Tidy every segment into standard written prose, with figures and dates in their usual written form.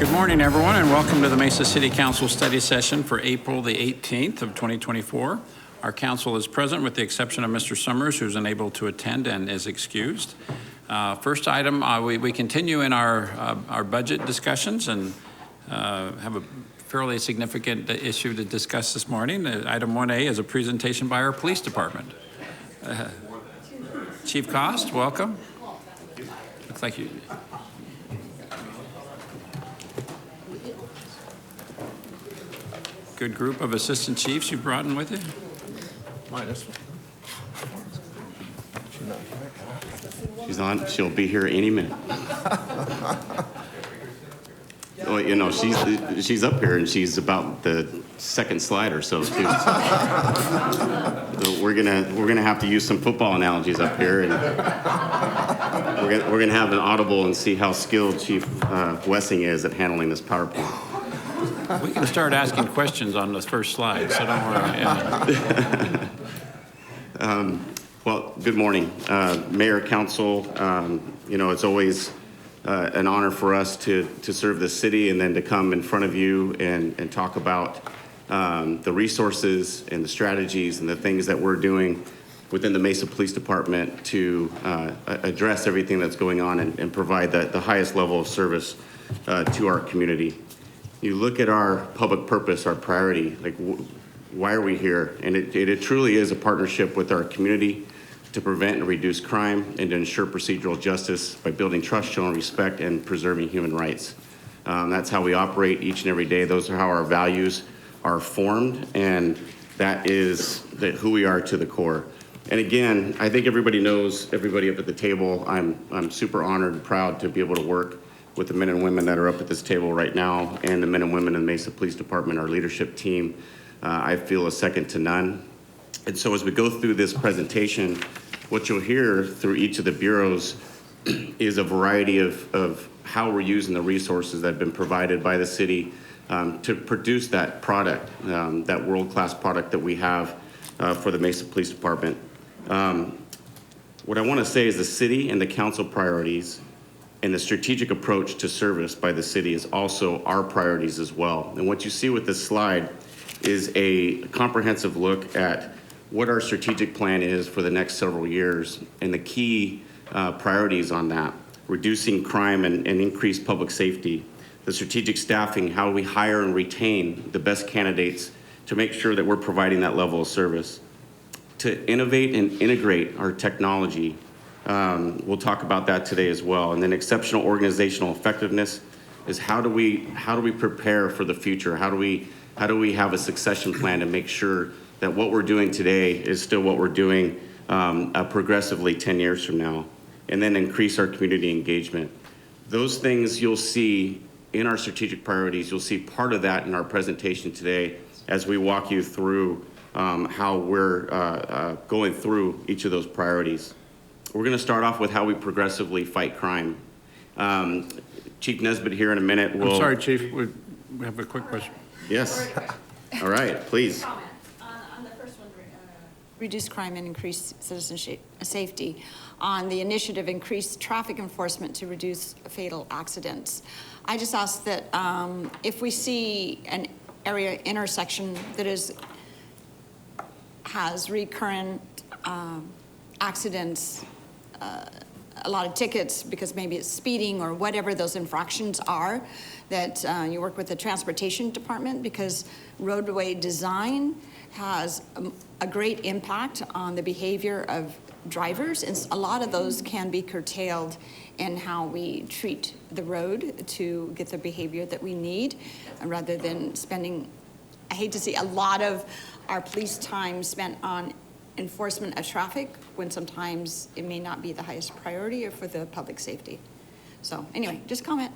Good morning, everyone, and welcome to the Mesa City Council study session for April the 18th of 2024. Our council is present with the exception of Mr. Summers, who's unable to attend and is excused. First item, we continue in our budget discussions and have a fairly significant issue to discuss this morning. Item 1A is a presentation by our police department. Chief Cost, welcome. Looks like you. Good group of assistant chiefs you brought in with you. She's on. She'll be here any minute. Oh, you know, she's up here and she's about the second slide or so too. So we're gonna have to use some football analogies up here, and we're gonna have an audible and see how skilled Chief Wessing is at handling this PowerPoint. We can start asking questions on the first slide, so don't worry. Yeah. Well, good morning, Mayor, Council. You know, it's always an honor for us to serve the city and then to come in front of you and talk about the resources and the strategies and the things that we're doing within the Mesa Police Department to address everything that's going on and provide the highest level of service to our community. You look at our public purpose, our priority, like why are we here? And it truly is a partnership with our community to prevent and reduce crime and to ensure procedural justice by building trust, showing respect, and preserving human rights. That's how we operate each and every day. Those are how our values are formed, and that is who we are to the core. And again, I think everybody knows, everybody up at the table, I'm super honored and proud to be able to work with the men and women that are up at this table right now and the men and women in the Mesa Police Department, our leadership team. I feel is second to none. And so as we go through this presentation, what you'll hear through each of the bureaus is a variety of how we're using the resources that have been provided by the city to produce that product, that world-class product that we have for the Mesa Police Department. What I want to say is the city and the council priorities and the strategic approach to service by the city is also our priorities as well. And what you see with this slide is a comprehensive look at what our strategic plan is for the next several years and the key priorities on that: reducing crime and increased public safety, the strategic staffing, how we hire and retain the best candidates to make sure that we're providing that level of service, to innovate and integrate our technology. We'll talk about that today as well. And then exceptional organizational effectiveness is how do we prepare for the future? How do we have a succession plan to make sure that what we're doing today is still what we're doing progressively 10 years from now? And then increase our community engagement. Those things you'll see in our strategic priorities. You'll see part of that in our presentation today as we walk you through how we're going through each of those priorities. We're going to start off with how we progressively fight crime. Chief Nesbitt here in a minute will... I'm sorry, Chief, we have a quick question. Yes. All right, please. On the first one, reduce crime and increase citizenship safety. On the initiative, increase traffic enforcement to reduce fatal accidents. I just ask that if we see an area intersection that has recurrent accidents, a lot of tickets because maybe it's speeding or whatever those infractions are, that you work with the transportation department, because roadway design has a great impact on the behavior of drivers, and a lot of those can be curtailed in how we treat the road to get the behavior that we need, rather than spending, I hate to see a lot of our police time spent on enforcement of traffic when sometimes it may not be the highest priority or for the public safety. So anyway, just comment.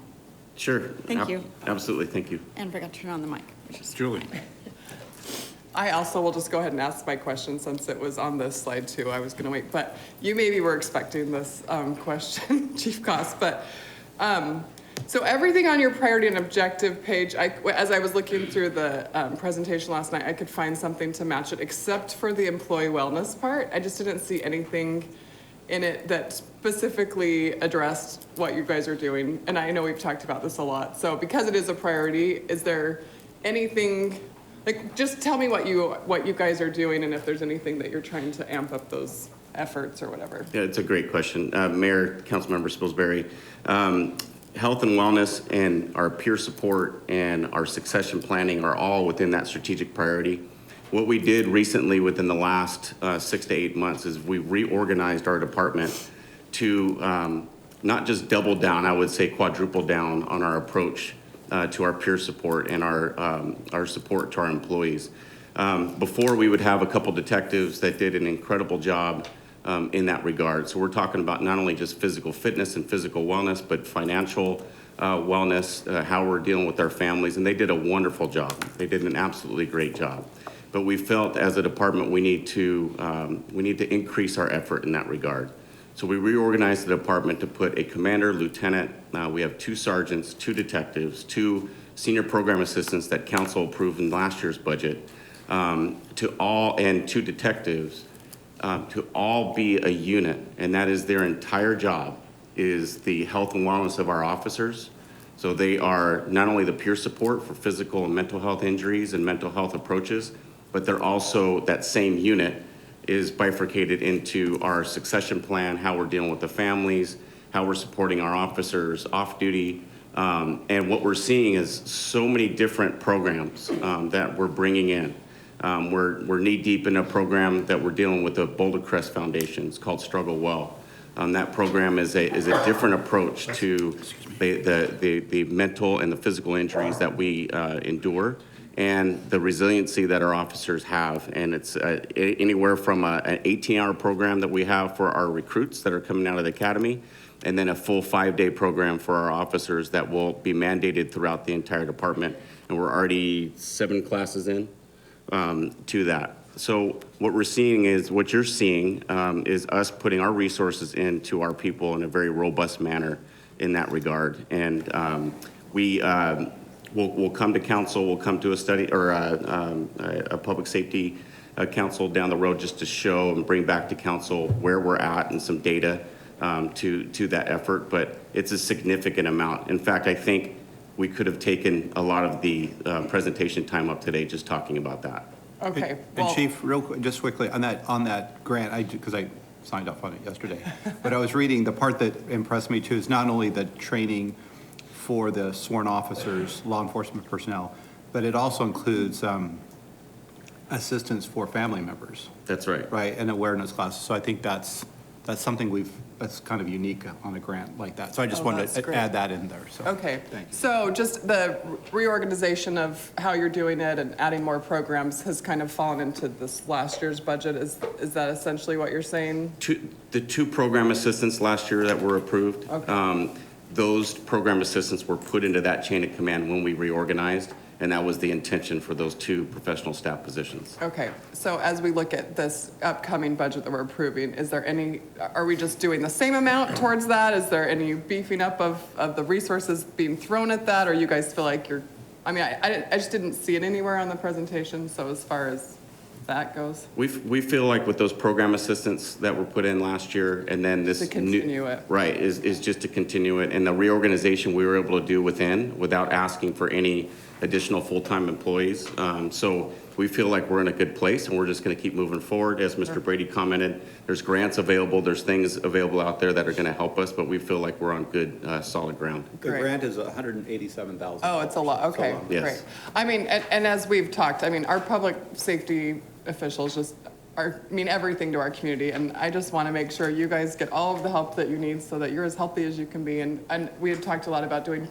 Sure. Thank you. Absolutely, thank you. And forgot to turn on the mic. Julie. I also will just go ahead and ask my question since it was on this slide too. I was going to wait, but you maybe were expecting this question, Chief Cost. But so everything on your priority and objective page, as I was looking through the presentation last night, I could find something to match it except for the employee wellness part. I just didn't see anything in it that specifically addressed what you guys are doing? And I know we've talked about this a lot. So because it is a priority, is there anything, like, just tell me what you guys are doing and if there's anything that you're trying to amp up those efforts or whatever. Yeah, it's a great question. Mayor, Councilmember Spilsbury, health and wellness and our peer support and our succession planning are all within that strategic priority. What we did recently within the last 6 to 8 months is we reorganized our department to not just double down, I would say quadruple down on our approach to our peer support and our support to our employees. Before, we would have a couple detectives that did an incredible job in that regard. So we're talking about not only just physical fitness and physical wellness, but financial wellness, how we're dealing with our families, and they did a wonderful job. They did an absolutely great job. But we felt as a department we need to increase our effort in that regard. So we reorganized the department to put a commander, lieutenant, we have 2 sergeants, 2 detectives, 2 senior program assistants that council approved in last year's budget, and 2 detectives, to all be a unit, and that is their entire job is the health and wellness of our officers. So they are not only the peer support for physical and mental health injuries and mental health approaches, but they're also, that same unit is bifurcated into our succession plan, how we're dealing with the families, how we're supporting our officers off duty. And what we're seeing is so many different programs that we're bringing in. We're knee deep in a program that we're dealing with the Boulder Crest Foundation. It's called Struggle Well. That program is a different approach to the mental and the physical injuries that we endure and the resiliency that our officers have. And it's anywhere from an 18-hour program that we have for our recruits that are coming out of the academy, and then a full 5-day program for our officers that will be mandated throughout the entire department. And we're already 7 classes in to that. So what we're seeing is, what you're seeing is us putting our resources into our people in a very robust manner in that regard. And we'll come to council, we'll come to a study or a public safety council down the road just to show and bring back to council where we're at and some data to that effort. But it's a significant amount. In fact, I think we could have taken a lot of the presentation time up today just talking about that. Okay. And Chief, real quick, just quickly on that grant, because I signed off on it yesterday, but I was reading, the part that impressed me too is not only the training for the sworn officers, law enforcement personnel, but it also includes assistance for family members. That's right. Right, and awareness classes. So I think that's something that's kind of unique on a grant like that. So I just wanted to add that in there. So Okay. thank you. So just the reorganization of how you're doing it and adding more programs has kind of fallen into this last year's budget. Is that essentially what you're saying? The 2 program assistants last year that were approved, Okay. those program assistants were put into that chain of command when we reorganized, and that was the intention for those 2 professional staff positions. Okay, so as we look at this upcoming budget that we're approving, are we just doing the same amount towards that? Is there any beefing up of the resources being thrown at that, or you guys feel like I just didn't see it anywhere on the presentation, so as far as that goes? We feel like with those program assistants that were put in last year, and then this To continue it. Right, is just to continue it, and the reorganization we were able to do without asking for any additional full-time employees. So we feel like we're in a good place, and we're just going to keep moving forward. As Mr. Brady commented, there's grants available, there's things available out there that are going to help us, but we feel like we're on good, solid ground. The Great. grant is $187,000. Oh, it's a lot, okay, Yes. great. I mean, and as we've talked, our public safety officials mean everything to our community, and I just want to make sure you guys get all of the help that you need so that you're as healthy as you can be. And we had talked a lot about doing,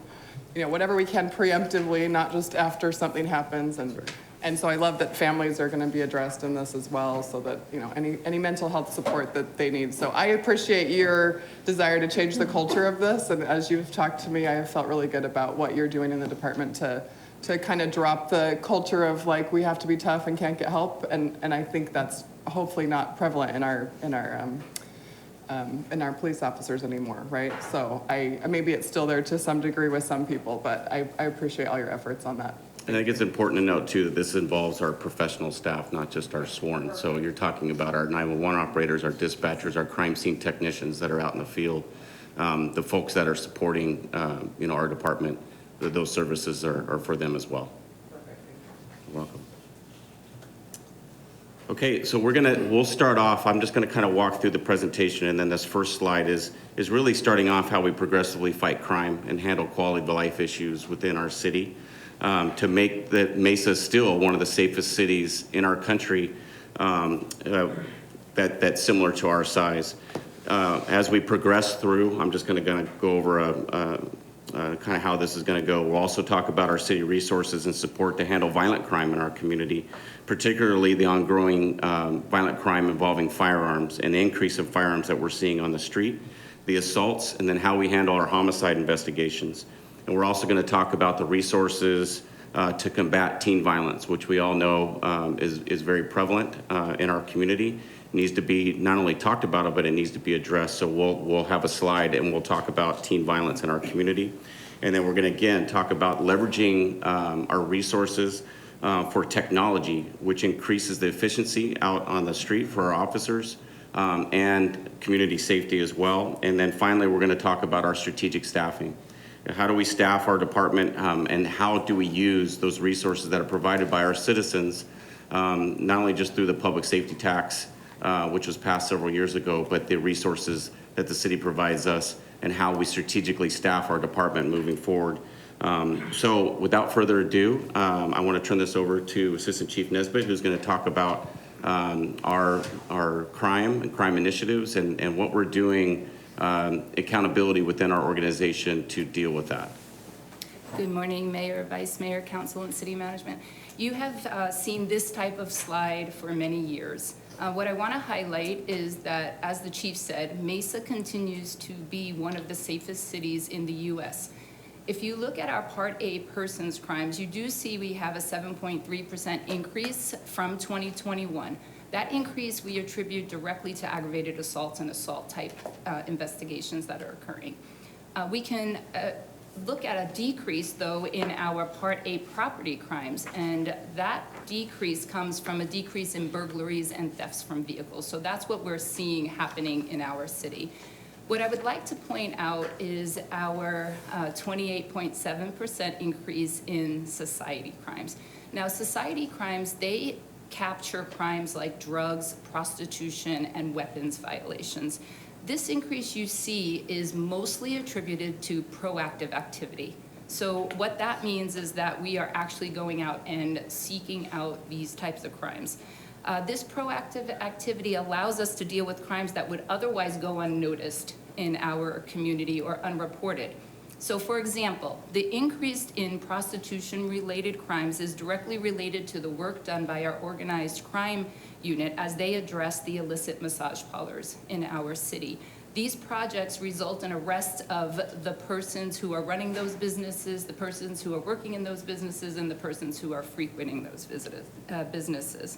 whatever we can preemptively, not just after something happens. And so I love that families are going to be addressed in this as well, so that, any mental health support that they need. So I appreciate your desire to change the culture of this, and as you've talked to me, I have felt really good about what you're doing in the department to kind of drop the culture of like, we have to be tough and can't get help. And I think that's hopefully not prevalent in our police officers anymore, right? So maybe it's still there to some degree with some people, but I appreciate all your efforts on that. I think it's important to note too, that this involves our professional staff, not just our sworn. So you're talking about our 911 operators, our dispatchers, our crime scene technicians that are out in the field, the folks that are supporting, our department. Those services are for them as well. You're welcome. Okay, so we'll start off. I'm just gonna kind of walk through the presentation, and then this first slide is really starting off how we progressively fight crime and handle quality of life issues within our city, to make that Mesa still one of the safest cities in our country, that's similar to our size. As we progress through, I'm just gonna go over kind of how this is going to go. We'll also talk about our city resources and support to handle violent crime in our community, particularly the ongoing violent crime involving firearms and the increase of firearms that we're seeing on the street, the assaults, and then how we handle our homicide investigations. And we're also going to talk about the resources to combat teen violence, which we all know is very prevalent in our community. It needs to be not only talked about, but it needs to be addressed. So we'll have a slide and we'll talk about teen violence in our community. And then we're going to again talk about leveraging our resources for technology, which increases the efficiency out on the street for our officers and community safety as well. And then finally, we're going to talk about our strategic staffing. How do we staff our department and how do we use those resources that are provided by our citizens, not only just through the public safety tax, which was passed several years ago, but the resources that the city provides us and how we strategically staff our department moving forward. So without further ado, I want to turn this over to Assistant Chief Nesbitt, who's going to talk about our crime and crime initiatives and what we're doing, accountability within our organization to deal with that. Good morning, Mayor, Vice Mayor, Council, and City Management. You have seen this type of slide for many years. What I want to highlight is that, as the chief said, Mesa continues to be one of the safest cities in the U.S. If you look at our Part A persons crimes, you do see we have a 7.3% increase from 2021. That increase we attribute directly to aggravated assaults and assault type investigations that are occurring. We can look at a decrease, though, in our Part A property crimes, and that decrease comes from a decrease in burglaries and thefts from vehicles. So that's what we're seeing happening in our city. What I would like to point out is our 28.7% increase in society crimes. Now, society crimes, they capture crimes like drugs, prostitution, and weapons violations. This increase you see is mostly attributed to proactive activity. So what that means is that we are actually going out and seeking out these types of crimes. This proactive activity allows us to deal with crimes that would otherwise go unnoticed in our community or unreported. So for example, the increase in prostitution-related crimes is directly related to the work done by our organized crime unit as they address the illicit massage parlors in our city. These projects result in arrest of the persons who are running those businesses, the persons who are working in those businesses, and the persons who are frequenting those businesses.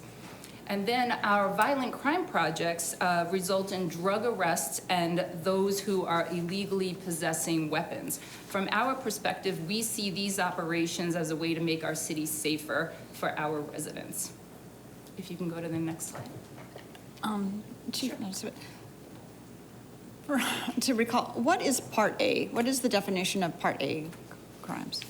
And then our violent crime projects result in drug arrests and those who are illegally possessing weapons. From our perspective, we see these operations as a way to make our city safer for our residents. If you can go to the next slide. Chief, to recall, what is Part A? What is the definition of Part A crimes?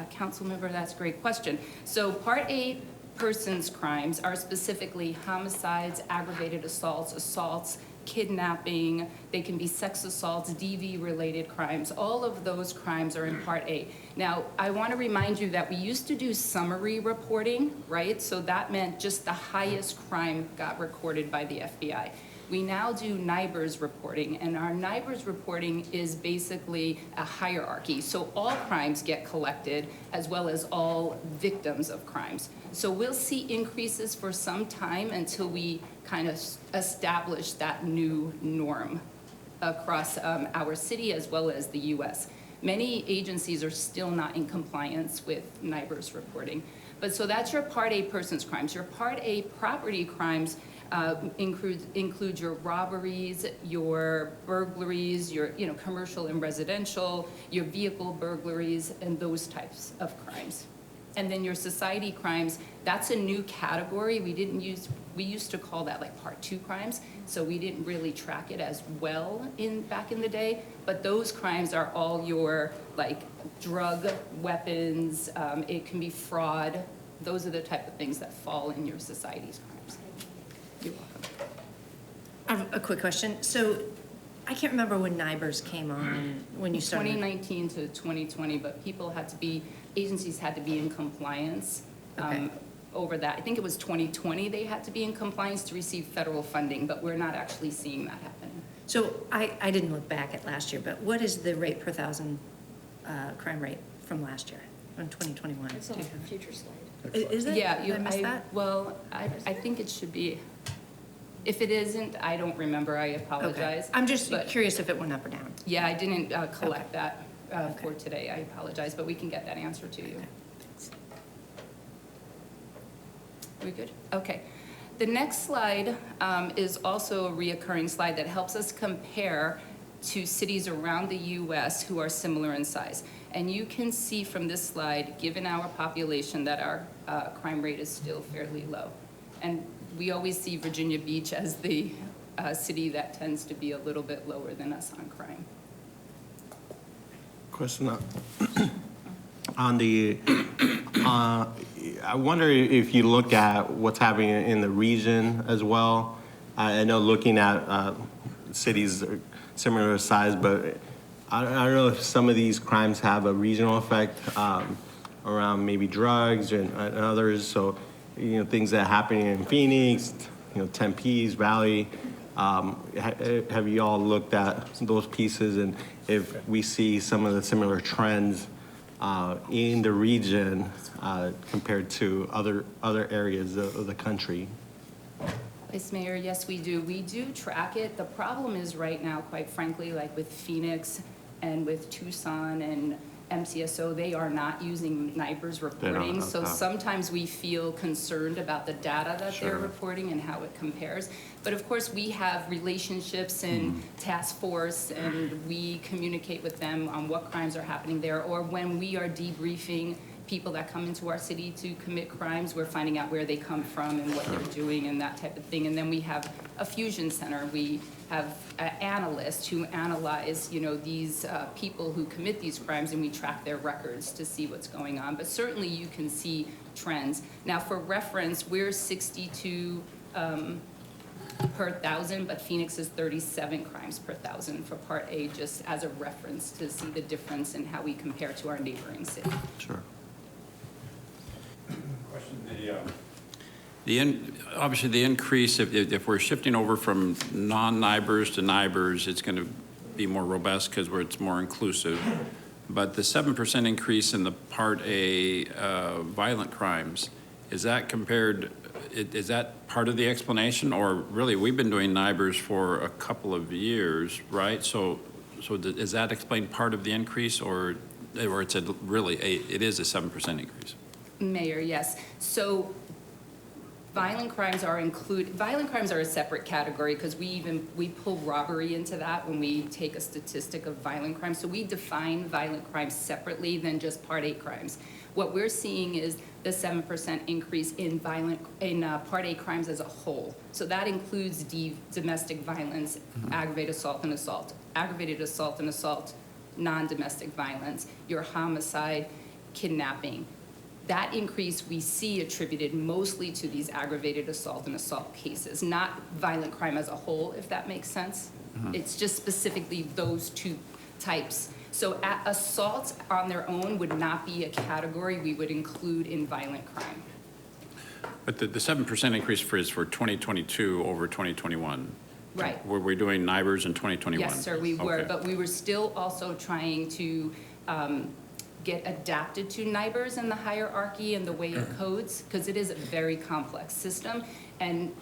Council member, that's a great question. So Part A persons crimes are specifically homicides, aggravated assaults, kidnapping, they can be sex assaults, DV-related crimes. All of those crimes are in Part A. Now, I want to remind you that we used to do summary reporting, right? So that meant just the highest crime got recorded by the FBI. We now do NIBRS reporting, and our NIBRS reporting is basically a hierarchy. So all crimes get collected, as well as all victims of crimes. So we'll see increases for some time until we kind of establish that new norm across our city as well as the US. Many agencies are still not in compliance with NIBRS reporting. But so that's your Part A persons crimes. Your Part A property crimes include your robberies, your burglaries, your commercial and residential, your vehicle burglaries, and those types of crimes. And then your society crimes, that's a new category. We used to call that like Part 2 crimes, so we didn't really track it as well back in the day. But those crimes are all your like drug, weapons, it can be fraud. Those are the type of things that fall in your society's crimes. You're welcome. I have a quick question. So I can't remember when NIBRS came on, when you started. 2019 to 2020, but agencies had to be in compliance Okay. over that. I think it was 2020 they had to be in compliance to receive federal funding, but we're not actually seeing that happen. So I didn't look back at last year, but what is the rate per thousand crime rate from last year, from 2021? It's on a future slide. Is it? Yeah, Did I miss that? Well, I think it should be. If it isn't, I don't remember, I Okay. apologize. I'm just But- curious if it went up or down. Yeah, I didn't collect that Okay. for today, I apologize, but we can get that answer to you. We good? Okay. The next slide is also a reoccurring slide that helps us compare to cities around the US who are similar in size. And you can see from this slide, given our population, that our crime rate is still fairly low. And we always see Virginia Beach as the city that tends to be a little bit lower than us on crime. Question on the, I wonder if you look at what's happening in the region as well. I know looking at cities similar size, but I don't know if some of these crimes have a regional effect around maybe drugs and others. So, things that happen in Phoenix, Tempe's Valley. Have you all looked at those pieces, and if we see some of the similar trends in the region compared to other areas of the country? Vice Mayor, yes, we do. We do track it. The problem is right now, quite frankly, like with Phoenix and with Tucson and MCSO, they are not using NIBRS reporting. So sometimes we feel concerned about the data that they're reporting and how it compares. But of course, we have relationships and task force, and we communicate with them on what crimes are happening there. Or when we are debriefing people that come into our city to commit crimes, we're finding out where they come from and what they're doing and that type of thing. And then we have a fusion center. We have analysts who analyze, these people who commit these crimes, and we track their records to see what's going on. But certainly you can see trends. Now, for reference, we're 62 per thousand, but Phoenix is 37 crimes per thousand for Part A, just as a reference to see the difference in how we compare to our neighboring city. Sure. Obviously, the increase, if we're shifting over from non-NIBRS to NIBRS, it's going to be more robust because it's more inclusive. But the 7% increase in the Part A violent crimes, is that part of the explanation? Or really, we've been doing NIBRS for a couple of years, right? So does that explain part of the increase, or it's it is a 7% increase? Mayor, yes. So violent crimes are a separate category because we pull robbery into that when we take a statistic of violent crimes. So we define violent crimes separately than just Part A crimes. What we're seeing is the 7% increase in Part A crimes as a whole. So that includes domestic violence, aggravated assault and assault, non-domestic violence, your homicide, kidnapping. That increase we see attributed mostly to these aggravated assault and assault cases, not violent crime as a whole, if that makes sense. It's just specifically those two types. So assaults on their own would not be a category we would include in violent crime. But the 7% increase is for 2022 over 2021. Right. Were we doing NIBRS in 2021? Yes, sir, we were, Okay. but we were still also trying to get adapted to NIBRS and the hierarchy and the way it codes, because it is a very complex system. And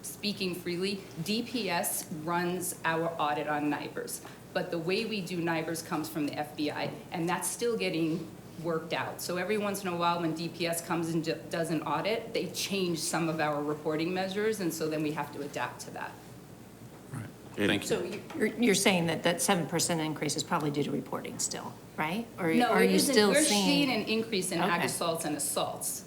speaking freely, DPS runs our audit on NIBRS. But the way we do NIBRS comes from the FBI, and that's still getting worked out. So every once in a while, when DPS comes and does an audit, they change some of our reporting measures, and so then we have to adapt to that. Right. Thank you. So you're saying that that 7% increase is probably due to reporting still, right? Or No, are it you isn't. still We're seeing seeing? an increase in ag Okay. assaults and assaults.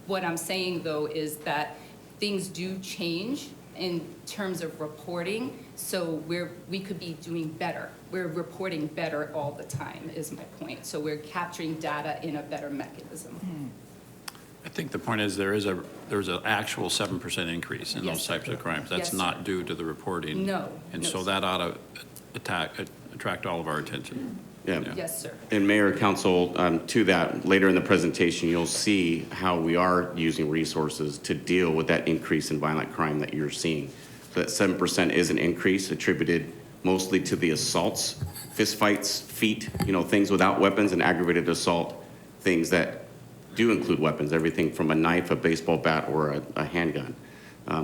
What I'm saying, though, is that things do change in terms of reporting, so we could be doing better. We're reporting better all the time, is my point. So we're capturing data in a better mechanism. I think the point is there's an actual 7% increase in those Yes. types of crimes. That's Yes, not sir. due to the reporting. No, And no, so sir. that ought to attract all of our attention. Yeah. Yes, sir. And Mayor, Council, to that, later in the presentation, you'll see how we are using resources to deal with that increase in violent crime that you're seeing. So that 7% is an increase attributed mostly to the assaults, fistfights, feet, things without weapons, and aggravated assault, things that do include weapons, everything from a knife, a baseball bat, or a handgun.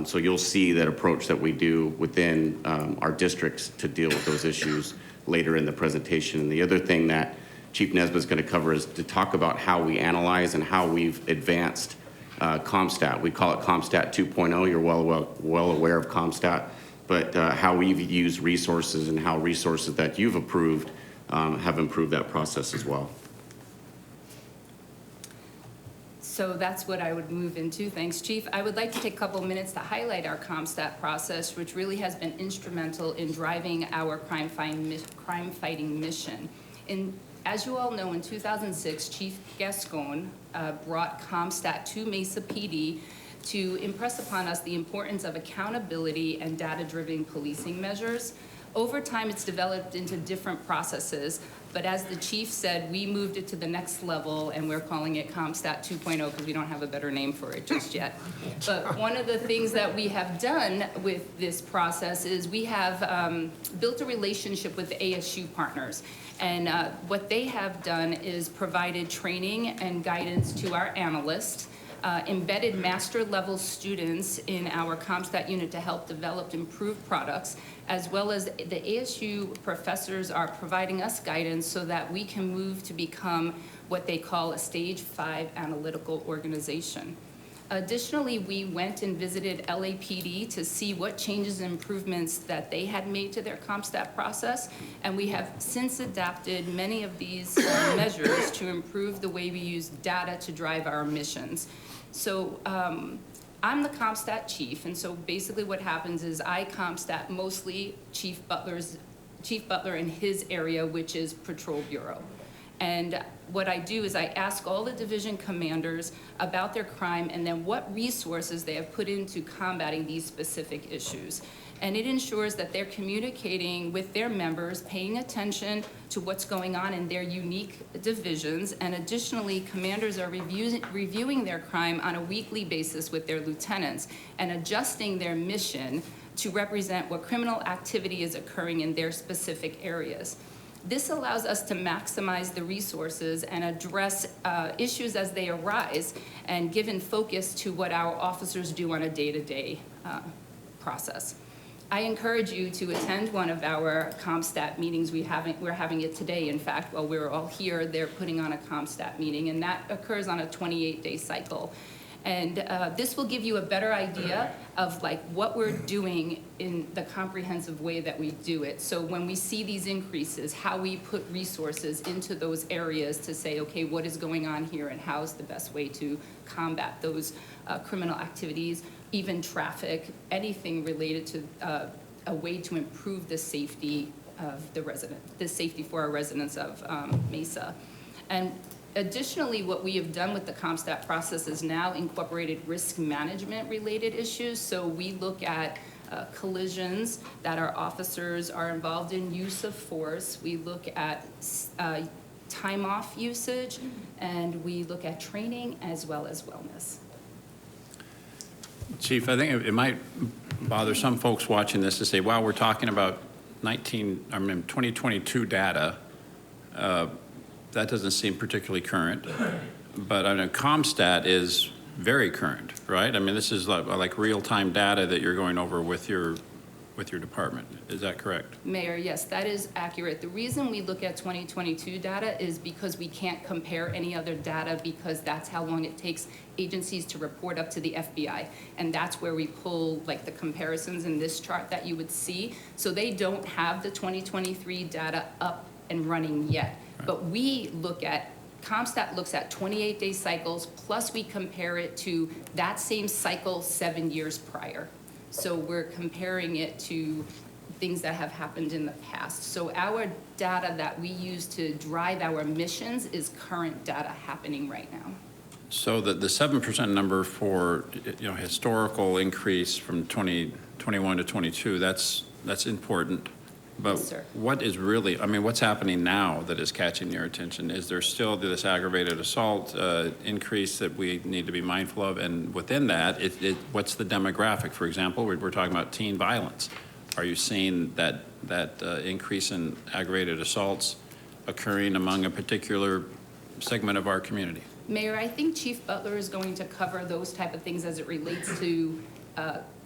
So you'll see that approach that we do within our districts to deal with those issues later in the presentation. And the other thing that Chief Nesbitt's going to cover is to talk about how we analyze and how we've advanced Compstat. We call it Compstat 2.0. You're well aware of Compstat, but how we've used resources and how resources that you've approved have improved that process as well. So that's what I would move into. Thanks, Chief. I would like to take a couple minutes to highlight our Compstat process, which really has been instrumental in driving our crime-fighting mission. As you all know, in 2006, Chief Gascon brought Compstat to Mesa PD to impress upon us the importance of accountability and data-driven policing measures. Over time, it's developed into different processes, but as the chief said, we moved it to the next level, and we're calling it Compstat 2.0 because we don't have a better name for it just yet. But one of the things that we have done with this process is we have built a relationship with the ASU partners. And what they have done is provided training and guidance to our analysts, embedded master level students in our Compstat unit to help develop improved products, as well as the ASU professors are providing us guidance so that we can move to become what they call a stage 5 analytical organization. Additionally, we went and visited LAPD to see what changes and improvements that they had made to their Compstat process, and we have since adapted many of these measures to improve the way we use data to drive our missions. So I'm the Compstat chief, and so basically what happens is I Compstat mostly Chief Butler in his area, which is Patrol Bureau. And what I do is I ask all the division commanders about their crime and then what resources they have put into combating these specific issues. And it ensures that they're communicating with their members, paying attention to what's going on in their unique divisions. And additionally, commanders are reviewing their crime on a weekly basis with their lieutenants and adjusting their mission to represent what criminal activity is occurring in their specific areas. This allows us to maximize the resources and address issues as they arise and given focus to what our officers do on a day-to-day process. I encourage you to attend one of our Compstat meetings. We're having it today, in fact, while we're all here, they're putting on a Compstat meeting, and that occurs on a 28-day cycle. And this will give you a better idea of like what we're doing in the comprehensive way that we do it. So when we see these increases, how we put resources into those areas to say, okay, what is going on here and how's the best way to combat those criminal activities, even traffic, anything related to a way to improve the safety of the resident, the safety for our residents of Mesa. And additionally, what we have done with the Compstat process is now incorporated risk management related issues. So we look at collisions that our officers are involved in, use of force. We look at time off usage, and we look at training as well as wellness. Chief, I think it might bother some folks watching this to say, wow, we're talking about 2022 data. That doesn't seem particularly current, but I know Compstat is very current, right? I mean, this is like real-time data that you're going over with your with your department. Is that correct? Mayor, yes, that is accurate. The reason we look at 2022 data is because we can't compare any other data because that's how long it takes agencies to report up to the FBI. And that's where we pull like the comparisons in this chart that you would see. So they don't have the 2023 data up and running yet. But we look at, Compstat looks at 28-day cycles, plus we compare it to that same cycle 7 years prior. So we're comparing it to things that have happened in the past. So our data that we use to drive our missions is current data happening right now. So the 7% number for, historical increase from 2021 to 22, that's important. But Yes, sir. what is really, what's happening now that is catching your attention? Is there still this aggravated assault increase that we need to be mindful of? And within that, what's the demographic? For example, we're talking about teen violence. Are you seeing that increase in aggravated assaults occurring among a particular segment of our community? Mayor, I think Chief Butler is going to cover those type of things as it relates to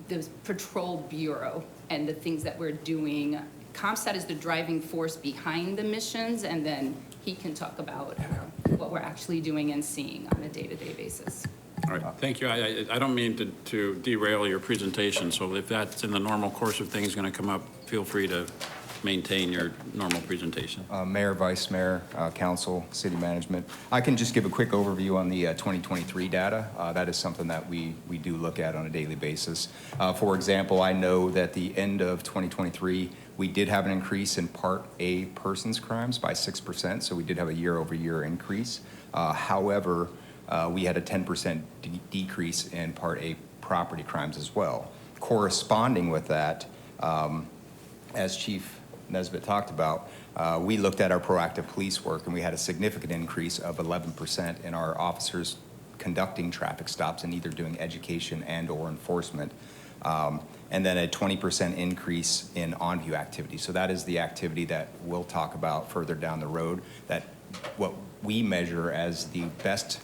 the Patrol Bureau and the things that we're doing. Compstat is the driving force behind the missions, and then he can talk about what we're actually doing and seeing on a day-to-day basis. All right, thank you. I don't mean to derail your presentation, so if that's in the normal course of things going to come up, feel free to maintain your normal presentation. Mayor, Vice Mayor, Council, City Management. I can just give a quick overview on the 2023 data. That is something that we do look at on a daily basis. For example, I know that the end of 2023, we did have an increase in Part A persons crimes by 6%, so we did have a year-over-year increase. However, we had a 10% decrease in Part A property crimes as well. Corresponding with that, as Chief Nesbitt talked about, we looked at our proactive police work, and we had a significant increase of 11% in our officers conducting traffic stops and either doing education and or enforcement. And then a 20% increase in on-view activity. So that is the activity that we'll talk about further down the road, that what we measure as the best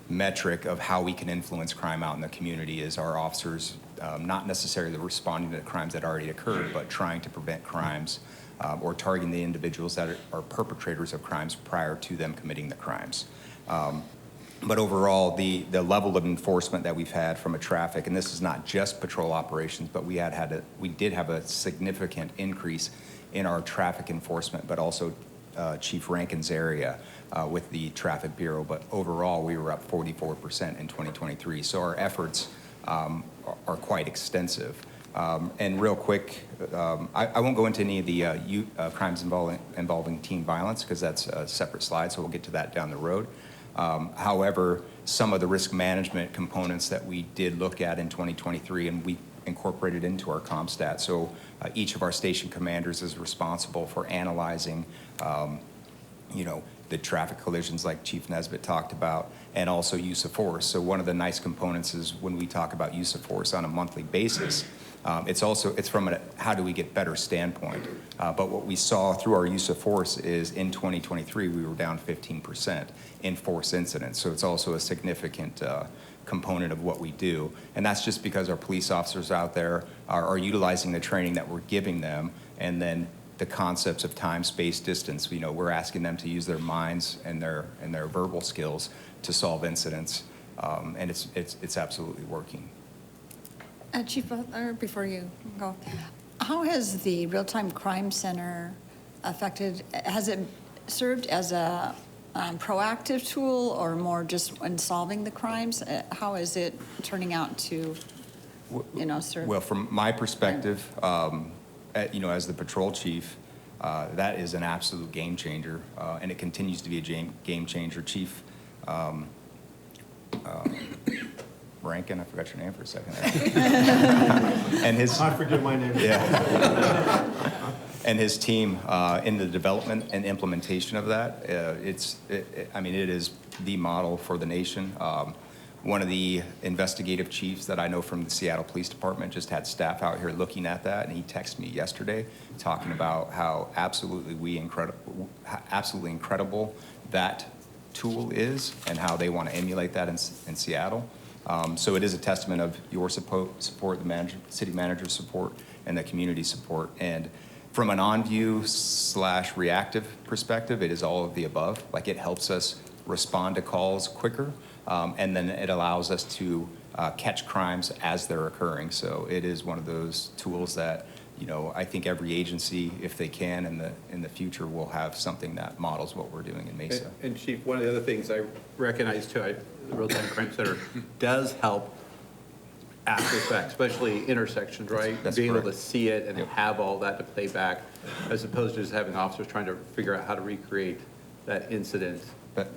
metric of how we can influence crime out in the community is our officers not necessarily responding to crimes that already occurred, but trying to prevent crimes or targeting the individuals that are perpetrators of crimes prior to them committing the crimes. But overall, the level of enforcement that we've had from a traffic, and this is not just patrol operations, but we did have a significant increase in our traffic enforcement, but also Chief Rankin's area with the Traffic Bureau. But overall, we were up 44% in 2023. So our efforts are quite extensive. And real quick, I won't go into any of the crimes involving teen violence because that's a separate slide, so we'll get to that down the road. However, some of the risk management components that we did look at in 2023 and we incorporated into our Compstat. So each of our station commanders is responsible for analyzing, the traffic collisions like Chief Nesbitt talked about, and also use of force. So one of the nice components is when we talk about use of force on a monthly basis, it's from a how do we get better standpoint. But what we saw through our use of force is in 2023, we were down 15% in force incidents. So it's also a significant component of what we do. And that's just because our police officers out there are utilizing the training that we're giving them, and then the concepts of time, space, distance. We're asking them to use their minds and their verbal skills to solve incidents, and it's absolutely working. Chief Butler, before you go, how has the Real-Time Crime Center affected, has it served as a proactive tool or more just in solving the crimes? How is it turning out to, serve? Well, from my perspective, as the patrol chief, that is an absolute game changer, and it continues to be a game changer. Chief Rankin, I forgot your name for a second there. I forget my name. Yeah. And his team in the development and implementation of that, it is the model for the nation. One of the investigative chiefs that I know from the Seattle Police Department just had staff out here looking at that, and he texted me yesterday talking about how absolutely incredible that tool is and how they want to emulate that in Seattle. So it is a testament of your support, the city manager's support, and the community support. And from an on-view / reactive perspective, it is all of the above. Like, it helps us respond to calls quicker, and then it allows us to catch crimes as they're occurring. So it is one of those tools that, you know, I think every agency, if they can in the future, will have something that models what we're doing in Mesa. And Chief, one of the other things I recognize too, the Real-Time Crime Center does help after the fact, especially intersections, right? That's Being able to correct. see it and Yep. have all that to play back, as opposed to just having officers trying to figure out how to recreate that incident, That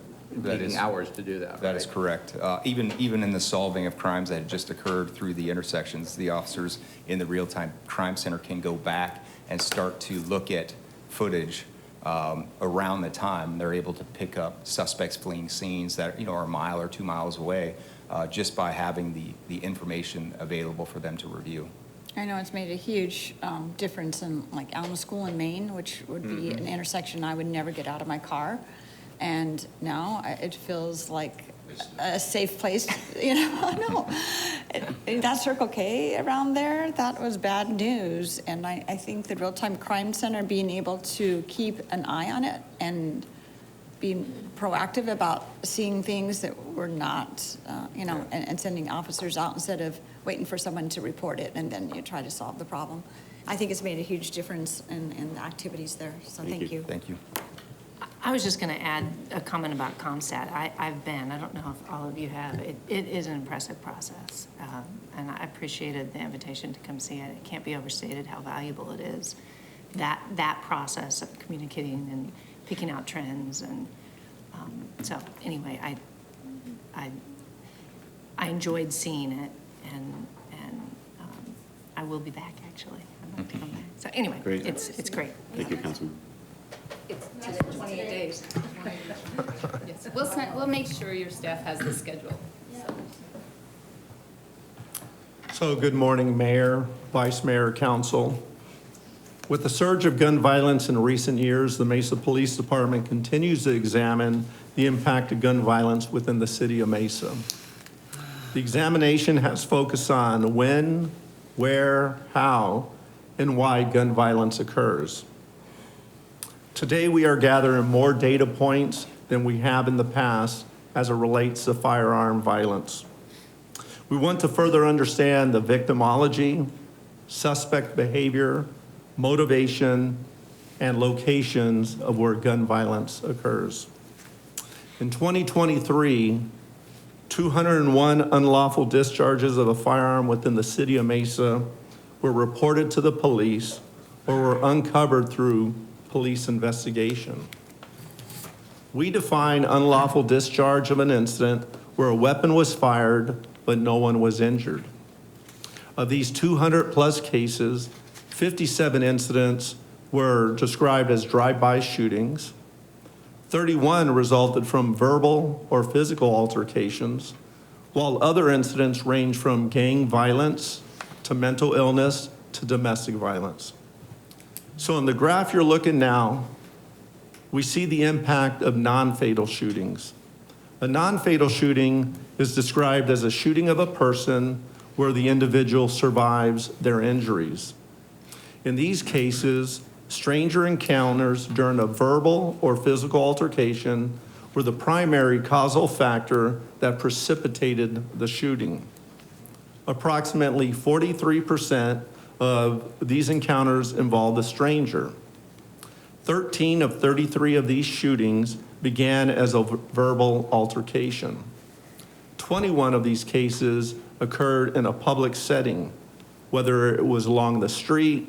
taking is, hours to do that, that is right? correct. Even in the solving of crimes that had just occurred through the intersections, the officers in the Real-Time Crime Center can go back and start to look at footage around the time. They're able to pick up suspects fleeing scenes that, you know, are a mile or 2 miles away, just by having the information available for them to review. I know it's made a huge difference in like Alma School in Maine, which would be an intersection I would never get out of my car. And now it feels like a safe place, you know, I know. That Circle K around there, that was bad news. And I think the Real-Time Crime Center being able to keep an eye on it and being proactive about seeing things that were not, you know, and sending officers out instead of waiting for someone to report it and then you try to solve the problem. I think it's made a huge difference in the activities there, so thank you. Thank you. I was just going to add a comment about Compstat. I've been, I don't know if all of you have, it is an impressive process. And I appreciated the invitation to come see it. It can't be overstated how valuable it is. That process of communicating and picking out trends. And so anyway, I enjoyed seeing it and I will be back actually. I'd like to come back. So anyway, Great. it's great. Thank you, Councilman. It's 28 days. Yes, we'll make sure your staff has the schedule. So good morning, Mayor, Vice Mayor, Council. With the surge of gun violence in recent years, the Mesa Police Department continues to examine the impact of gun violence within the city of Mesa. The examination has focused on when, where, how, and why gun violence occurs. Today, we are gathering more data points than we have in the past as it relates to firearm violence. We want to further understand the victimology, suspect behavior, motivation, and locations of where gun violence occurs. In 2023, 201 unlawful discharges of a firearm within the city of Mesa were reported to the police or were uncovered through police investigation. We define unlawful discharge of an incident where a weapon was fired but no one was injured. Of these 200 plus cases, 57 incidents were described as drive-by shootings. 31 resulted from verbal or physical altercations, while other incidents range from gang violence to mental illness to domestic violence. So in the graph you're looking now, we see the impact of non-fatal shootings. A non-fatal shooting is described as a shooting of a person where the individual survives their injuries. In these cases, stranger encounters during a verbal or physical altercation were the primary causal factor that precipitated the shooting. Approximately 43% of these encounters involved a stranger. 13 of 33 of these shootings began as a verbal altercation. 21 of these cases occurred in a public setting, whether it was along the street,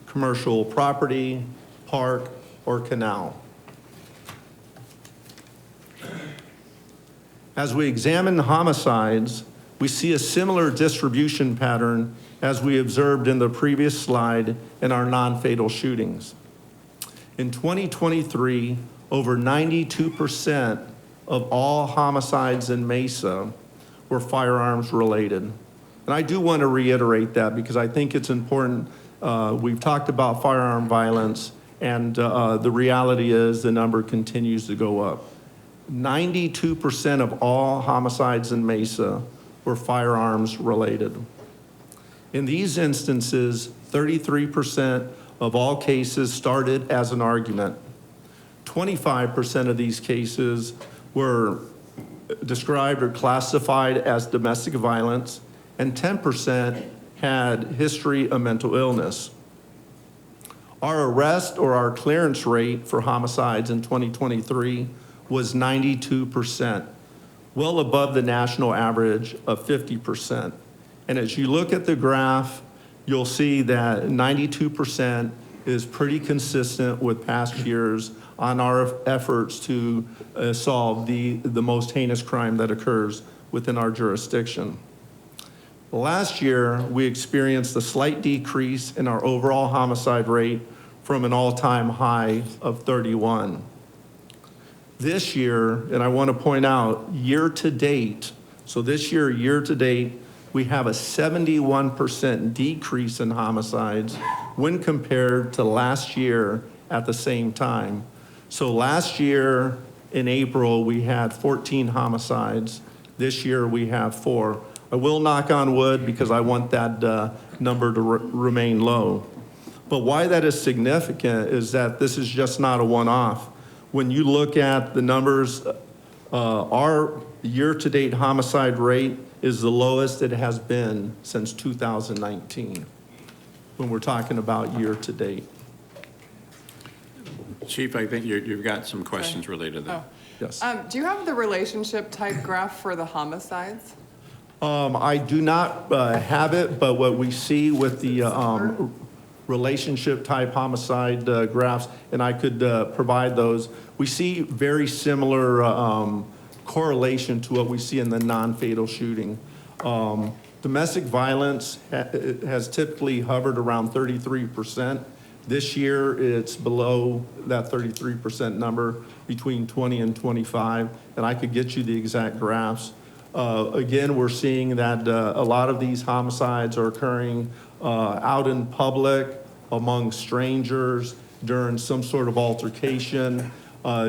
commercial property, park, or canal. As we examine homicides, we see a similar distribution pattern as we observed in the previous slide in our non-fatal shootings. In 2023, over 92% of all homicides in Mesa were firearms related. And I do want to reiterate that because I think it's important. We've talked about firearm violence, and the reality is the number continues to go up. 92% of all homicides in Mesa were firearms related. In these instances, 33% of all cases started as an argument. 25% of these cases were described or classified as domestic violence, and 10% had history of mental illness. Our arrest or our clearance rate for homicides in 2023 was 92%, well above the national average of 50%. And as you look at the graph, you'll see that 92% is pretty consistent with past years on our efforts to solve the most heinous crime that occurs within our jurisdiction. Last year, we experienced a slight decrease in our overall homicide rate from an all-time high of 31. This year, and I want to point out, year to date, so this year to date, we have a 71% decrease in homicides when compared to last year at the same time. So last year in April, we had 14 homicides. This year we have 4. I will knock on wood because I want that number to remain low. But why that is significant is that this is just not a one-off. When you look at the numbers, our year-to-date homicide rate is the lowest it has been since 2019, when we're talking about year-to-date. Chief, I think you've got some questions related to that. Yes. Do you have the relationship type graph for the homicides? I do not have it, but what we see with the relationship type homicide graphs, and I could provide those, we see very similar correlation to what we see in the non-fatal shooting. Domestic violence has typically hovered around 33%. This year, it's below that 33% number, between 20 and 25, and I could get you the exact graphs. Again, we're seeing that a lot of these homicides are occurring out in public, among strangers, during some sort of altercation.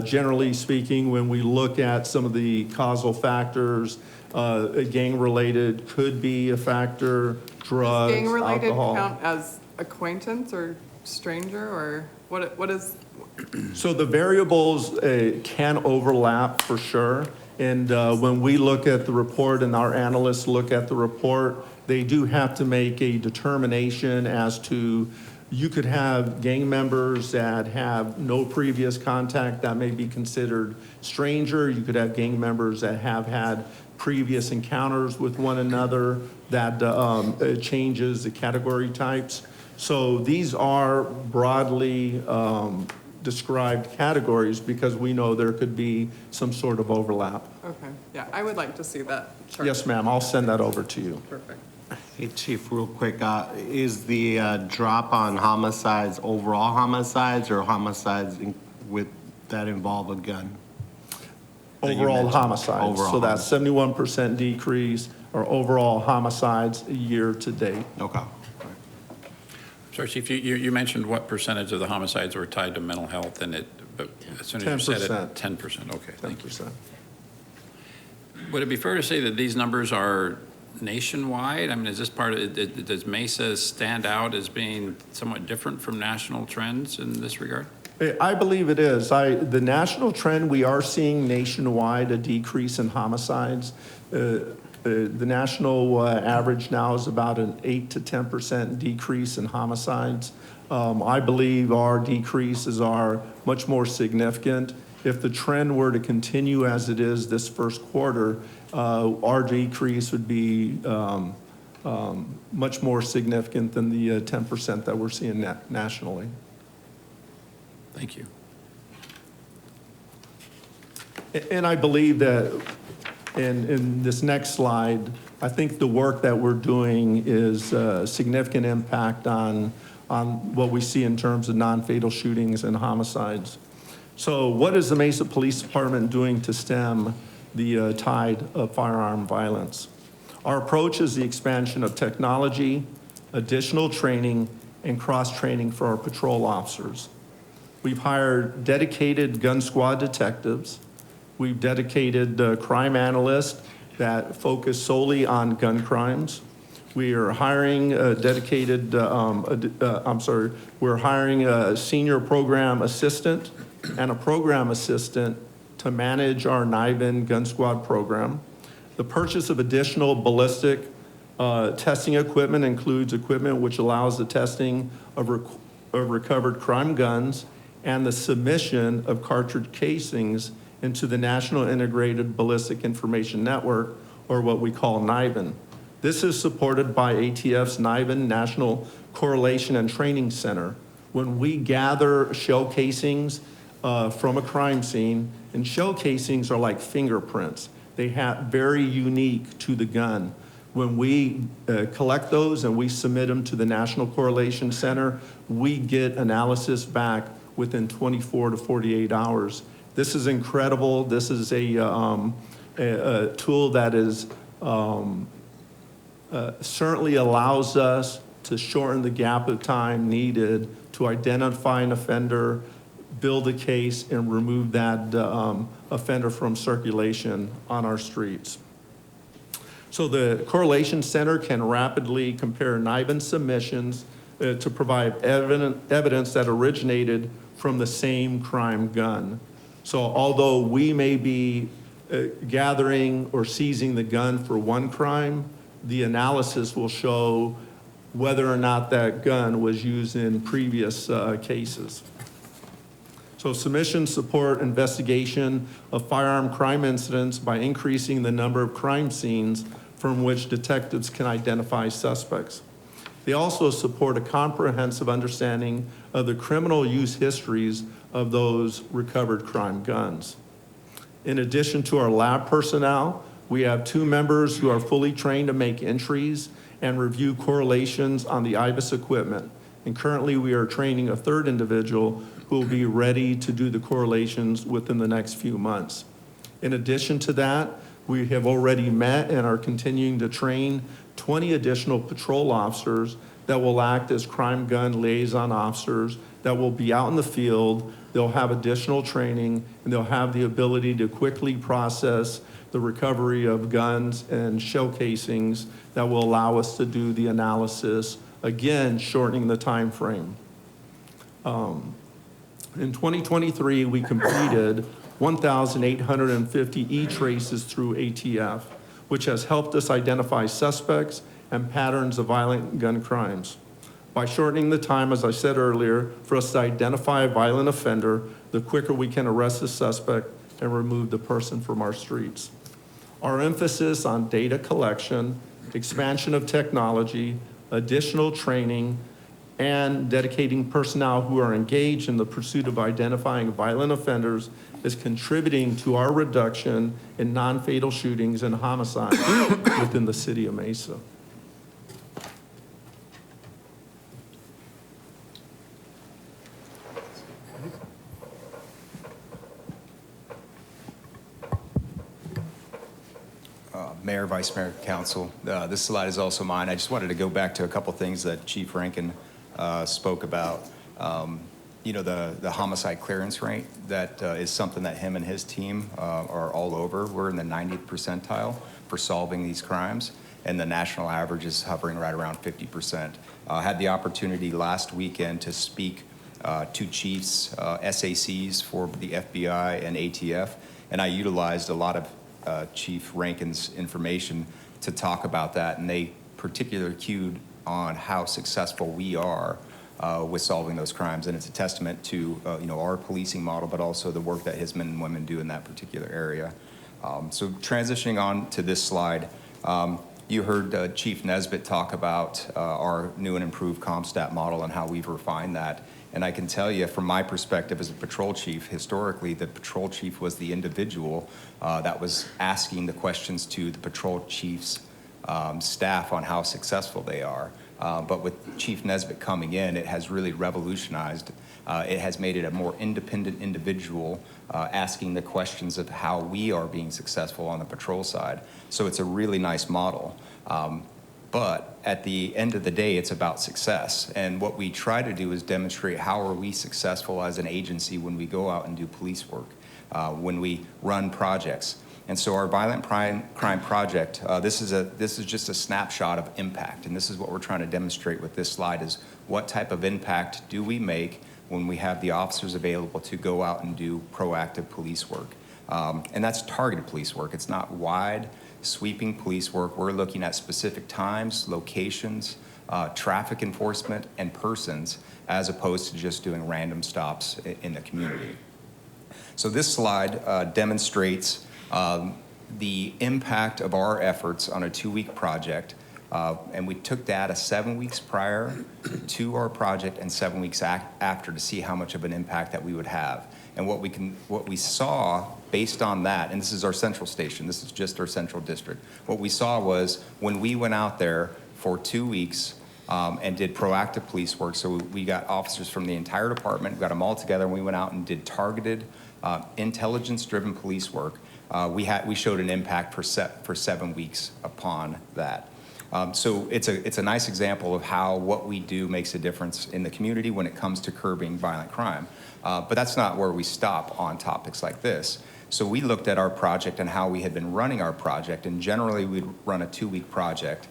Generally speaking, when we look at some of the causal factors, gang-related could be a factor, drugs, Gang-related alcohol. count as acquaintance or stranger, or what is? So the variables can overlap for sure. And when we look at the report and our analysts look at the report, they do have to make a determination as to, you could have gang members that have no previous contact that may be considered stranger. You could have gang members that have had previous encounters with one another that changes the category types. So these are broadly described categories because we know there could be some sort of overlap. Okay, yeah, I would like to see that chart. Yes, ma'am, I'll send that over to you. Perfect. Hey, Chief, real quick, is the drop on homicides overall homicides or homicides that involve a gun? that you Overall mentioned? homicides. Overall So that's 71% decrease or overall homicides year to date. Okay. Sorry, Chief, you mentioned what percentage of the homicides were tied to mental health, and but as soon as you said it, 10%. Okay, thank you. 10%. Would it be fair to say that these numbers are nationwide? I mean, is this part of it, does Mesa stand out as being somewhat different from national trends in this regard? I believe it is. The national trend, we are seeing nationwide a decrease in homicides. The national average now is about an 8 to 10% decrease in homicides. I believe our decreases are much more significant. If the trend were to continue as it is this first quarter, our decrease would be much more significant than the 10% that we're seeing nationally. Thank you. And I believe that in this next slide, I think the work that we're doing is a significant impact on what we see in terms of non-fatal shootings and homicides. So what is the Mesa Police Department doing to stem the tide of firearm violence? Our approach is the expansion of technology, additional training, and cross-training for our patrol officers. We've hired dedicated gun squad detectives. We've dedicated crime analysts that focus solely on gun crimes. We are hiring a dedicated, we're hiring a senior program assistant and a program assistant to manage our NIVEN Gun Squad program. The purchase of additional ballistic testing equipment includes equipment which allows the testing of recovered crime guns and the submission of cartridge casings into the National Integrated Ballistic Information Network, or what we call NIVEN. This is supported by ATF's NIVEN National Correlation and Training Center. When we gather shell casings from a crime scene, and shell casings are like fingerprints. They have very unique to the gun. When we collect those and we submit them to the National Correlation Center, we get analysis back within 24 to 48 hours. This is incredible. This is a tool that is certainly allows us to shorten the gap of time needed to identify an offender, build a case, and remove that offender from circulation on our streets. So the Correlation Center can rapidly compare NIVEN submissions to provide evidence that originated from the same crime gun. So although we may be gathering or seizing the gun for one crime, the analysis will show whether or not that gun was used in previous cases. So submissions support investigation of firearm crime incidents by increasing the number of crime scenes from which detectives can identify suspects. They also support a comprehensive understanding of the criminal use histories of those recovered crime guns. In addition to our lab personnel, we have 2 members who are fully trained to make entries and review correlations on the IBIS equipment. And currently we are training a 3rd individual who will be ready to do the correlations within the next few months. In addition to that, we have already met and are continuing to train 20 additional patrol officers that will act as crime gun liaison officers that will be out in the field. They'll have additional training and they'll have the ability to quickly process the recovery of guns and shell casings that will allow us to do the analysis, again, shortening the time frame. In 2023, we completed 1,850 e-traces through ATF, which has helped us identify suspects and patterns of violent gun crimes. By shortening the time, as I said earlier, for us to identify a violent offender, the quicker we can arrest the suspect and remove the person from our streets. Our emphasis on data collection, expansion of technology, additional training, and dedicating personnel who are engaged in the pursuit of identifying violent offenders is contributing to our reduction in non-fatal shootings and homicides within the city of Mesa. Mayor, Vice Mayor, Council, this slide is also mine. I just wanted to go back to a couple things that Chief Rankin spoke about. You know, the homicide clearance rate, that is something that him and his team are all over. We're in the 90th percentile for solving these crimes, and the national average is hovering right around 50%. Had the opportunity last weekend to speak to chiefs, SACs for the FBI and ATF, and I utilized a lot of Chief Rankin's information to talk about that, and they particularly cued on how successful we are with solving those crimes, and it's a testament to you know, our policing model, but also the work that his men and women do in that particular area. So transitioning on to this slide, you heard Chief Nesbitt talk about our new and improved Compstat model and how we've refined that. And I can tell you, from my perspective as a patrol chief, historically, the patrol chief was the individual that was asking the questions to the patrol chief's staff on how successful they are. But with Chief Nesbitt coming in, it has really revolutionized. It has made it a more independent individual asking the questions of how we are being successful on the patrol side. So it's a really nice model. But at the end of the day, it's about success. And what we try to do is demonstrate how are we successful as an agency when we go out and do police work, when we run projects. And so our violent crime project, this is just a snapshot of impact, and this is what we're trying to demonstrate with this slide: is what type of impact do we make when we have the officers available to go out and do proactive police work. And that's targeted police work. It's not wide, sweeping police work. We're looking at specific times, locations, traffic enforcement, and persons, as opposed to just doing random stops in the community. So this slide demonstrates the impact of our efforts on a 2-week project. And we took data 7 weeks prior to our project and 7 weeks after to see how much of an impact that we would have. And what we saw based on that, and this is our central station, this is just our central district. What we saw was when we went out there for 2 weeks and did proactive police work, so we got officers from the entire department, got them all together, and we went out and did targeted, intelligence-driven police work. We showed an impact for 7 weeks upon that. So it's a nice example of how what we do makes a difference in the community when it comes to curbing violent crime. But that's not where we stop on topics like this. So we looked at our project and how we had been running our project, and generally we'd run a 2-week project.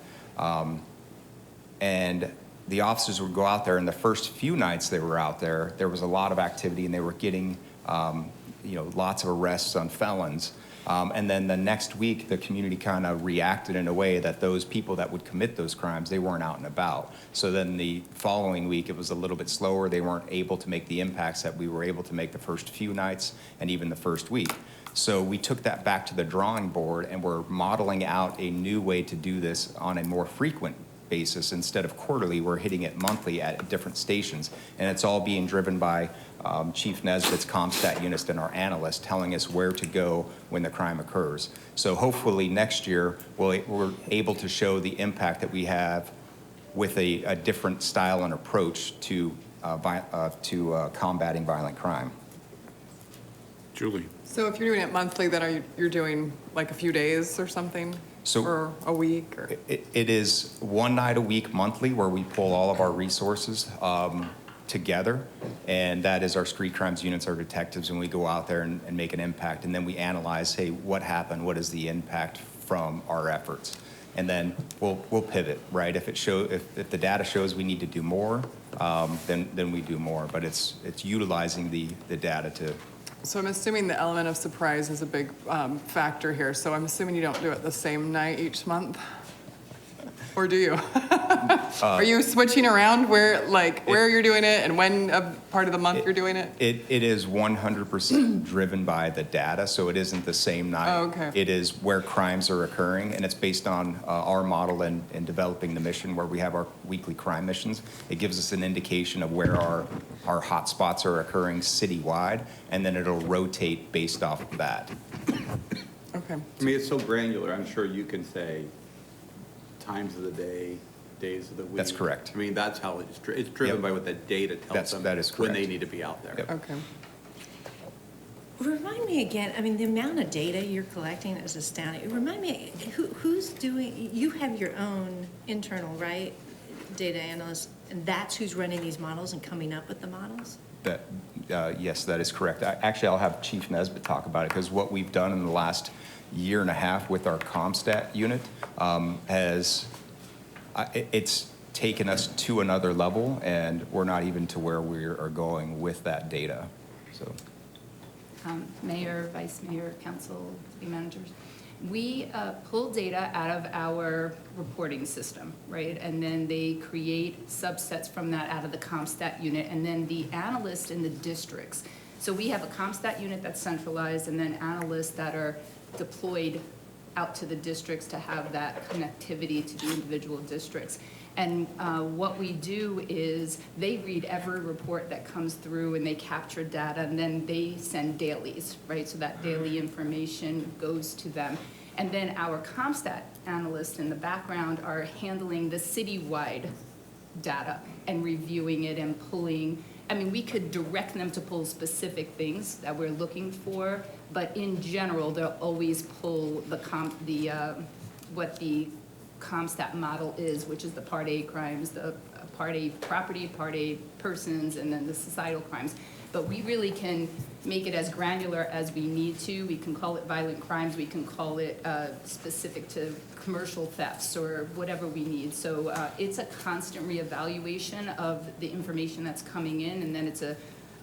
And the officers would go out there, and the first few nights they were out there, there was a lot of activity, and they were getting lots of arrests on felons. And then the next week, the community kind of reacted in a way that those people that would commit those crimes, they weren't out and about. So then the following week, it was a little bit slower. They weren't able to make the impacts that we were able to make the first few nights and even the first week. So we took that back to the drawing board, and we're modeling out a new way to do this on a more frequent basis. Instead of quarterly, we're hitting it monthly at different stations. And it's all being driven by Chief Nesbitt's Compstat units and our analysts telling us where to go when the crime occurs. So hopefully next year we're able to show the impact that we have with a different style and approach to combating violent crime. Julie. So if you're doing it monthly, then you're doing like a few days or something? So or a week? Or? It is one night a week monthly where we pull all of our resources together, and that is our street crimes units, our detectives, and we go out there and make an impact, and then we analyze, hey, what happened, what is the impact from our efforts, and then we'll pivot, right? If the data shows we need to do more, then we do more, but it's utilizing the data to. So I'm assuming the element of surprise is a big factor here. So I'm assuming you don't do it the same night each month, or do you? Are you switching around where you're doing it and when part of the month you're doing it? It is 100% driven by the data, so it isn't the same night. Oh, okay. It is where crimes are occurring, and it's based on our model and developing the mission where we have our weekly crime missions. It gives us an indication of where our hot spots are occurring citywide, and then it'll rotate based off of that. Okay. I mean, it's so granular, I'm sure you can say times of the day, days of the week. That's correct. I mean, that's how it's driven Yep. by what the data tells them that is when they correct. need to be out there. Yep. Okay. Remind me again, I mean, the amount of data you're collecting is astounding. Remind me, who's doing, you have your own internal, right, data analyst, and that's who's running these models and coming up with the models? Yes, that is correct. Actually, I'll have Chief Nesbitt talk about it, because what we've done in the last year and a half with our Compstat unit it's taken us to another level, and we're not even to where we are going with that data. So, Mayor, Vice Mayor, Council, City Managers, we pull data out of our reporting system, right? And then they create subsets from that out of the Compstat unit, and then the analysts in the districts. So we have a Compstat unit that's centralized, and then analysts that are deployed out to the districts to have that connectivity to the individual districts. And what we do is they read every report that comes through, and they capture data, and then they send dailies, right? So that daily information goes to them. And then our Compstat analysts in the background are handling the citywide data and reviewing it and pulling. I mean, we could direct them to pull specific things that we're looking for, but in general, they'll always pull what the Compstat model is, which is the Part A crimes, the Part A property, Part A persons, and then the societal crimes. but we really can make it as granular as we need to. We can call it violent crimes, we can call it specific to commercial thefts or whatever we need. So it's a constant reevaluation of the information that's coming in, and then it's a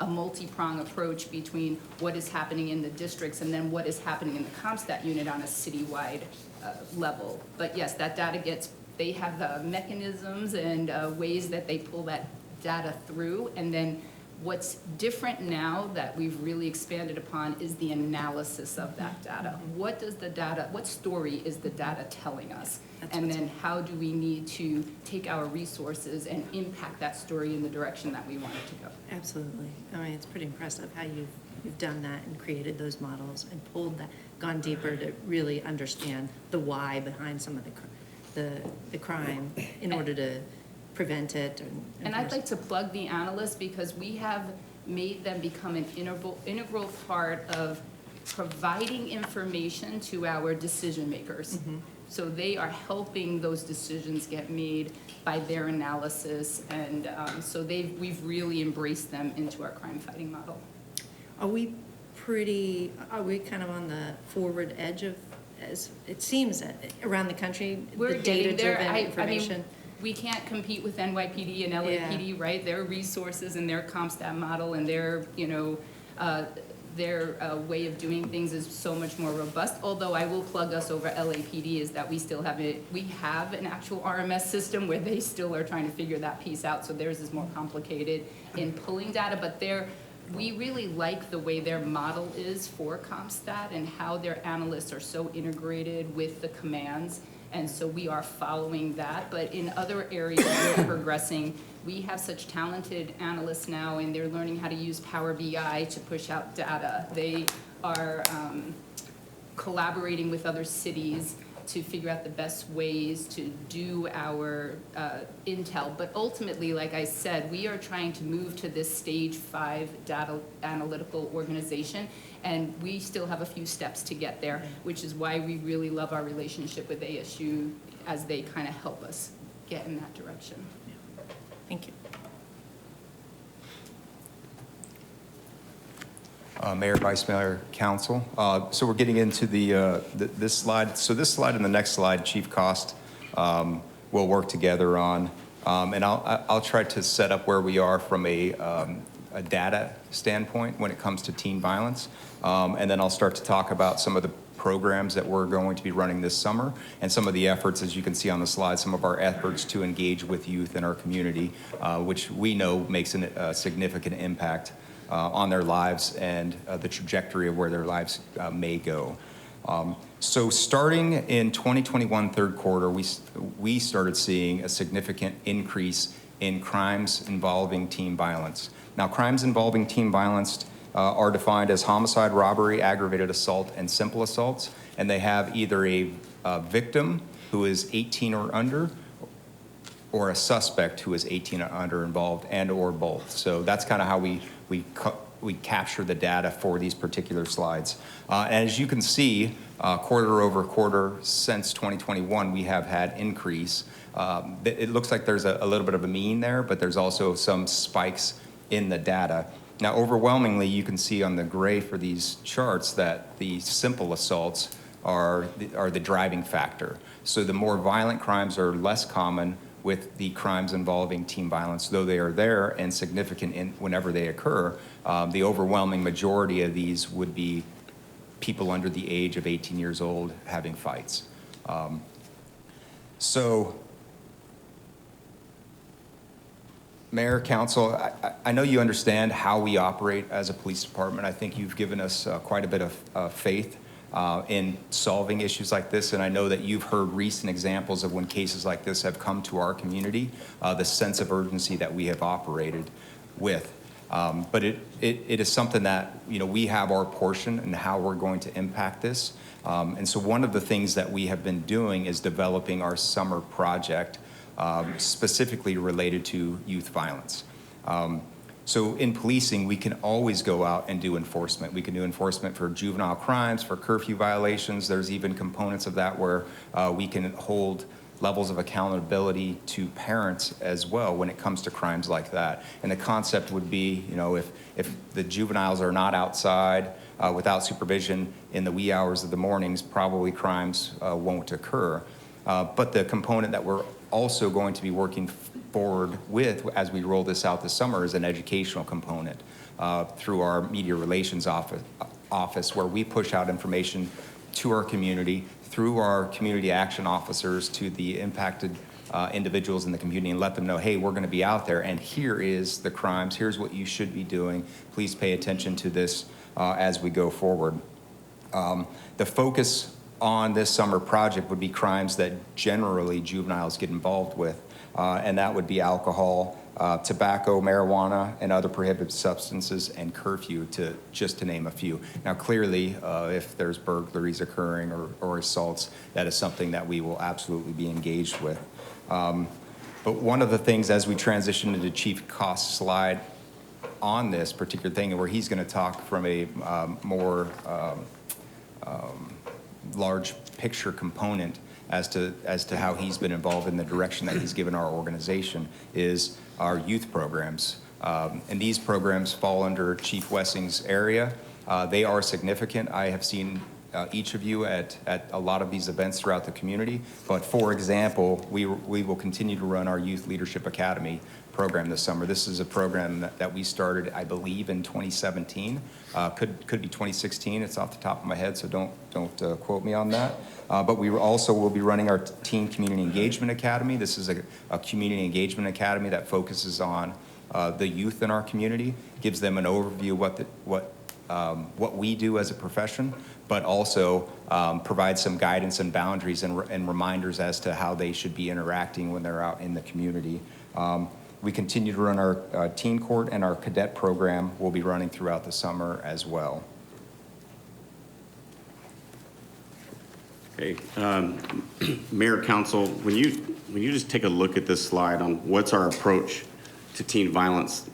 multi-prong approach between what is happening in the districts and then what is happening in the Compstat unit on a citywide level. But yes, that data they have the mechanisms and ways that they pull that data through, and then what's different now that we've really expanded upon is the analysis of that data. What story is the data telling us? And then how do we need to take our resources and impact that story in the direction that we want it to go? Absolutely. I mean, it's pretty impressive how you've done that and created those models and gone deeper to really understand the why behind some of the crime in order to prevent it. And I'd like to plug the analysts because we have made them become an integral part of providing information to our decision makers. So they are helping those decisions get made by their analysis, and so we've really embraced them into our crime fighting model. Are we kind of on the forward edge of, as it seems around the country, We're the getting there. data-driven I information? mean, we can't compete with NYPD and LAPD, right? Their resources and their Compstat model and their way of doing things is so much more robust. Although I will plug us over LAPD is that we have an actual RMS system where they still are trying to figure that piece out. So theirs is more complicated in pulling data, but we really like the way their model is for Compstat and how their analysts are so integrated with the commands. And so we are following that, but in other areas we're progressing. We have such talented analysts now, and they're learning how to use Power BI to push out data. They are collaborating with other cities to figure out the best ways to do our intel. But ultimately, like I said, we are trying to move to this stage 5 data analytical organization, and we still have a few steps to get there, which is why we really love our relationship with ASU as they kind of help us get in that direction. Thank you. Mayor, Vice Mayor, Council. So we're getting into this slide. So this slide and the next slide, Chief Cost will work together on. And I'll try to set up where we are from a data standpoint when it comes to teen violence. And then I'll start to talk about some of the programs that we're going to be running this summer and some of the efforts, as you can see on the slide, some of our efforts to engage with youth in our community, which we know makes a significant impact on their lives and the trajectory of where their lives may go. So starting in 2021 third quarter, we started seeing a significant increase in crimes involving teen violence. Now, crimes involving teen violence are defined as homicide, robbery, aggravated assault, and simple assaults, and they have either a victim who is 18 or under, or a suspect who is 18 or under involved, and or both. So that's kind of how we capture the data for these particular slides. And as you can see, quarter over quarter since 2021, we have had increase. It looks like there's a little bit of a mean there, but there's also some spikes in the data. Now, overwhelmingly, you can see on the gray for these charts that the simple assaults are the driving factor. So the more violent crimes are less common with the crimes involving teen violence, though they are there and significant whenever they occur. The overwhelming majority of these would be people under the age of 18 years old having fights. So, Mayor, Council, I know you understand how we operate as a police department. I think you've given us quite a bit of faith in solving issues like this, and I know that you've heard recent examples of when cases like this have come to our community, the sense of urgency that we have operated with. But it is something that, we have our portion in how we're going to impact this. And so one of the things that we have been doing is developing our summer project specifically related to youth violence. So in policing, we can always go out and do enforcement. We can do enforcement for juvenile crimes, for curfew violations. There's even components of that where we can hold levels of accountability to parents as well when it comes to crimes like that. And the concept would be, you know, if the juveniles are not outside without supervision in the wee hours of the mornings, probably crimes won't occur. But the component that we're also going to be working forward with as we roll this out this summer is an educational component through our media relations office, where we push out information to our community through our community action officers to the impacted individuals in the community, and let them know, hey, we're going to be out there, and here is the crimes, here's what you should be doing. Please pay attention to this as we go forward. The focus on this summer project would be crimes that generally juveniles get involved with, and that would be alcohol, tobacco, marijuana, and other prohibited substances, and curfew, just to name a few. Now, clearly, if there's burglaries occurring or assaults, that is something that we will absolutely be engaged with. But one of the things as we transition into Chief Cost's slide on this particular thing, where he's going to talk from a more large picture component as to how he's been involved in the direction that he's given our organization, is our youth programs. And these programs fall under Chief Wessing's area. They are significant. I have seen each of you at a lot of these events throughout the community. But for example, we will continue to run our Youth Leadership Academy program this summer. This is a program that we started, I believe, in 2017. Could be 2016. It's off the top of my head, so don't quote me on that. But we also will be running our Teen Community Engagement Academy. This is a community engagement academy that focuses on the youth in our community, gives them an overview of what we do as a profession, but also provides some guidance and boundaries and reminders as to how they should be interacting when they're out in the community. We continue to run our teen court, and our cadet program will be running throughout the summer as well. Okay, Mayor, Council, when you just take a look at this slide on what's our approach to teen violence,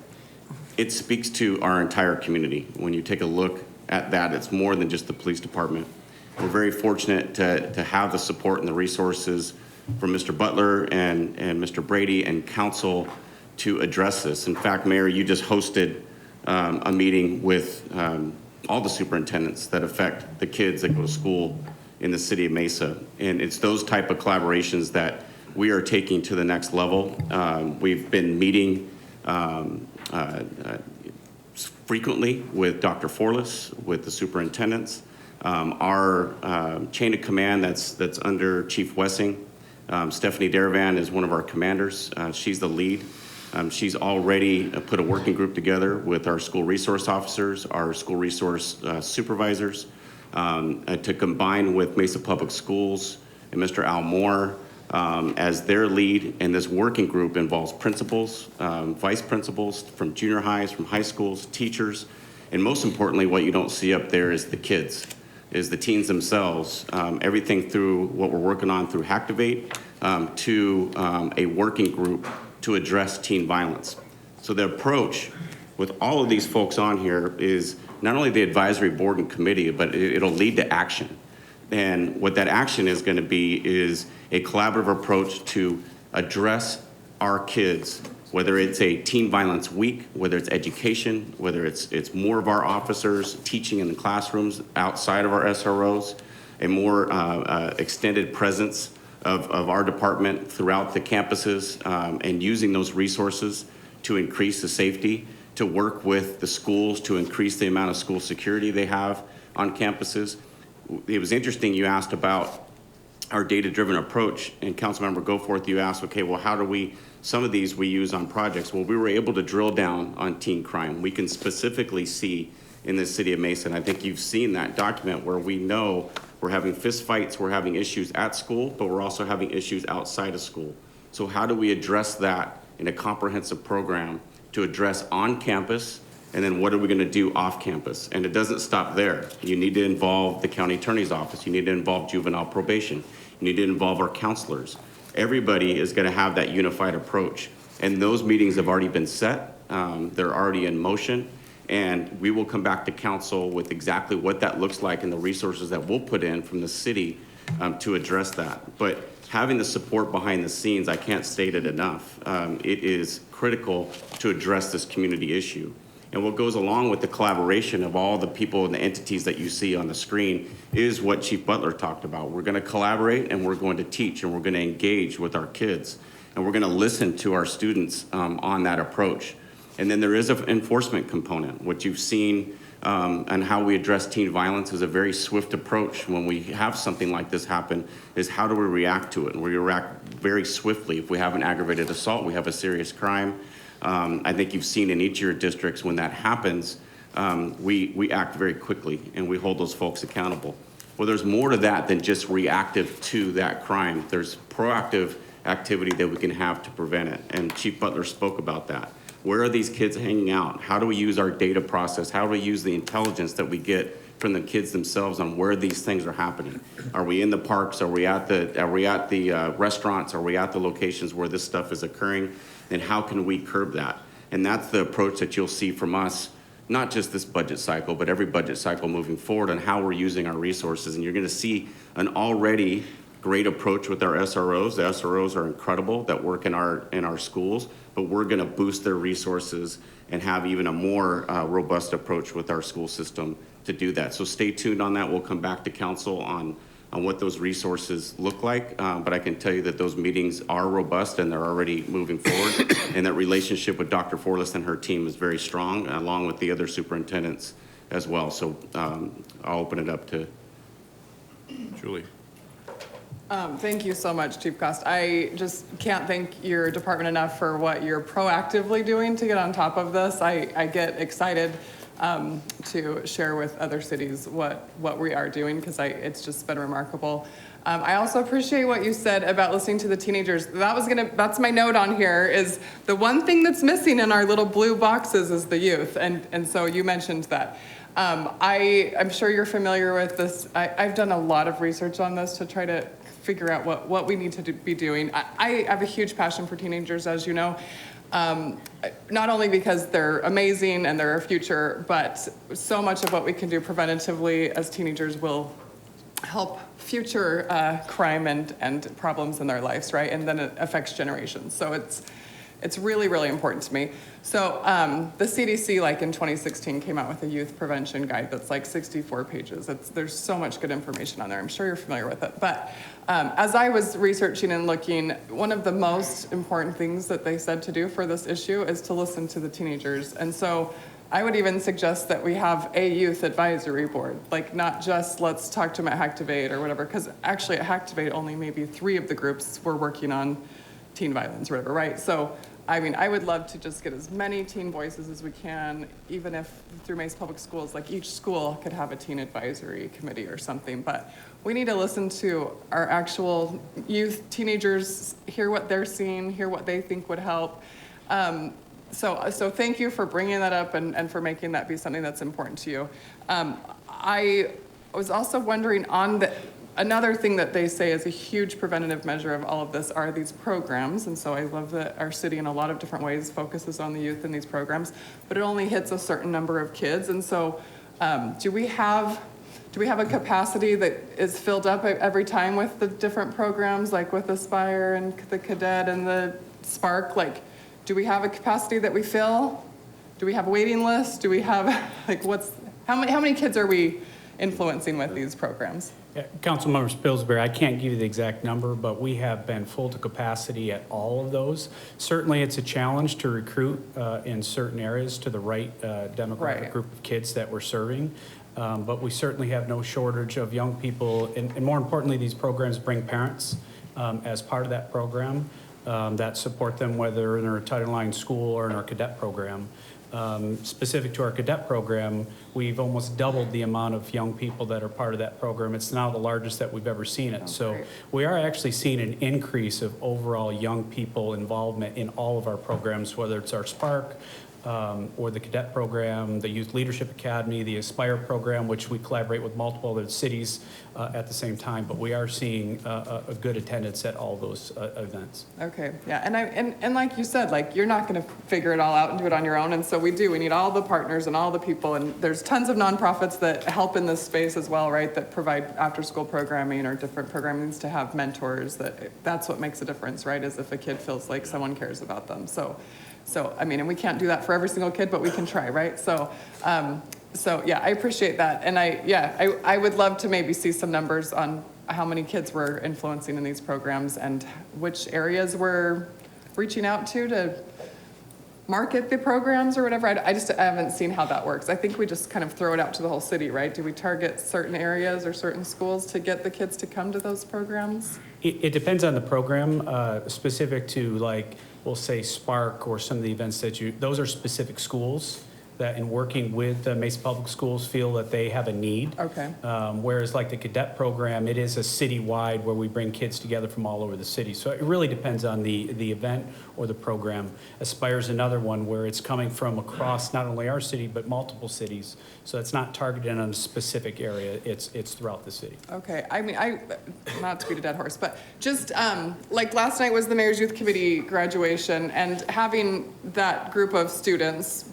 it speaks to our entire community. When you take a look at that, it's more than just the police department. We're very fortunate to have the support and the resources from Mr. Butler and Mr. Brady and Council to address this. In fact, Mayor, you just hosted a meeting with all the superintendents that affect the kids that go to school in the city of Mesa. And it's those type of collaborations that we are taking to the next level. We've been meeting frequently with Dr. Forlis, with the superintendents. Our chain of command that's under Chief Wessing, Stephanie Daravan is one of our commanders. She's the lead. She's already put a working group together with our school resource officers, our school resource supervisors, to combine with Mesa Public Schools and Mr. Al Moore as their lead. And this working group involves principals, vice principals from junior highs, from high schools, teachers, and most importantly, what you don't see up there is the kids, is the teens themselves. Everything through what we're working on through Hacktivate to a working group to address teen violence. So the approach with all of these folks on here is not only the advisory board and committee, but it'll lead to action. And what that action is going to be is a collaborative approach to address our kids, whether it's a teen violence week, whether it's education, whether it's more of our officers teaching in the classrooms outside of our SROs, a more extended presence of our department throughout the campuses, and using those resources to increase the safety, to work with the schools to increase the amount of school security they have on campuses. It was interesting you asked about our data-driven approach, and Councilmember Goforth, you asked, okay, well, how do we, some of these we use on projects. Well, we were able to drill down on teen crime. We can specifically see in the city of Mesa, and I think you've seen that document where we know we're having fist fights, we're having issues at school, but we're also having issues outside of school. So how do we address that in a comprehensive program to address on campus, and then what are we gonna do off campus? And it doesn't stop there. You need to involve the county attorney's office. You need to involve juvenile probation. You need to involve our counselors. Everybody is gonna have that unified approach. And those meetings have already been set. They're already in motion. And we will come back to council with exactly what that looks like and the resources that we'll put in from the city to address that. But having the support behind the scenes, I can't state it enough. It is critical to address this community issue. And what goes along with the collaboration of all the people and the entities that you see on the screen is what Chief Butler talked about. We're going to collaborate, and we're going to teach, and we're going to engage with our kids, and we're going to listen to our students on that approach. And then there is an enforcement component. What you've seen and how we address teen violence is a very swift approach. When we have something like this happen, is how do we react to it? And we react very swiftly. If we have an aggravated assault, we have a serious crime. I think you've seen in each of your districts when that happens, we act very quickly and we hold those folks accountable. Well, there's more to that than just reactive to that crime. There's proactive activity that we can have to prevent it. And Chief Butler spoke about that. Where are these kids hanging out? How do we use our data process? How do we use the intelligence that we get from the kids themselves on where these things are happening? Are we in the parks? Are we at the restaurants? Are we at the locations where this stuff is occurring? And how can we curb that? And that's the approach that you'll see from us, not just this budget cycle, but every budget cycle moving forward on how we're using our resources. And you're going to see an already great approach with our SROs. The SROs are incredible that work in our schools, but we're going to boost their resources and have even a more robust approach with our school system to do that. So stay tuned on that. We'll come back to council on what those resources look like, but I can tell you that those meetings are robust and they're already moving forward, and that relationship with Dr. Forless and her team is very strong, along with the other superintendents as well. So I'll open it up to Julie. Thank you so much, Chief Cost. I just can't thank your department enough for what you're proactively doing to get on top of this. I get excited to share with other cities what we are doing, because it's just been remarkable. I also appreciate what you said about listening to the teenagers. That's my note on here, is the one thing that's missing in our little blue boxes is the youth, and so you mentioned that. I'm sure you're familiar with this. I've done a lot of research on this to try to figure out what we need to be doing. I have a huge passion for teenagers, as you know. Not only because they're amazing and they're our future, but so much of what we can do preventatively as teenagers will help future crime and problems in their lives, right? And then it affects generations. So it's really, really important to me. So the CDC, like in 2016, came out with a youth prevention guide that's like 64 pages. There's so much good information on there. I'm sure you're familiar with it. But as I was researching and looking, one of the most important things that they said to do for this issue is to listen to the teenagers. And so I would even suggest that we have a youth advisory board, like not just let's talk to them at Hacktivate or whatever, because actually at Hacktivate only maybe 3 of the groups were working on teen violence or whatever, right? So I mean, I would love to just get as many teen voices as we can, even if through Mesa Public Schools, like each school could have a teen advisory committee or something. But we need to listen to our actual youth, teenagers, hear what they're seeing, hear what they think would help. So thank you for bringing that up and for making that be something that's important to you. I was also wondering another thing that they say is a huge preventative measure of all of this are these programs. And so I love that our city in a lot of different ways focuses on the youth in these programs, but it only hits a certain number of kids. And so do we have a capacity that is filled up every time with the different programs, like with Aspire and the Cadet and the Spark? Like, do we have a capacity that we fill? Do we have a waiting list? Do we have, like, how many kids are we influencing with these programs? Yeah, Councilmember Pillsbury, I can't give you the exact number, but we have been full to capacity at all of those. Certainly, it's a challenge to recruit in certain areas to the right demographic group of kids that we're serving. But we certainly have no shortage of young people, and more importantly, these programs bring parents as part of that program that support them, whether in our Title IX school or in our cadet program. Specific to our cadet program, we've almost doubled the amount of young people that are part of that program. It's now the largest that we've ever seen it. So we are actually seeing an increase of overall young people involvement in all of our programs, whether it's our Spark, or the cadet program, the Youth Leadership Academy, the Aspire program, which we collaborate with multiple other cities at the same time. But we are seeing a good attendance at all those events. Okay, yeah, and like you said, like, you're not gonna figure it all out and do it on your own, and so we need all the partners and all the people, and there's tons of nonprofits that help in this space as well, right, that provide after-school programming or different programmings to have mentors. That's what makes a difference, right, is if a kid feels like someone cares about them. So, I mean, and we can't do that for every single kid, but we can try, right? So yeah, I appreciate that. And I would love to maybe see some numbers on how many kids we're influencing in these programs and which areas we're reaching out to market the programs or whatever. I haven't seen how that works. I think we just kind of throw it out to the whole city, right? Do we target certain areas or certain schools to get the kids to come to those programs? It depends on the program, specific to, like, we'll say Spark or some of the events those are specific schools that, in working with Mesa Public Schools, feel that they have a need. Okay. Whereas like the cadet program, it is a citywide where we bring kids together from all over the city. So it really depends on the event or the program. Aspire is another one where it's coming from across not only our city, but multiple cities. So it's not targeted on a specific area, it's throughout the city. Okay, I mean, not to beat a dead horse, but just, like last night was the Mayor's Youth Committee graduation, and having that group of students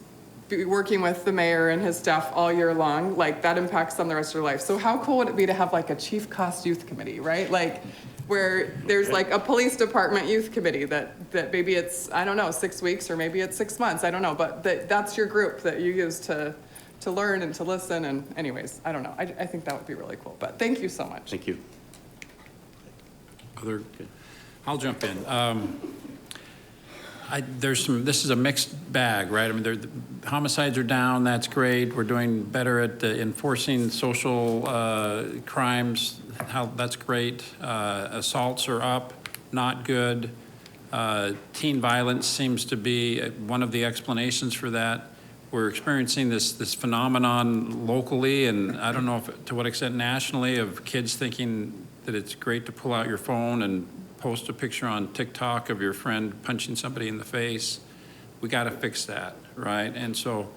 be working with the mayor and his staff all year long, like, that impacts them the rest of their life. So how cool would it be to have like a chief cost youth committee, right? Like, where there's like a police department youth committee that maybe it's, I don't know, 6 weeks or maybe it's 6 months, I don't know, but that's your group that you use to learn and to listen, and anyways, I don't know. I think that would be really cool, but thank you so much. Thank you. I'll jump in. This is a mixed bag, right? I mean, the homicides are down, that's great. We're doing better at enforcing social crimes, that's great. Assaults are up, not good. Teen violence seems to be one of the explanations for that. We're experiencing this phenomenon locally, and I don't know to what extent nationally, of kids thinking that it's great to pull out your phone and post a picture on TikTok of your friend punching somebody in the face. We got to fix that, right? And so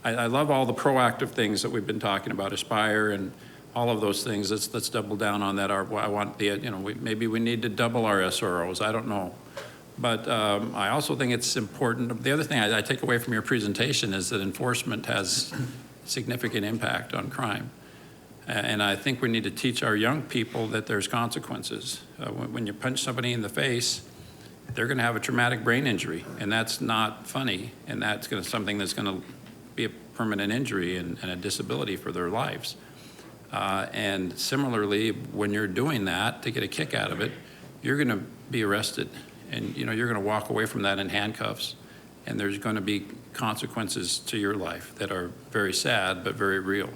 I love all the proactive things that we've been talking about, Aspire and all of those things. Let's double down on that. I want maybe we need to double our SROs. I don't know. But I also think it's important. The other thing I take away from your presentation is that enforcement has significant impact on crime. And I think we need to teach our young people that there's consequences. When you punch somebody in the face, they're going to have a traumatic brain injury, and that's not funny, and that's something that's going to be a permanent injury and a disability for their lives. And similarly, when you're doing that to get a kick out of it, you're going to be arrested, and you're going to walk away from that in handcuffs, and there's going to be consequences to your life that are very sad but very real.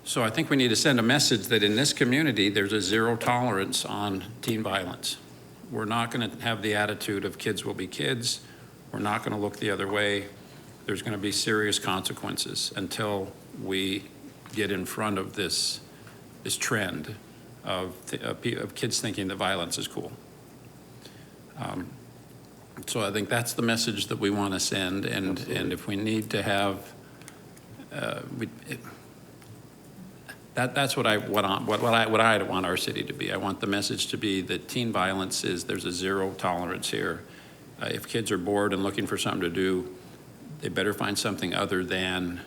So I think we need to send a message that in this community, there's a zero tolerance on teen violence. We're not going to have the attitude of kids will be kids. We're not going to look the other way. There's going to be serious consequences until we get in front of this trend of kids thinking that violence is cool. So I think that's the message that we want to send, and if we need to have, that's what I want our city to be. I want the message to be that teen violence there's a zero tolerance here. If kids are bored and looking for something to do, they better find something other than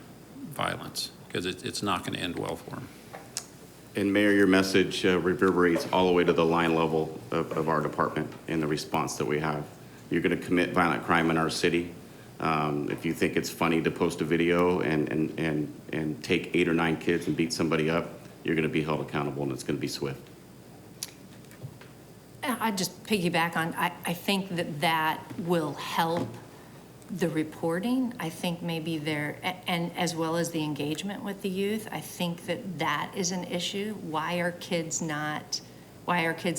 violence, because it's not going to end well for them. And Mayor, your message reverberates all the way to the line level of our department and the response that we have. You're going to commit violent crime in our city. If you think it's funny to post a video and take 8 or 9 kids and beat somebody up, you're going to be held accountable, and it's going to be swift. I just piggyback on, I think that will help the reporting. I think maybe and as well as the engagement with the youth, I think that is an issue. Why are kids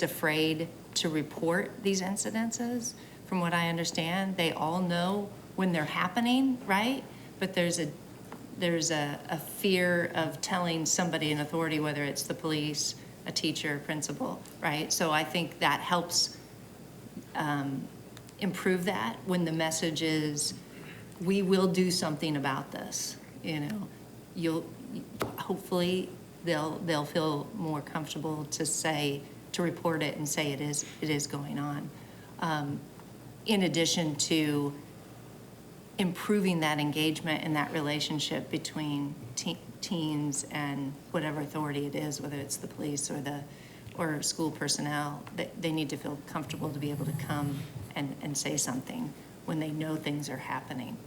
afraid to report these incidences? From what I understand, they all know when they're happening, right? But there's a fear of telling somebody in authority, whether it's the police, a teacher, principal, right? So I think that helps improve that when the message is, we will do something about this, hopefully they'll feel more comfortable to report it and say it is going on. In addition to improving that engagement and that relationship between teens and whatever authority it is, whether it's the police or school personnel, they need to feel comfortable to be able to come and say something when they know things are happening.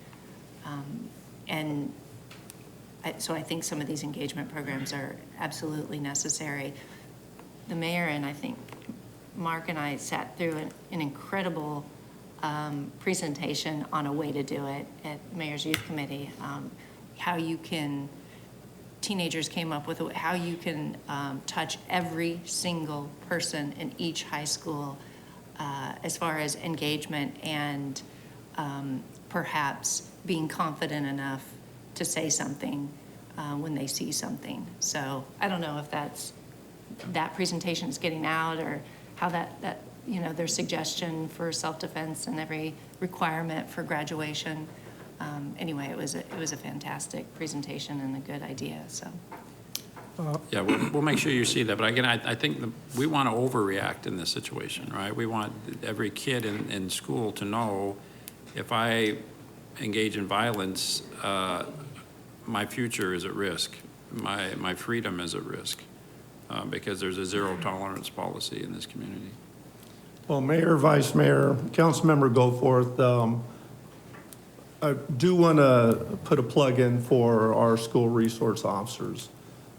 So I think some of these engagement programs are absolutely necessary. The mayor and I think Mark and I sat through an incredible presentation on a way to do it at Mayor's Youth Committee. Teenagers came up with how you can touch every single person in each high school as far as engagement and perhaps being confident enough to say something when they see something. So I don't know if that presentation is getting out or how that their suggestion for self-defense and every requirement for graduation. Anyway, it was a fantastic presentation and a good idea, so. Yeah, we'll make sure you see that. But again, I think we want to overreact in this situation, right? We want every kid in school to know if I engage in violence, my future is at risk. My freedom is at risk because there's a zero tolerance policy in this community. Well, Mayor, Vice Mayor, Councilmember Goforth, I do want to put a plug in for our school resource officers.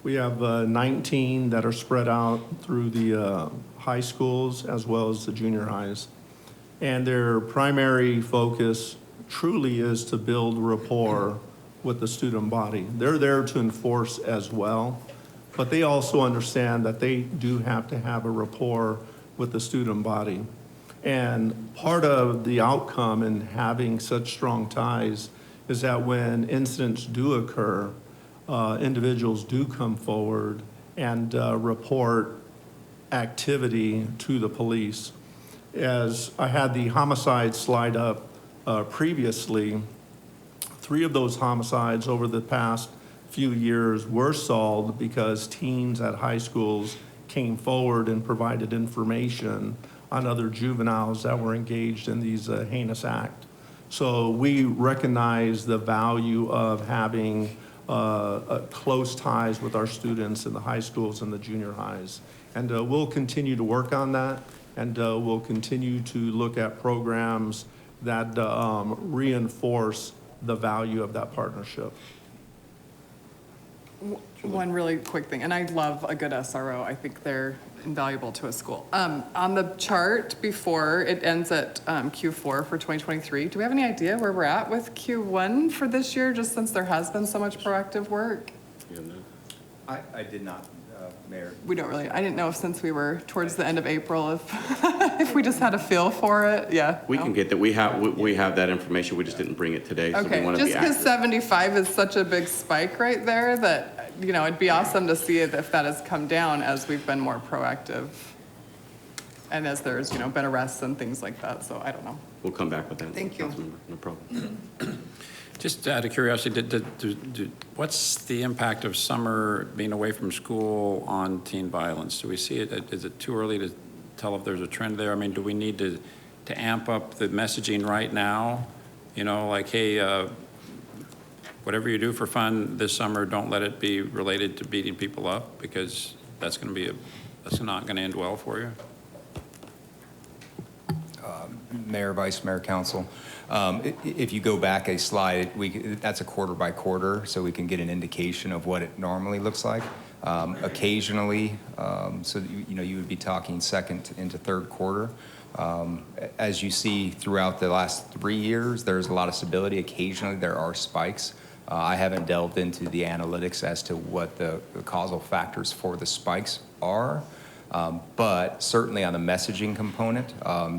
We have 19 that are spread out through the high schools as well as the junior highs. And their primary focus truly is to build rapport with the student body. They're there to enforce as well, but they also understand that they do have to have a rapport with the student body. And part of the outcome in having such strong ties is that when incidents do occur, individuals do come forward and report activity to the police. As I had the homicide slide up previously, 3 of those homicides over the past few years were solved because teens at high schools came forward and provided information on other juveniles that were engaged in these heinous acts. So we recognize the value of having close ties with our students in the high schools and the junior highs. And we'll continue to work on that, and we'll continue to look at programs that reinforce the value of that partnership. One really quick thing, and I love a good SRO. I think they're invaluable to a school. On the chart before, it ends at Q4 for 2023. Do we have any idea where we're at with Q1 for this year, just since there has been so much proactive work? I did not, Mayor. We don't really, I didn't know if since we were towards the end of April, if we just had a feel for it, yeah. We can get that. We have that information. We just didn't bring it today. So we Okay, want to be just because accurate. 75 is such a big spike right there that, it'd be awesome to see it if that has come down as we've been more proactive. And as there's, been arrests and things like that, so I don't know. We'll come back with that. Thank you. Councilmember. No problem. Just out of curiosity, what's the impact of summer being away from school on teen violence? Do we see it? Is it too early to tell if there's a trend there? I mean, do we need to amp up the messaging right now? Like, hey, whatever you do for fun this summer, don't let it be related to beating people up, because that's not going to end well for you. Mayor, Vice Mayor, Council. If you go back a slide, that's a quarter by quarter, so we can get an indication of what it normally looks like. Occasionally, so you would be talking second into third quarter. As you see throughout the last 3 years, there's a lot of stability. Occasionally, there are spikes. I haven't delved into the analytics as to what the causal factors for the spikes are, but certainly on the messaging component,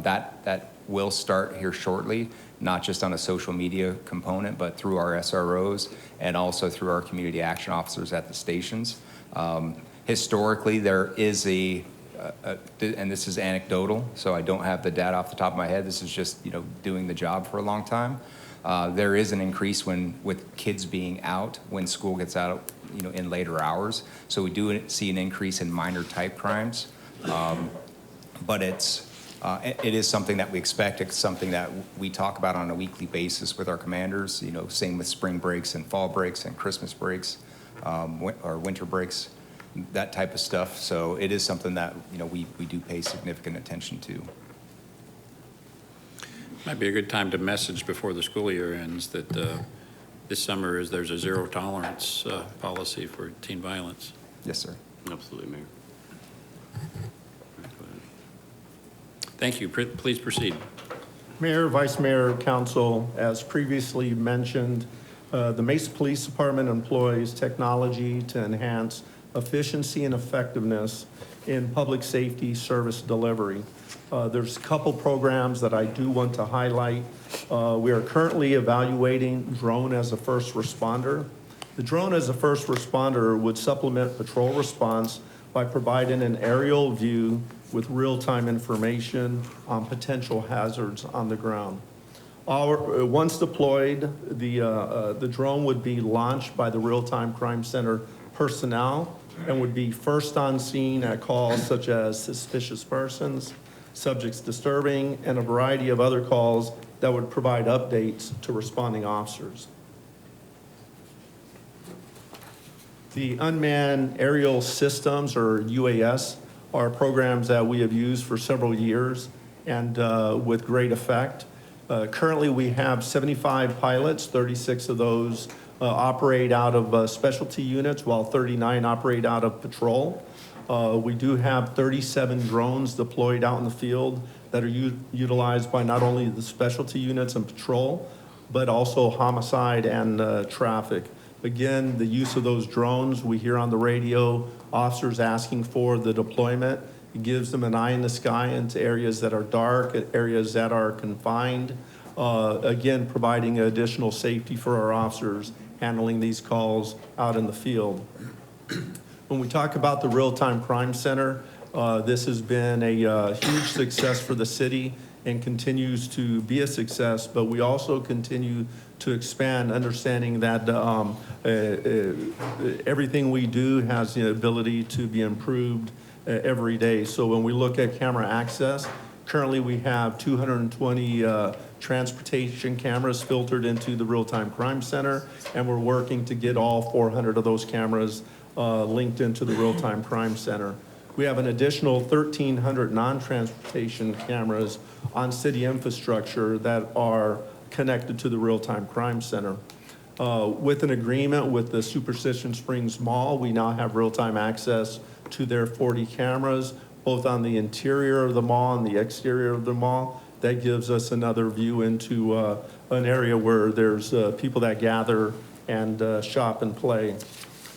that will start here shortly, not just on a social media component, but through our SROs and also through our community action officers at the stations. Historically, there is and this is anecdotal, so I don't have the data off the top of my head. This is just, doing the job for a long time. There is an increase with kids being out when school gets out, in later hours. So we do see an increase in minor type crimes. But it is something that we expect. It's something that we talk about on a weekly basis with our commanders, same with spring breaks and fall breaks and Christmas breaks, or winter breaks, that type of stuff. So it is something that, we do pay significant attention to. Might be a good time to message before the school year ends that this summer there's a zero tolerance policy for teen violence. Yes, sir. Absolutely, Mayor. Thank you. Please proceed. Mayor, Vice Mayor, Council, as previously mentioned, the Mesa Police Department employs technology to enhance efficiency and effectiveness in public safety service delivery. There's a couple programs that I do want to highlight. We are currently evaluating drone as a first responder. The drone as a first responder would supplement patrol response by providing an aerial view with real-time information on potential hazards on the ground. Once deployed, the drone would be launched by the Real-Time Crime Center personnel and would be first on scene at calls such as suspicious persons, subjects disturbing, and a variety of other calls that would provide updates to responding officers. The unmanned aerial systems, or UAS, are programs that we have used for several years and with great effect. Currently, we have 75 pilots, 36 of those operate out of specialty units, while 39 operate out of patrol. We do have 37 drones deployed out in the field that are utilized by not only the specialty units and patrol, but also homicide and traffic. Again, the use of those drones, we hear on the radio officers asking for the deployment. It gives them an eye in the sky into areas that are dark, areas that are confined. Again, providing additional safety for our officers handling these calls out in the field. When we talk about the Real-Time Crime Center, this has been a huge success for the city and continues to be a success, but we also continue to expand, understanding that everything we do has the ability to be improved every day. So when we look at camera access, currently we have 220 transportation cameras filtered into the Real-Time Crime Center, and we're working to get all 400 of those cameras linked into the Real-Time Crime Center. We have an additional 1,300 non-transportation cameras on city infrastructure that are connected to the Real-Time Crime Center. With an agreement with the Superstition Springs Mall, we now have real-time access to their 40 cameras, both on the interior of the mall and the exterior of the mall. That gives us another view into an area where there's people that gather and shop and play.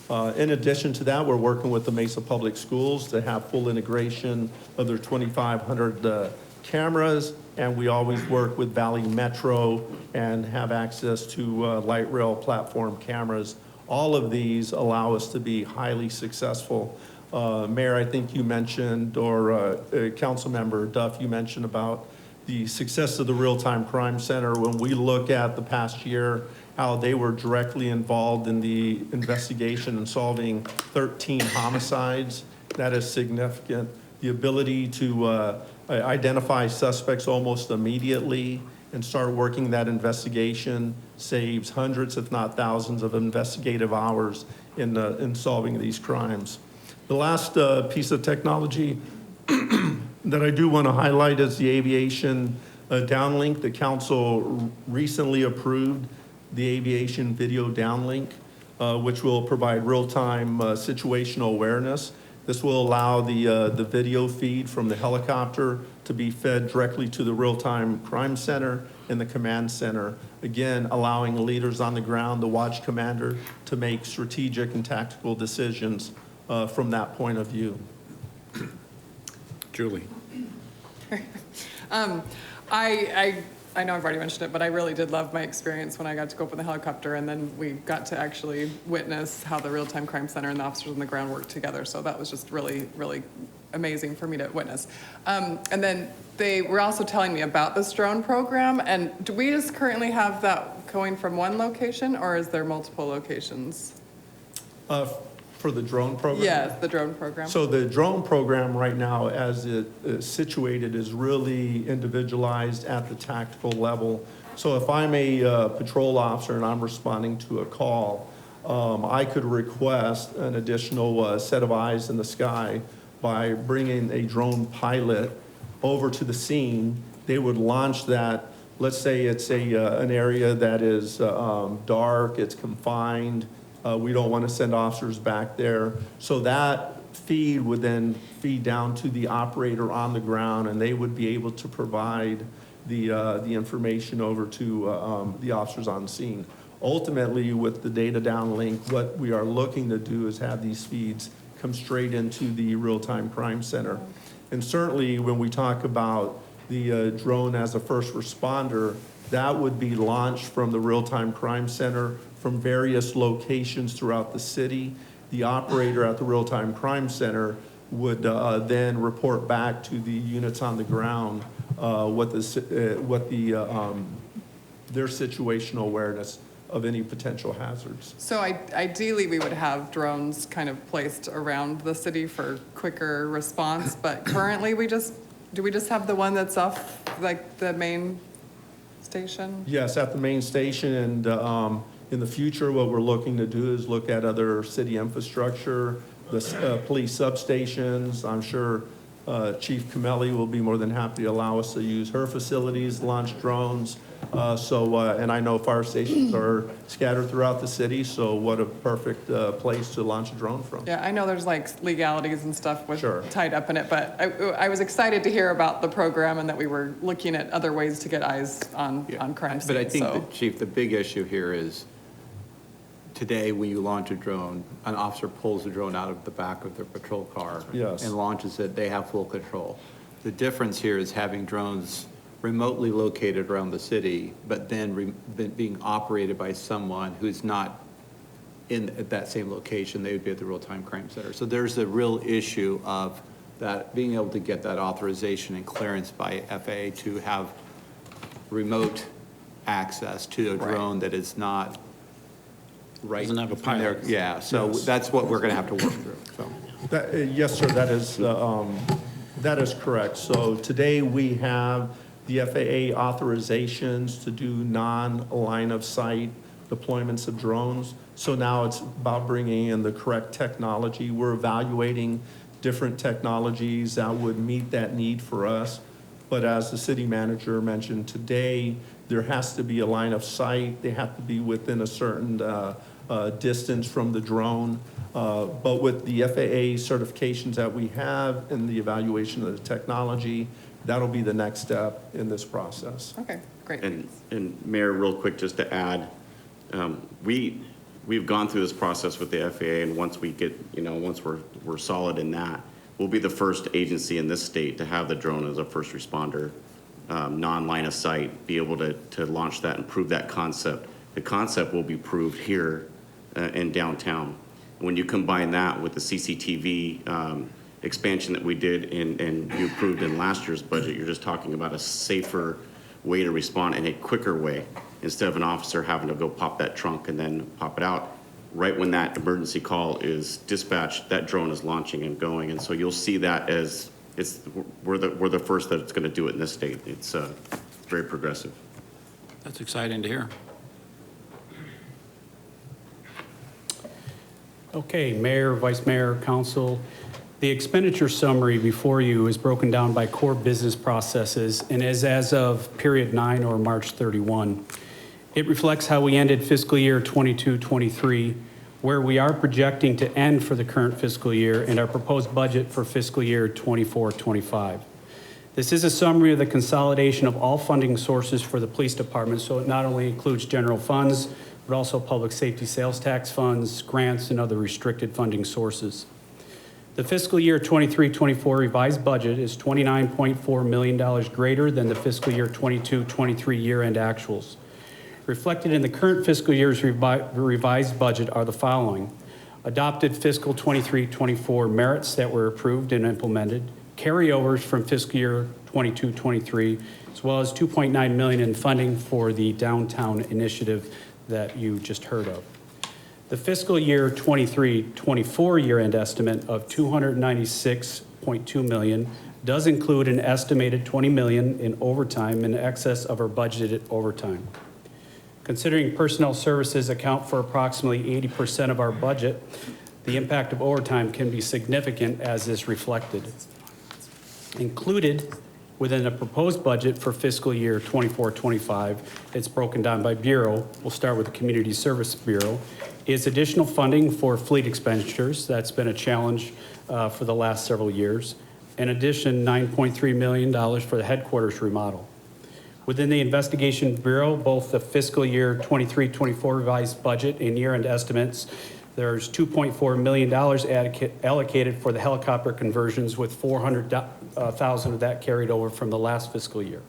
In addition to that, we're working with the Mesa Public Schools to have full integration of their 2,500 cameras, and we always work with Valley Metro and have access to light rail platform cameras. All of these allow us to be highly successful. Mayor, I think you mentioned, or Councilmember Duff, you mentioned about the success of the Real-Time Crime Center. When we look at the past year, how they were directly involved in the investigation and solving 13 homicides, that is significant. The ability to identify suspects almost immediately and start working that investigation saves hundreds, if not thousands, of investigative hours in solving these crimes. The last piece of technology that I do want to highlight is the aviation downlink. The council recently approved the aviation video downlink, which will provide real-time situational awareness. This will allow the video feed from the helicopter to be fed directly to the Real-Time Crime Center and the command center, again, allowing leaders on the ground, the watch commander, to make strategic and tactical decisions from that point of view. Julie. I I know I've already mentioned it, but I really did love my experience when I got to go up in the helicopter, and then we got to actually witness how the Real-Time Crime Center and the officers on the ground worked together. So that was just really, really amazing for me to witness. And then they were also telling me about this drone program, and do we just currently have that going from one location, or is there multiple locations? For the drone program? Yes, the drone program. So the drone program right now, as it is situated, is really individualized at the tactical level. So if I'm a patrol officer and I'm responding to a call, I could request an additional set of eyes in the sky by bringing a drone pilot over to the scene. They would launch that. Let's say it's an area that is dark, it's confined. We don't want to send officers back there. So that feed would then feed down to the operator on the ground, and they would be able to provide the information over to the officers on scene. Ultimately, with the data downlink, what we are looking to do is have these feeds come straight into the real-time crime center. And certainly, when we talk about the drone as a first responder, that would be launched from the real-time crime center from various locations throughout the city. The operator at the real-time crime center would then report back to the units on the ground what their situational awareness of any potential hazards. So ideally, we would have drones kind of placed around the city for quicker response, but currently do we just have the one that's off like the main station? Yes, at the main station, and in the future, what we're looking to do is look at other city infrastructure, the police substations. I'm sure Chief Camelli will be more than happy to allow us to use her facilities, launch drones. And I know fire stations are scattered throughout the city, so what a perfect place to launch a drone from. Yeah, I know there's like legalities and stuff with Sure. tied up in it, but I was excited to hear about the program and that we were looking at other ways to get eyes on crime scenes. But I think, so. Chief, the big issue here is today, when you launch a drone, an officer pulls the drone out of the back of their patrol car Yes. and launches it. They have full control. The difference here is having drones remotely located around the city, but then being operated by someone who's not at that same location. They would be at the real-time crime center. So there's a real issue of that, being able to get that authorization and clearance by FAA to have remote access to a drone that is not right. Doesn't have a pilot. Yeah, so Yes. that's what we're gonna have to work through, so. Yes, sir, that is correct. So today we have the FAA authorizations to do non-line of sight deployments of drones. So now it's about bringing in the correct technology. We're evaluating different technologies that would meet that need for us. But as the city manager mentioned today, there has to be a line of sight. They have to be within a certain distance from the drone. But with the FAA certifications that we have and the evaluation of the technology, that'll be the next step in this process. Okay, great. And Mayor, real quick, just to add, we've gone through this process with the FAA, and once we get, once we're solid in that, we'll be the first agency in this state to have the drone as a first responder, non-line of sight, be able to launch that and prove that concept. The concept will be proved here in downtown. When you combine that with the CCTV expansion that we did and you approved in last year's budget, you're just talking about a safer way to respond in a quicker way, instead of an officer having to go pop that trunk and then pop it out. Right when that emergency call is dispatched, that drone is launching and going. And so you'll see that as we're the first that's going to do it in this state. It's very progressive. That's exciting to hear. Okay, Mayor, Vice Mayor, Council. The expenditure summary before you is broken down by core business processes and is as of period 9 or March 31. It reflects how we ended fiscal year 22-23, where we are projecting to end for the current fiscal year, and our proposed budget for fiscal year 24-25. This is a summary of the consolidation of all funding sources for the police department, so it not only includes general funds, but also public safety sales tax funds, grants, and other restricted funding sources. The fiscal year 23-24 revised budget is $29.4 million greater than the fiscal year 22-23 year-end actuals. Reflected in the current fiscal year's revised budget are the following: adopted fiscal 23-24 merits that were approved and implemented, carryovers from fiscal year 22-23, as well as $2.9 million in funding for the downtown initiative that you just heard of. The fiscal year 23-24 year-end estimate of $296.2 million does include an estimated $20 million in overtime in excess of our budgeted overtime. Considering personnel services account for approximately 80% of our budget, the impact of overtime can be significant as is reflected. Included within the proposed budget for fiscal year 24-25, it's broken down by bureau. We'll start with the Community Service Bureau. Is additional funding for fleet expenditures. That's been a challenge for the last several years. In addition, $9.3 million for the headquarters remodel. Within the Investigation Bureau, both the fiscal year 23-24 revised budget and year-end estimates, there's $2.4 million allocated for the helicopter conversions, with $400,000 of that carried over from the last fiscal year.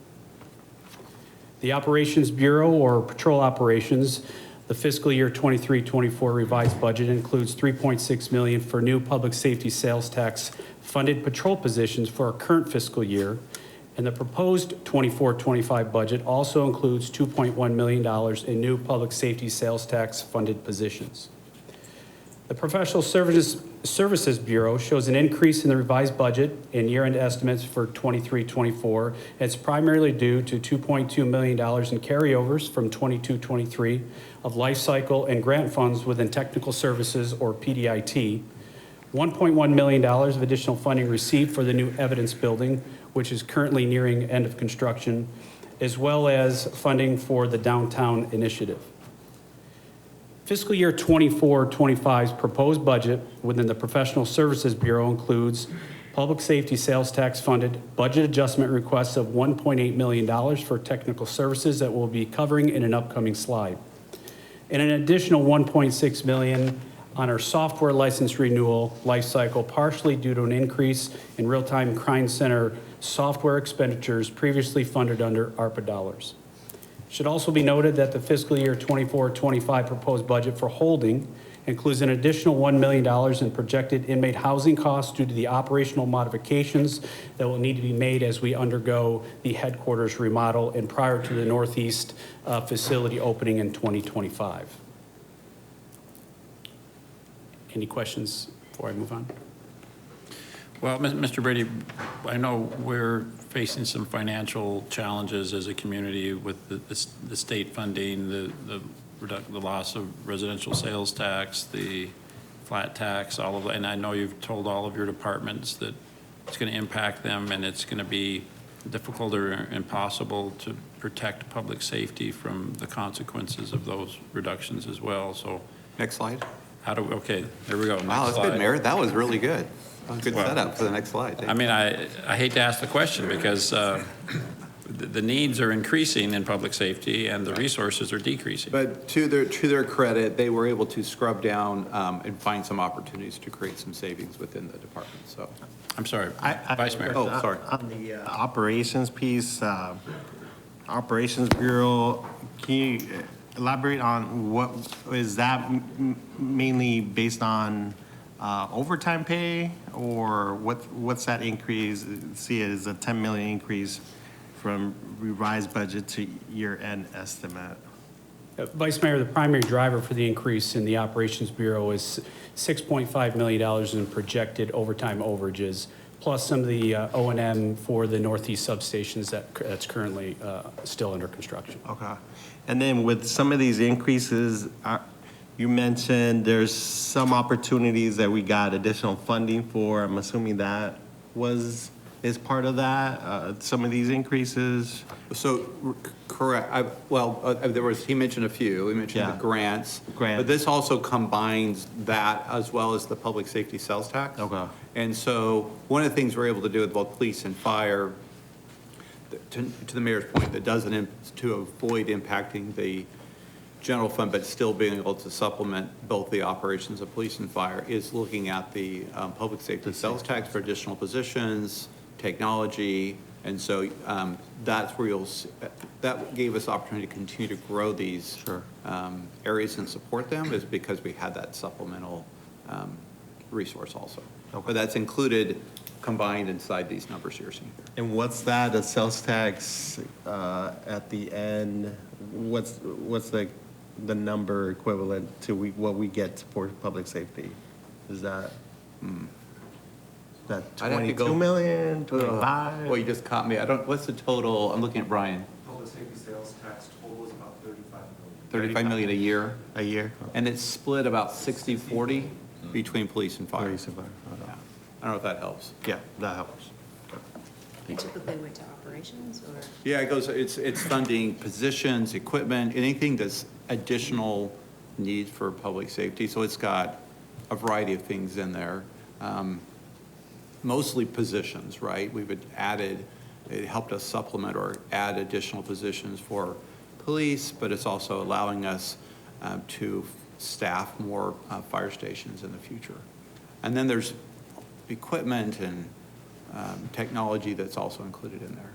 The Operations Bureau, or Patrol Operations, the fiscal year 23-24 revised budget includes $3.6 million for new public safety sales tax funded patrol positions for our current fiscal year. And the proposed 24-25 budget also includes $2.1 million in new public safety sales tax funded positions. The Professional Services Bureau shows an increase in the revised budget and year-end estimates for 23-24. It's primarily due to $2.2 million in carryovers from 22-23 of life cycle and grant funds within technical services, or PDIT, $1.1 million of additional funding received for the new evidence building, which is currently nearing end of construction, as well as funding for the downtown initiative. Fiscal year 24-25's proposed budget within the Professional Services Bureau includes public safety sales tax funded budget adjustment requests of $1.8 million for technical services that we'll be covering in an upcoming slide, and an additional $1.6 million on our software license renewal life cycle, partially due to an increase in real-time crime center software expenditures previously funded under ARPA dollars. It should also be noted that the fiscal year 24-25 proposed budget for holding includes an additional $1 million in projected inmate housing costs due to the operational modifications that will need to be made as we undergo the headquarters remodel and prior to the Northeast facility opening in 2025. Any questions before I move on? Well, Mr. Brady, I know we're facing some financial challenges as a community with the state funding, the loss of residential sales tax, the flat tax, all of that. And I know you've told all of your departments that it's going to impact them and it's going to be difficult or impossible to protect public safety from the consequences of those reductions as well. So Next slide. okay, there we go. Wow, that's good, Mayor. That was really good. That was a good setup for the next slide. I mean, I hate to ask the question because the needs are increasing in public safety and the resources are decreasing. But to their credit, they were able to scrub down and find some opportunities to create some savings within the department, so. I'm sorry, Vice Mayor. Oh, sorry. On the operations piece, Operations Bureau, can you elaborate on what is that mainly based on overtime pay, or what's that increase? See it as a 10 million increase from revised budget to year-end estimate. Vice Mayor, the primary driver for the increase in the Operations Bureau is $6.5 million in projected overtime overages, plus some of the O&M for the Northeast substations that's currently still under construction. Okay. And then with some of these increases, you mentioned there's some opportunities that we got additional funding for. I'm assuming that is part of that, some of these increases? So, correct. He mentioned a few. He mentioned the grants. But this also combines that as well as the public safety sales tax. Okay. And so one of the things we're able to do with both police and fire, to the mayor's point, that doesn't, to avoid impacting the general fund, but still being able to supplement both the operations of police and fire, is looking at the public safety sales tax for additional positions, technology, and so that's where that gave us opportunity to continue to grow these areas and support them, is because we had that supplemental resource also. Okay. But that's included, combined inside these numbers you're seeing here. And what's that, a sales tax at the end? What's the number equivalent to what we get for public safety? Is that, that I'd have to go- 22 million, 25? Well, you just caught me. What's the total? I'm looking at Brian. Public safety sales tax total is about 35 million. 35 million a year. A year? And it's split about 60-40 between police and fire. Police and fire, okay. Yeah. I don't know if that helps. Yeah, that helps. You typically went to operations or? Yeah, it's funding positions, equipment, anything that's additional need for public safety. So it's got a variety of things in there. Mostly positions, right? It helped us supplement or add additional positions for police, but it's also allowing us to staff more fire stations in the future. And then there's equipment and technology that's also included in there.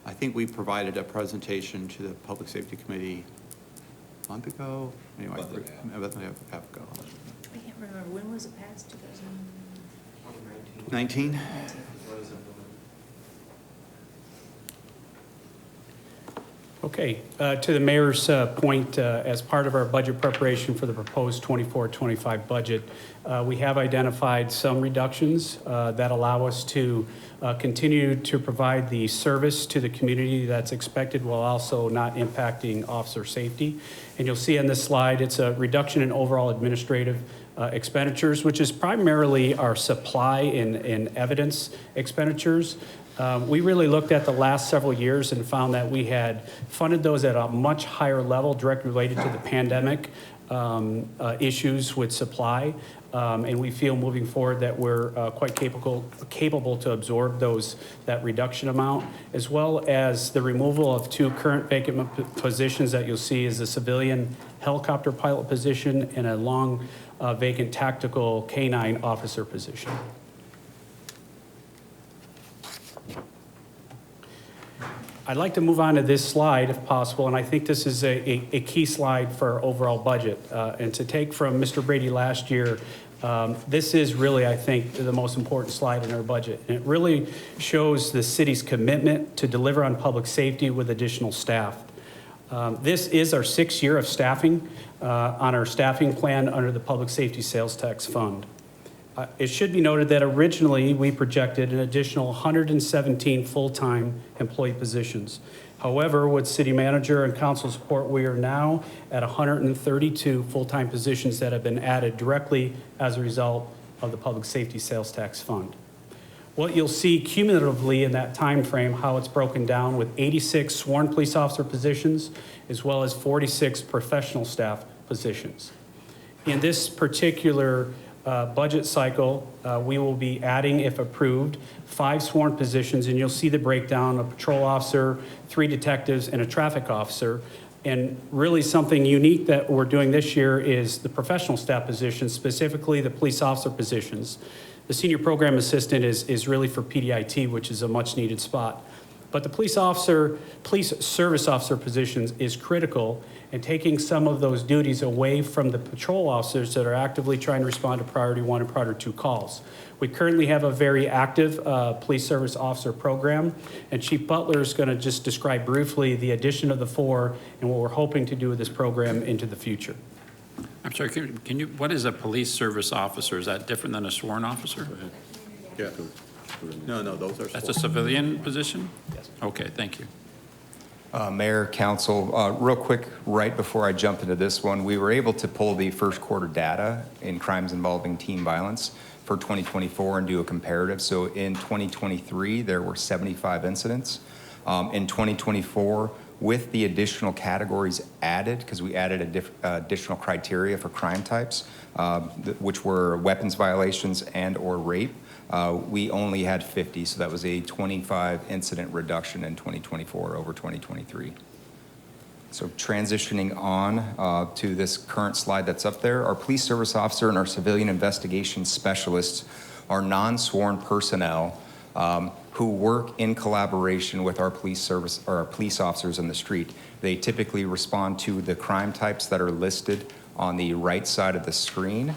I think we provided a presentation to the Public Safety Committee a month ago, anyway, a month and a half ago. I can't remember, when was it passed, 2019? 19? Okay, to the mayor's point, as part of our budget preparation for the proposed 24-25 budget, we have identified some reductions that allow us to continue to provide the service to the community that's expected while also not impacting officer safety. And you'll see on this slide, it's a reduction in overall administrative expenditures, which is primarily our supply and evidence expenditures. We really looked at the last several years and found that we had funded those at a much higher level directly related to the pandemic issues with supply. And we feel moving forward that we're quite capable to absorb that reduction amount, as well as the removal of 2 current vacant positions that you'll see is a civilian helicopter pilot position and a long vacant tactical K-9 officer position. I'd like to move on to this slide if possible, and I think this is a key slide for our overall budget. And to take from Mr. Brady last year, this is really, I think, the most important slide in our budget. And it really shows the city's commitment to deliver on public safety with additional staff. This is our 6th year of staffing on our staffing plan under the Public Safety Sales Tax Fund. It should be noted that originally we projected an additional 117 full-time employee positions. However, with city manager and council support, we are now at 132 full-time positions that have been added directly as a result of the Public Safety Sales Tax Fund. What you'll see cumulatively in that time frame, how it's broken down with 86 sworn police officer positions, as well as 46 professional staff positions. In this particular budget cycle, we will be adding, if approved, 5 sworn positions, and you'll see the breakdown of patrol officer, 3 detectives, and a traffic officer. And really something unique that we're doing this year is the professional staff positions, specifically the police officer positions. The senior program assistant is really for PDIT, which is a much needed spot. But the police service officer positions is critical in taking some of those duties away from the patrol officers that are actively trying to respond to priority 1 and priority 2 calls. We currently have a very active police service officer program, and Chief Butler is going to just describe briefly the addition of the 4 and what we're hoping to do with this program into the future. I'm sorry, can you, what is a police service officer? Is that different than a sworn officer? Yeah. No, those are. That's a civilian position? Yes. Okay, thank you. Mayor, council, real quick, right before I jump into this one, we were able to pull the first quarter data in crimes involving teen violence for 2024 and do a comparative. So in 2023, there were 75 incidents. In 2024, with the additional categories added, because we added additional criteria for crime types, which were weapons violations and or rape, we only had 50, so that was a 25 incident reduction in 2024 over 2023. So transitioning on to this current slide that's up there, our police service officer and our civilian investigation specialists are non-sworn personnel who work in collaboration with our police service or our police officers in the street. They typically respond to the crime types that are listed on the right side of the screen,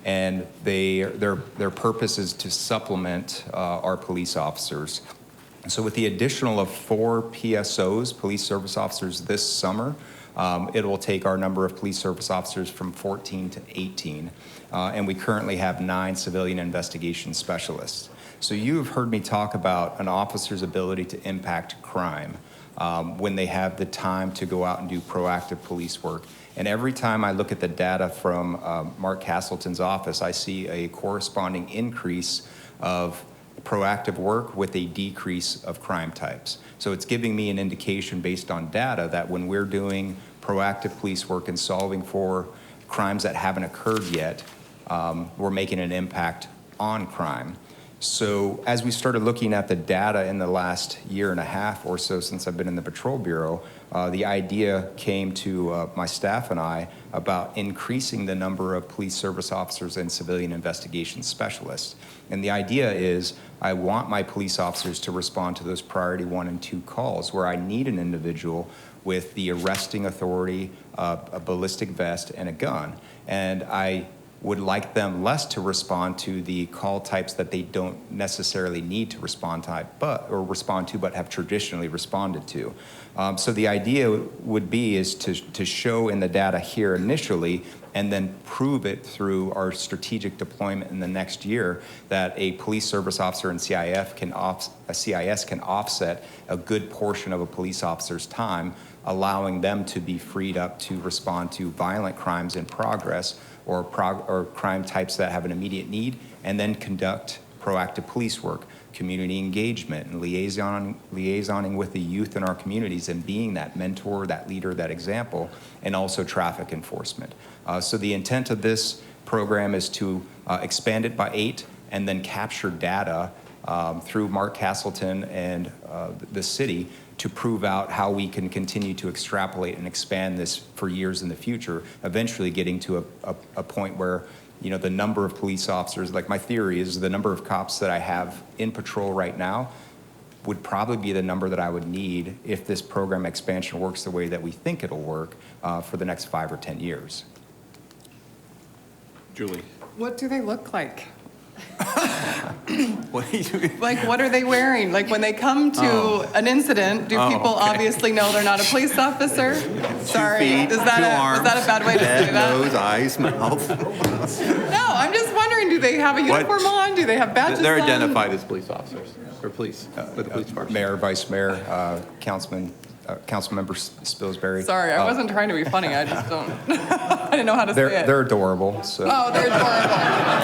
and their purpose is to supplement our police officers. So with the additional of 4 PSOs, police service officers, this summer, it will take our number of police service officers from 14 to 18. And we currently have 9 civilian investigation specialists. So you have heard me talk about an officer's ability to impact crime when they have the time to go out and do proactive police work. And every time I look at the data from Mark Castleton's office, I see a corresponding increase of proactive work with a decrease of crime types. So it's giving me an indication based on data that when we're doing proactive police work and solving for crimes that haven't occurred yet, we're making an impact on crime. So as we started looking at the data in the last year and a half or so since I've been in the Patrol Bureau, the idea came to my staff and I about increasing the number of police service officers and civilian investigation specialists. And the idea is I want my police officers to respond to those priority 1 and 2 calls where I need an individual with the arresting authority, a ballistic vest, and a gun. And I would like them less to respond to the call types that they don't necessarily need to respond to, but have traditionally responded to. So the idea would be is to show in the data here initially and then prove it through our strategic deployment in the next year that a police service officer in CIS can offset a good portion of a police officer's time, allowing them to be freed up to respond to violent crimes in progress or crime types that have an immediate need, and then conduct proactive police work, community engagement, and liaisoning with the youth in our communities and being that mentor, that leader, that example, and also traffic enforcement. So the intent of this program is to expand it by 8 and then capture data through Mark Castleton and the city to prove out how we can continue to extrapolate and expand this for years in the future, eventually getting to a point where, you know, the number of police officers, like my theory is the number of cops that I have in patrol right now would probably be the number that I would need if this program expansion works the way that we think it'll work for the next 5 or 10 years. Julie. What do they look like? Like, what are they wearing? Like, when they come to an incident, do people obviously know they're not a police officer? Sorry, was that a bad way to say that? Nose, eyes, mouth. No, I'm just wondering, do they have a uniform on? Do they have badges They're on? identified as police officers, or police, with the police department. Mayor, Vice Mayor, Councilmember Spilsbury. Sorry, I wasn't trying to be funny. I just don't. I didn't know how to say it. They're adorable. So. Oh, they're adorable.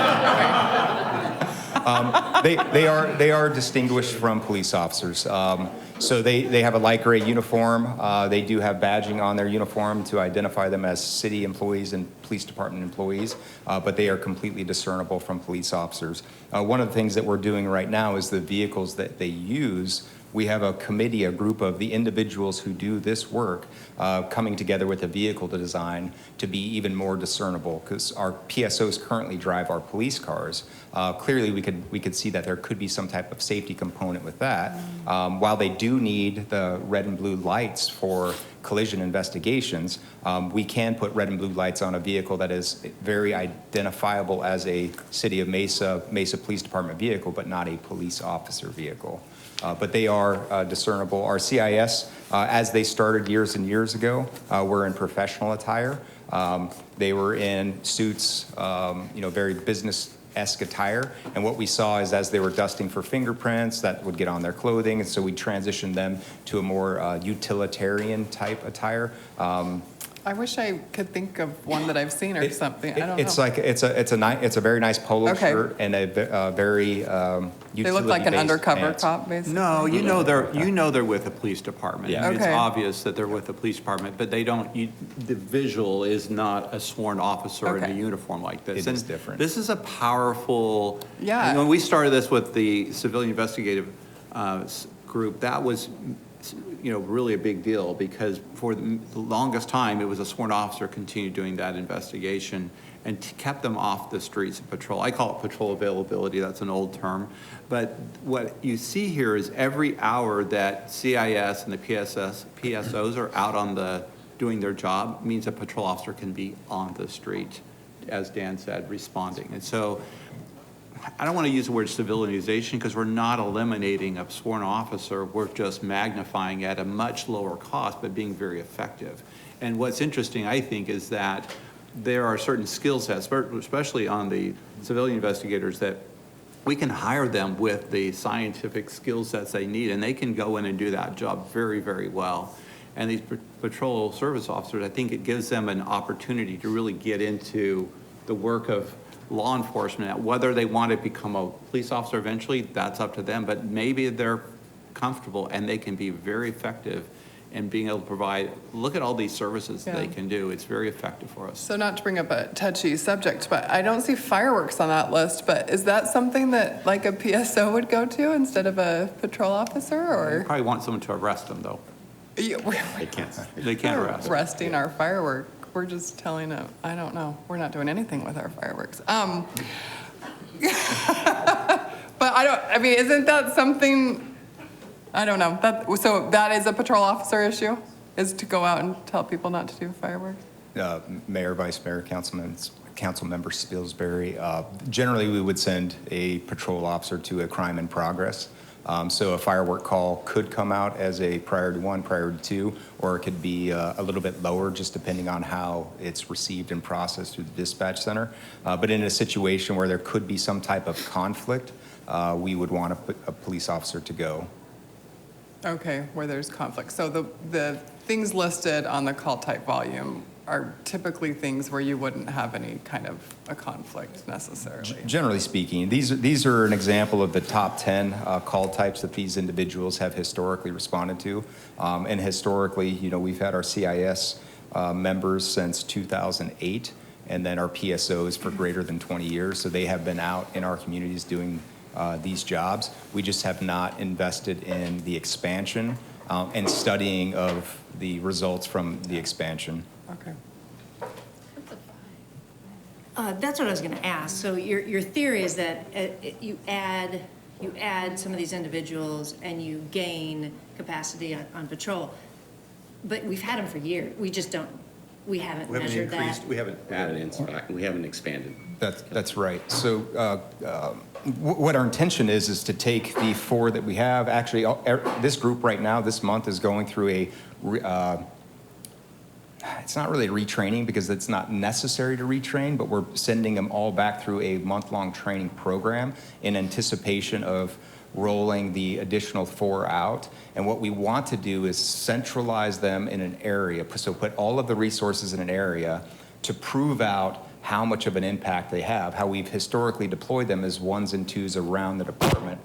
They are distinguished from police officers. So they have a light gray uniform. They do have badging on their uniform to identify them as city employees and police department employees, but they are completely discernible from police officers. One of the things that we're doing right now is the vehicles that they use. We have a committee, a group of the individuals who do this work coming together with a vehicle to design to be even more discernible, because our PSOs currently drive our police cars. Clearly, we could see that there could be some type of safety component with that. While they do need the red and blue lights for collision investigations, we can put red and blue lights on a vehicle that is very identifiable as a City of Mesa Police Department vehicle, but not a police officer vehicle. But they are discernible. Our CIS, as they started years and years ago, were in professional attire. They were in suits, very business-esque attire. And what we saw is as they were dusting for fingerprints, that would get on their clothing. And so we transitioned them to a more utilitarian type attire. I wish I could think of one that I've seen or something. I don't know. It's like it's a very nice polo shirt and a very They look like an undercover pants. cop, basically. No, you know they're with the police department. Yeah. I mean, It's Okay. obvious that they're with the police department, but they don't, the visual is not a sworn officer in Okay. a uniform like this. It is And different. This is a powerful. Yeah. And when we started this with the civilian investigative group, that was really a big deal because for the longest time, it was a sworn officer continued doing that investigation and kept them off the streets of patrol. I call it patrol availability, that's an old term. But what you see here is every hour that CIS and the PSOs are out doing their job means a patrol officer can be on the street, as Dan said, responding. And so I don't want to use the word civilization because we're not eliminating a sworn officer. We're just magnifying at a much lower cost, but being very effective. And what's interesting, I think, is that there are certain skill sets, especially on the civilian investigators, that we can hire them with the scientific skill sets they need, and they can go in and do that job very, very well. And these patrol service officers, I think it gives them an opportunity to really get into the work of law enforcement. Whether they want to become a police officer eventually, that's up to them, but maybe they're comfortable and they can be very effective in being able to provide, look at all these services they can do. It's very effective for us. So not to bring up a touchy subject, but I don't see fireworks on that list, but is that something that like a PSO would go to instead of a patrol officer, or? You probably want someone to arrest them, though. Yeah, They can't arrest them. arresting our firework. We're just telling them, I don't know. We're not doing anything with our fireworks. But isn't that something, I don't know. So that is a patrol officer issue, is to go out and tell people not to do fireworks? Mayor, Vice Mayor, Councilmember Spilsbury, generally we would send a patrol officer to a crime in progress. So a firework call could come out as a priority 1, priority 2, or it could be a little bit lower just depending on how it's received and processed through the dispatch center. But in a situation where there could be some type of conflict, we would want a police officer to go. Okay, where there's conflict. So the things listed on the call type volume are typically things where you wouldn't have any kind of a conflict necessarily. Generally speaking, these are an example of the top 10 call types that these individuals have historically responded to. And historically, we've had our CIS members since 2008, and then our PSOs for greater than 20 years. So they have been out in our communities doing these jobs. We just have not invested in the expansion and studying of the results from the expansion. Okay. That's what I was going to ask. So your theory is that you add some of these individuals and you gain capacity on patrol, but we've had them for years. We haven't measured that. We haven't added. We haven't expanded. That's right. So what our intention is to take the 4 that we have. Actually, this group right now, this month, is going through it's not really retraining because it's not necessary to retrain, but we're sending them all back through a month-long training program in anticipation of rolling the additional 4 out. And what we want to do is centralize them in an area, so put all of the resources in an area to prove out how much of an impact they have, how we've historically deployed them as 1s and 2s around the department,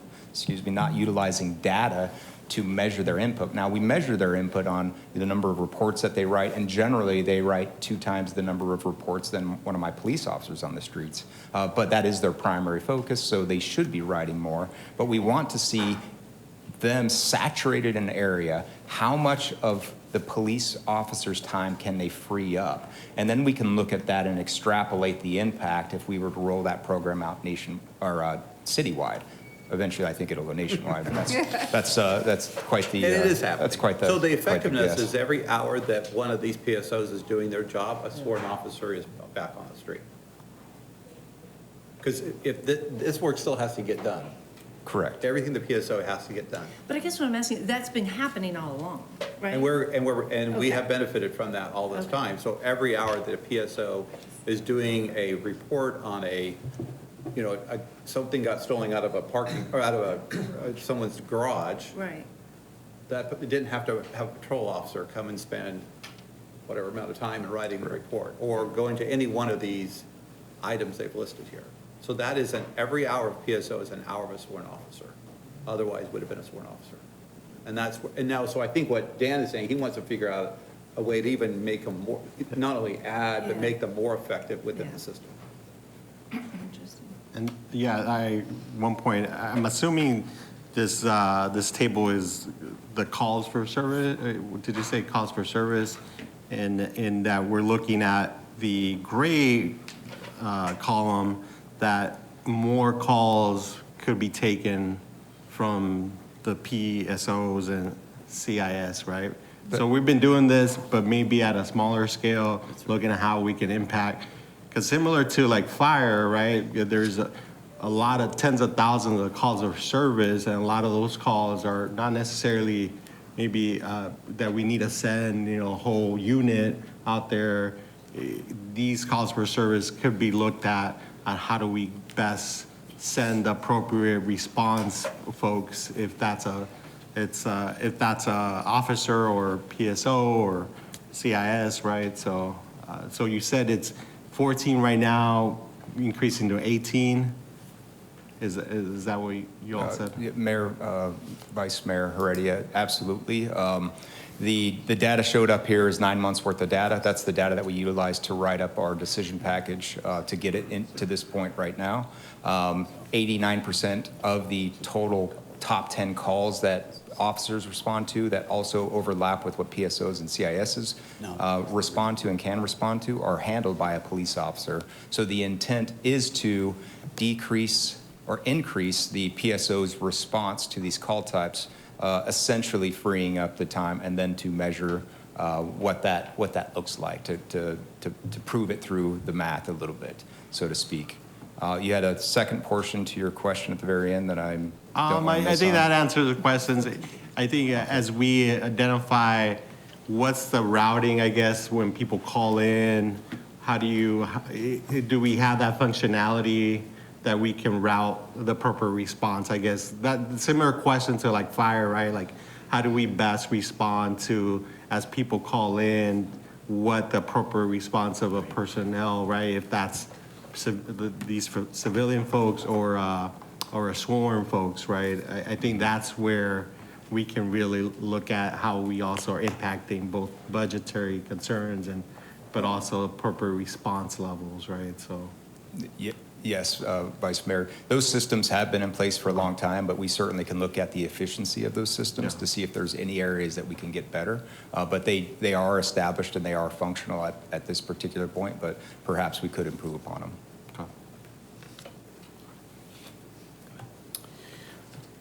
not utilizing data to measure their input. Now, we measure their input on the number of reports that they write, and generally they write 2 times the number of reports than one of my police officers on the streets. But that is their primary focus, so they should be writing more. But we want to see them saturated in an area. How much of the police officer's time can they free up? And then we can look at that and extrapolate the impact if we were to roll that program out citywide. Eventually, I think it'll go nationwide, and that's quite the. It is happening. That's quite the. So the effectiveness guess. is every hour that one of these PSOs is doing their job, a sworn officer is back on the street. Because if this work still has to get done. Correct. Everything the PSO has to get done. But I guess what I'm asking, that's been happening all along, right? And we Okay. have benefited from that all this time. So every hour that a PSO is doing a report on something got stolen out of a parking, or out of someone's garage. Right. That it didn't have to have a patrol officer come and spend whatever amount of time in writing the report, or going to any one of these items they've listed here. So that is every hour of PSO is an hour of a sworn officer. Otherwise, would have been a sworn officer. So I think what Dan is saying, he wants to figure out a way to even make them more, not only add, but make them more effective within the system. Interesting. And one point, I'm assuming this table is the calls for service. Did you say calls for service? And in that we're looking at the gray column, that more calls could be taken from the PSOs and CIS, right? So we've been doing this, but maybe at a smaller scale, looking at how we can impact. Because similar to like fire, right? There's a lot of tens of thousands of calls of service, and a lot of those calls are not necessarily maybe that we need to send, a whole unit out there. These calls for service could be looked at on how do we best send the appropriate response folks if that's a officer or PSO or CIS, right? So you said it's 14 right now, increasing to 18. Is that what you all said? Mayor, Vice Mayor Heredia, absolutely. The data showed up here is 9 months worth of data. That's the data that we utilize to write up our decision package to get it to this point right now. 89% of the total top 10 calls that officers respond to that also overlap with what PSOs and CISs respond to and can respond to are handled by a police officer. So the intent is to decrease or increase the PSO's response to these call types, essentially freeing up the time and then to measure what that looks like, to prove it through the math a little bit, so to speak. You had a second portion to your question at the very end that I think that answers the questions. I think as we identify what's the routing, I guess, when people call in, do we have that functionality that we can route the proper response? I guess that similar question to like fire, right? Like, how do we best respond to, as people call in, what the proper response of a personnel, right? If that's these civilian folks or a sworn folks, right? I think that's where we can really look at how we also are impacting both budgetary concerns but also appropriate response levels, right? So. Yes, Vice Mayor. Those systems have been in place for a long time, but we certainly can look at the efficiency of those systems to see if there's any areas that we can get better. But they are established and they are functional at this particular point, but perhaps we could improve upon them.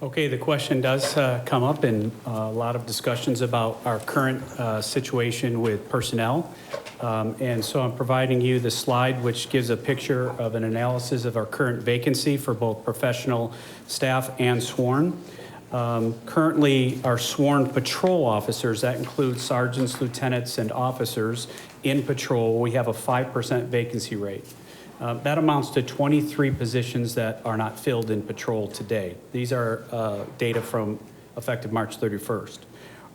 Okay, the question does come up in a lot of discussions about our current situation with personnel. And so I'm providing you the slide which gives a picture of an analysis of our current vacancy for both professional staff and sworn. Currently, our sworn patrol officers, that includes sergeants, lieutenants, and officers in patrol, we have a 5% vacancy rate. That amounts to 23 positions that are not filled in patrol today. These are data from effective March 31st.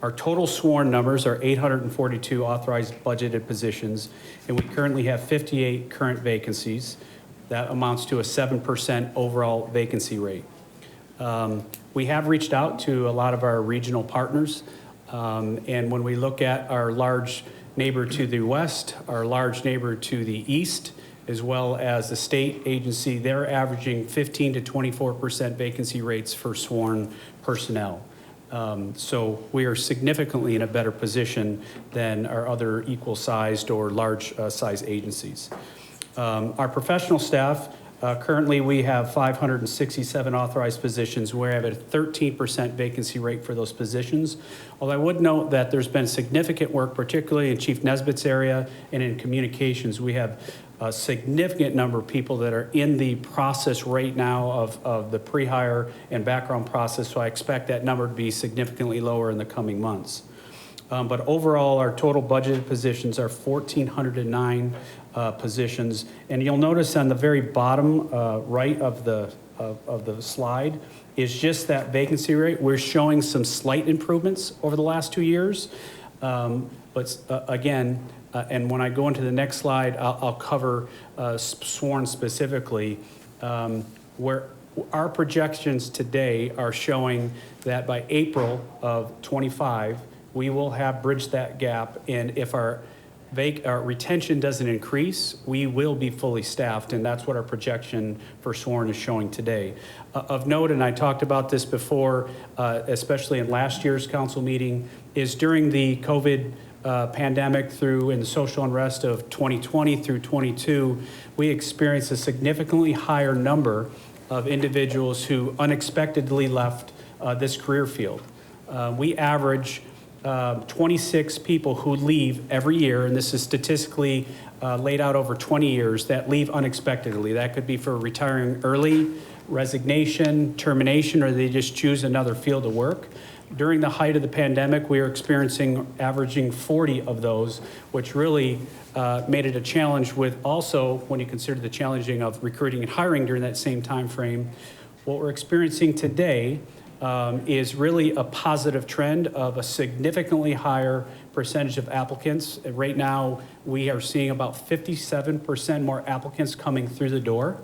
Our total sworn numbers are 842 authorized budgeted positions, and we currently have 58 current vacancies. That amounts to a 7% overall vacancy rate. We have reached out to a lot of our regional partners, and when we look at our large neighbor to the west, our large neighbor to the east, as well as the state agency, they're averaging 15 to 24% vacancy rates for sworn personnel. So we are significantly in a better position than our other equal-sized or large-size agencies. Our professional staff, currently we have 567 authorized positions. We have a 13% vacancy rate for those positions. Although I would note that there's been significant work, particularly in Chief Nesbitt's area and in communications. We have a significant number of people that are in the process right now of the pre-hire and background process, so I expect that number to be significantly lower in the coming months. But overall, our total budgeted positions are 1,409 positions, and you'll notice on the very bottom right of the slide is just that vacancy rate. We're showing some slight improvements over the last 2 years, but again, and when I go into the next slide, I'll cover sworn specifically, where our projections today are showing that by April of 25, we will have bridged that gap. And if our retention doesn't increase, we will be fully staffed, and that's what our projection for sworn is showing today. Of note, and I talked about this before, especially in last year's council meeting, is during the COVID pandemic and the social unrest of 2020 through 22, we experienced a significantly higher number of individuals who unexpectedly left this career field. We average 26 people who leave every year, and this is statistically laid out over 20 years, that leave unexpectedly. That could be for retiring early, resignation, termination, or they just choose another field of work. During the height of the pandemic, we were averaging 40 of those, which really made it a challenge with also, when you consider the challenging of recruiting and hiring during that same time frame. What we're experiencing today is really a positive trend of a significantly higher percentage of applicants. Right now, we are seeing about 57% more applicants coming through the door.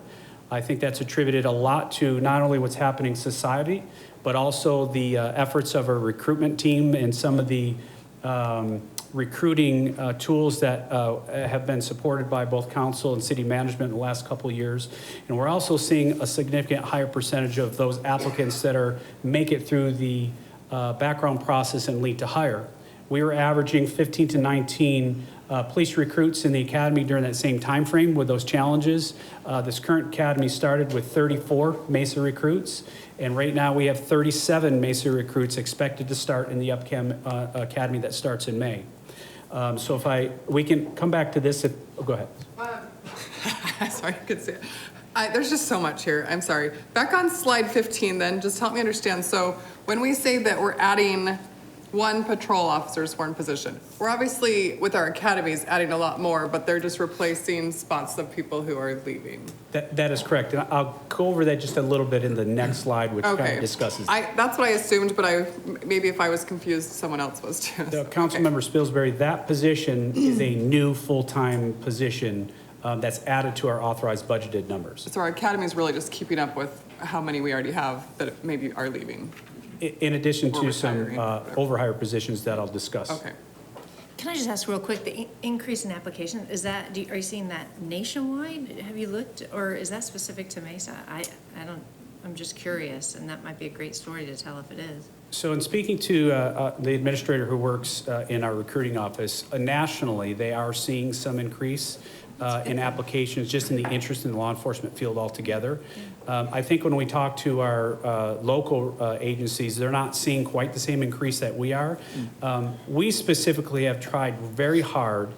I think that's attributed a lot to not only what's happening in society, but also the efforts of our recruitment team and some of the recruiting tools that have been supported by both council and city management in the last couple of years. And we're also seeing a significant higher percentage of those applicants that make it through the background process and lead to hire. We were averaging 15 to 19 police recruits in the academy during that same time frame with those challenges. This current academy started with 34 Mesa recruits, and right now we have 37 Mesa recruits expected to start in the upcoming academy that starts in May. So we can come back to this go ahead. Sorry, I could see it. There's just so much here. I'm sorry. Back on slide 15 then, just help me understand. So when we say that we're adding one patrol officer sworn position, we're obviously, with our academies, adding a lot more, but they're just replacing spots of people who are leaving. That is correct. And I'll go over that just a little bit in the next slide, which kind of discusses. That's what I assumed, but maybe if I was confused, someone else was too. Councilmember Spilsbury, that position is a new full-time position that's added to our authorized budgeted numbers. So our academy is really just keeping up with how many we already have that maybe are leaving. In addition to some overhire positions that I'll discuss. Okay. Can I just ask real quick, the increase in application, is that, are you seeing that nationwide? Have you looked, or is that specific to Mesa? I'm just curious, and that might be a great story to tell if it is. So in speaking to the administrator who works in our recruiting office, nationally, they are seeing some increase in applications just in the interest in the law enforcement field altogether. I think when we talk to our local agencies, they're not seeing quite the same increase that we are. We specifically have tried very hard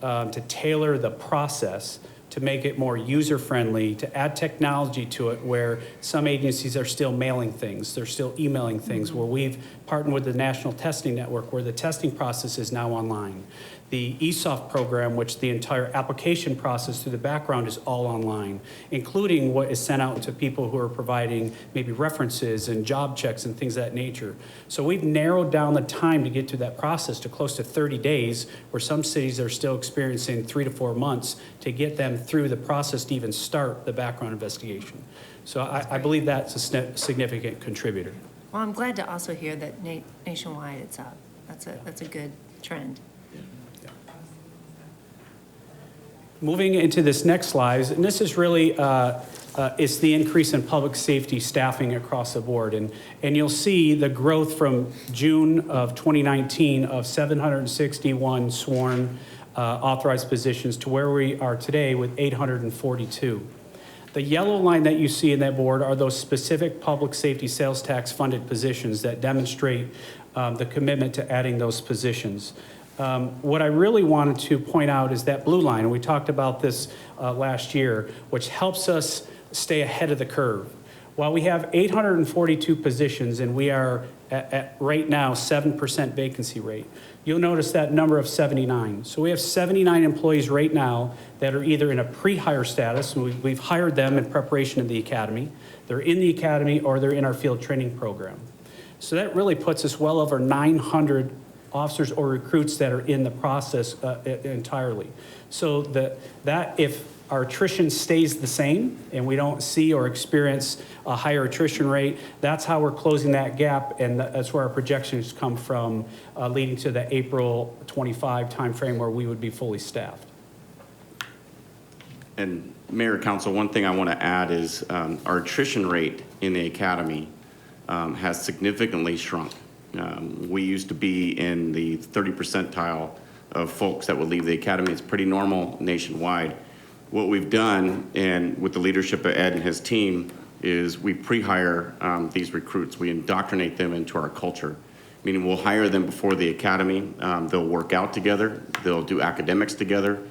to tailor the process to make it more user-friendly, to add technology to it where some agencies are still mailing things, they're still emailing things, where we've partnered with the National Testing Network where the testing process is now online. The ESOF program, which the entire application process through the background is all online, including what is sent out to people who are providing maybe references and job checks and things of that nature. So we've narrowed down the time to get to that process to close to 30 days, where some cities are still experiencing 3 to 4 months to get them through the process to even start the background investigation. So I believe that's a significant contributor. Well, I'm glad to also hear that nationwide it's up. That's a good trend. Moving into this next slide, and this is really, it's the increase in public safety staffing across the board. And you'll see the growth from June of 2019 of 761 sworn authorized positions to where we are today with 842. The yellow line that you see in that board are those specific public safety sales tax funded positions that demonstrate the commitment to adding those positions. What I really wanted to point out is that blue line, and we talked about this last year, which helps us stay ahead of the curve. While we have 842 positions and we are at right now 7% vacancy rate, you'll notice that number of 79. So we have 79 employees right now that are either in a pre-hire status, and we've hired them in preparation of the academy, they're in the academy, or they're in our field training program. So that really puts us well over 900 officers or recruits that are in the process entirely. So that if our attrition stays the same and we don't see or experience a higher attrition rate, that's how we're closing that gap, and that's where our projections come from, leading to the April 25 timeframe where we would be fully staffed. And Mayor, Council, one thing I want to add is our attrition rate in the academy has significantly shrunk. We used to be in the 30 percentile of folks that would leave the academy. It's pretty normal nationwide. What we've done, and with the leadership of Ed and his team, is we pre-hire these recruits. We indoctrinate them into our culture, meaning we'll hire them before the academy. They'll work out together. They'll do academics together.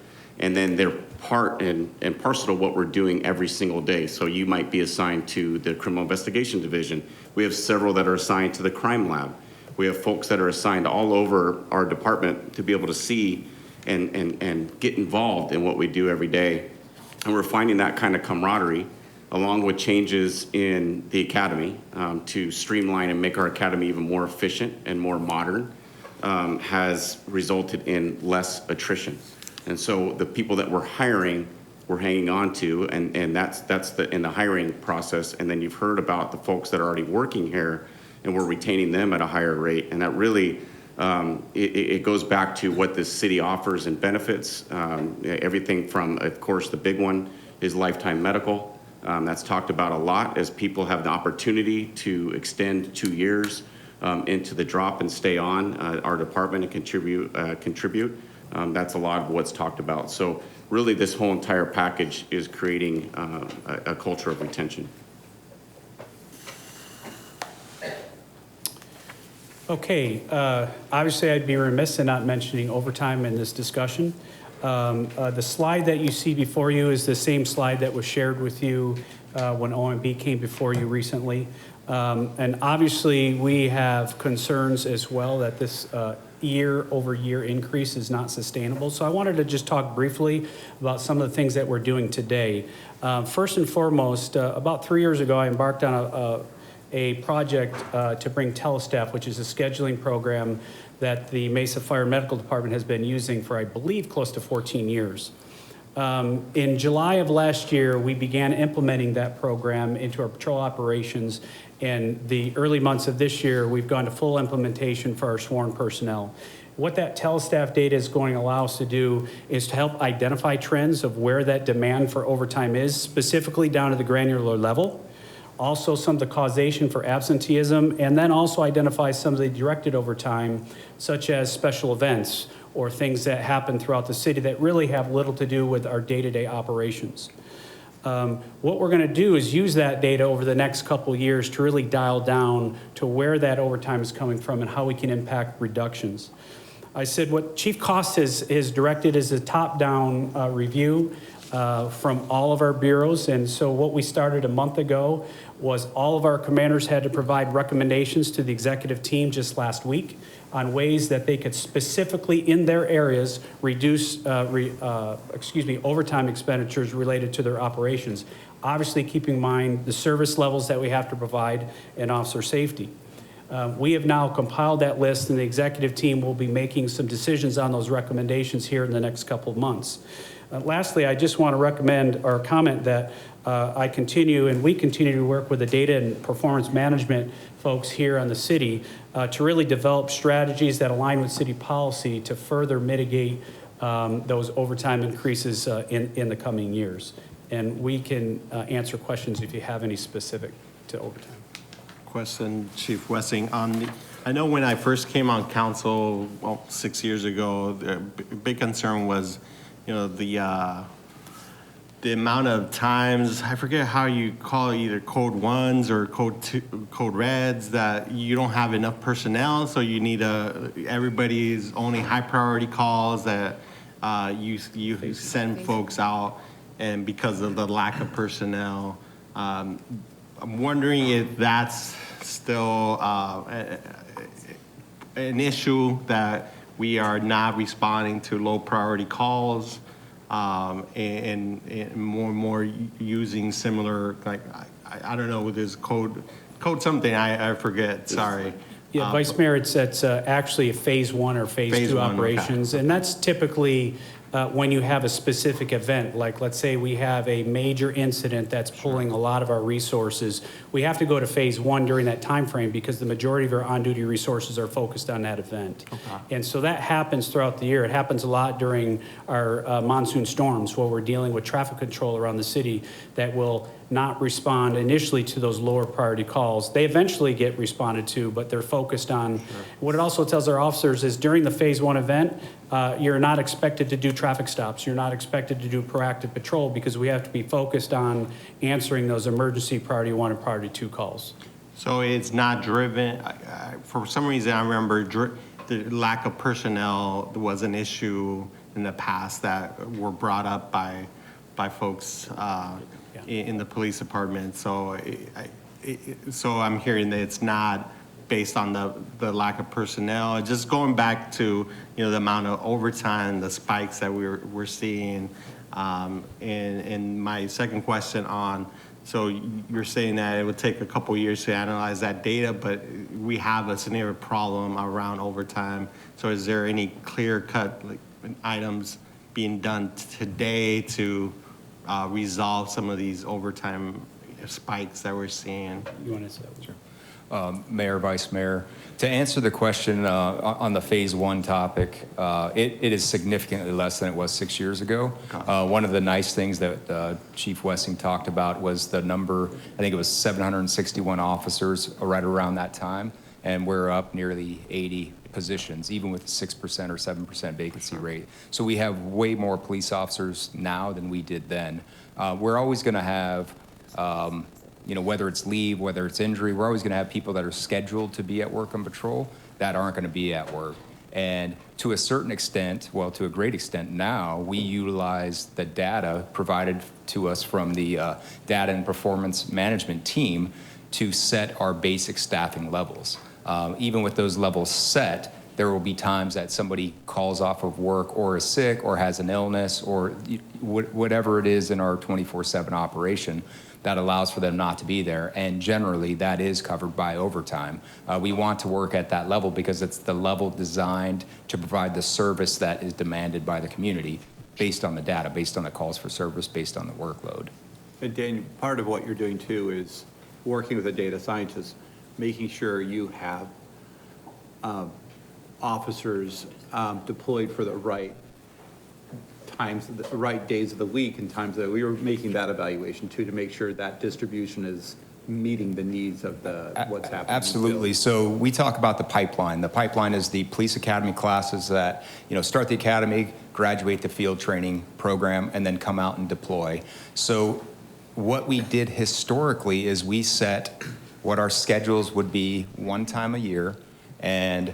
And then they're part and parcel of what we're doing every single day. So you might be assigned to the criminal investigation division. We have several that are assigned to the crime lab. We have folks that are assigned all over our department to be able to see and get involved in what we do every day. And we're finding that kind of camaraderie, along with changes in the academy to streamline and make our academy even more efficient and more modern, has resulted in less attrition. And so the people that we're hiring, we're hanging on to, and that's in the hiring process. And then you've heard about the folks that are already working here, and we're retaining them at a higher rate. And that really, it goes back to what this city offers and benefits. Everything from, of course, the big one is lifetime medical. That's talked about a lot as people have the opportunity to extend 2 years into the drop and stay on our department and contribute. That's a lot of what's talked about. So really this whole entire package is creating a culture of retention. Okay, obviously I'd be remiss in not mentioning overtime in this discussion. The slide that you see before you is the same slide that was shared with you when OMB came before you recently. And obviously we have concerns as well that this year-over-year increase is not sustainable. So I wanted to just talk briefly about some of the things that we're doing today. First and foremost, about 3 years ago, I embarked on a project to bring Telestaff, which is a scheduling program that the Mesa Fire Medical Department has been using for, I believe, close to 14 years. In July of last year, we began implementing that program into our patrol operations. In the early months of this year, we've gone to full implementation for our sworn personnel. What that Telestaff data is going to allow us to do is to help identify trends of where that demand for overtime is, specifically down to the granular level. Also some of the causation for absenteeism, and then also identify some of the directed overtime, such as special events or things that happen throughout the city that really have little to do with our day-to-day operations. What we're going to do is use that data over the next couple of years to really dial down to where that overtime is coming from and how we can impact reductions. I said what Chief Cost has directed is a top-down review from all of our bureaus. And so what we started a month ago was all of our commanders had to provide recommendations to the executive team just last week on ways that they could specifically in their areas reduce overtime expenditures related to their operations. Obviously keeping in mind the service levels that we have to provide and officer safety. We have now compiled that list, and the executive team will be making some decisions on those recommendations here in the next couple of months. Lastly, I just want to recommend or comment that we continue to work with the data and performance management folks here on the city to really develop strategies that align with city policy to further mitigate those overtime increases in the coming years. And we can answer questions if you have any specific to overtime. Question, Chief Wessing. I know when I first came on council, 6 years ago, the big concern was, the amount of times, I forget how you call it, either code ones or code reds, that you don't have enough personnel, so you need everybody's only high priority calls that you send folks out, and because of the lack of personnel. I'm wondering if that's still an issue, that we are not responding to low priority calls, and more and more using similar, like, I don't know, there's code something, I forget, sorry. Yeah, Vice Mayor, it's actually a phase 1 or phase 2 operations, okay. And that's typically when you have a specific event, like let's say we have a major incident that's pulling a lot of our resources, we have to go to phase 1 during that time frame because the majority of our on-duty resources are focused on that event. And so that happens throughout the year. It happens a lot during our monsoon storms where we're dealing with traffic control around the city that will not respond initially to those lower priority calls. They eventually get responded to, but they're focused on. What it also tells our officers is during the phase 1 event, you're not expected to do traffic stops. You're not expected to do proactive patrol because we have to be focused on answering those emergency priority 1 and priority 2 calls. So it's not driven, for some reason I remember the lack of personnel was an issue in the past that were brought up by folks in the police department. So so I'm hearing that it's not based on the lack of personnel. Just going back to, the amount of overtime, the spikes that we're seeing. And my second question on, so you're saying that it would take a couple years to analyze that data, but we have a significant problem around overtime. So is there any clear-cut items being done today to resolve some of these overtime spikes that we're seeing? You want to say that? Sure. Mayor, Vice Mayor, to answer the question on the phase 1 topic, it is significantly less than it was 6 years ago. One of the nice things that Chief Wessing talked about was the number, I think it was 761 officers right around that time, and we're up nearly 80 positions, even with a 6% or 7% vacancy rate. So we have way more police officers now than we did then. We're always going to have whether it's leave, whether it's injury, we're always going to have people that are scheduled to be at work on patrol that aren't going to be at work. And to a certain extent, well, to a great extent now, we utilize the data provided to us from the data and performance management team to set our basic staffing levels. Even with those levels set, there will be times that somebody calls off of work or is sick or has an illness or whatever it is in our 24/7 operation that allows for them not to be there. And generally, that is covered by overtime. We want to work at that level because it's the level designed to provide the service that is demanded by the community based on the data, based on the calls for service, based on the workload. And Dan, part of what you're doing too is working with a data scientist, making sure you have officers deployed for the right times, the right days of the week and times that we were making that evaluation too, to make sure that distribution is meeting the needs of what's happening. Absolutely. So we talk about the pipeline. The pipeline is the police academy classes that, start the academy, graduate the field training program, and then come out and deploy. So what we did historically is we set what our schedules would be one time a year and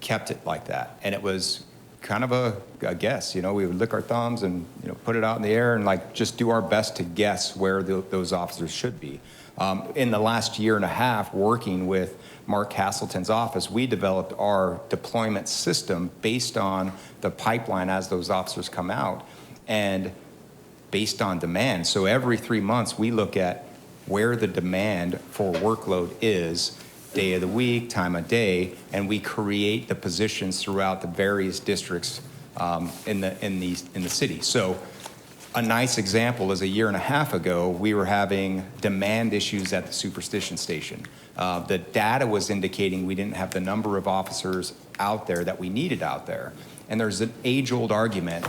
kept it like that. And it was kind of a guess, we would lick our thumbs and put it out in the air and just do our best to guess where those officers should be. In the last year and a half, working with Mark Castleton's office, we developed our deployment system based on the pipeline as those officers come out and based on demand. So every 3 months, we look at where the demand for workload is, day of the week, time of day, and we create the positions throughout the various districts in the city. So a nice example is a year and a half ago, we were having demand issues at the Superstition Station. The data was indicating we didn't have the number of officers out there that we needed out there. And there's an age-old argument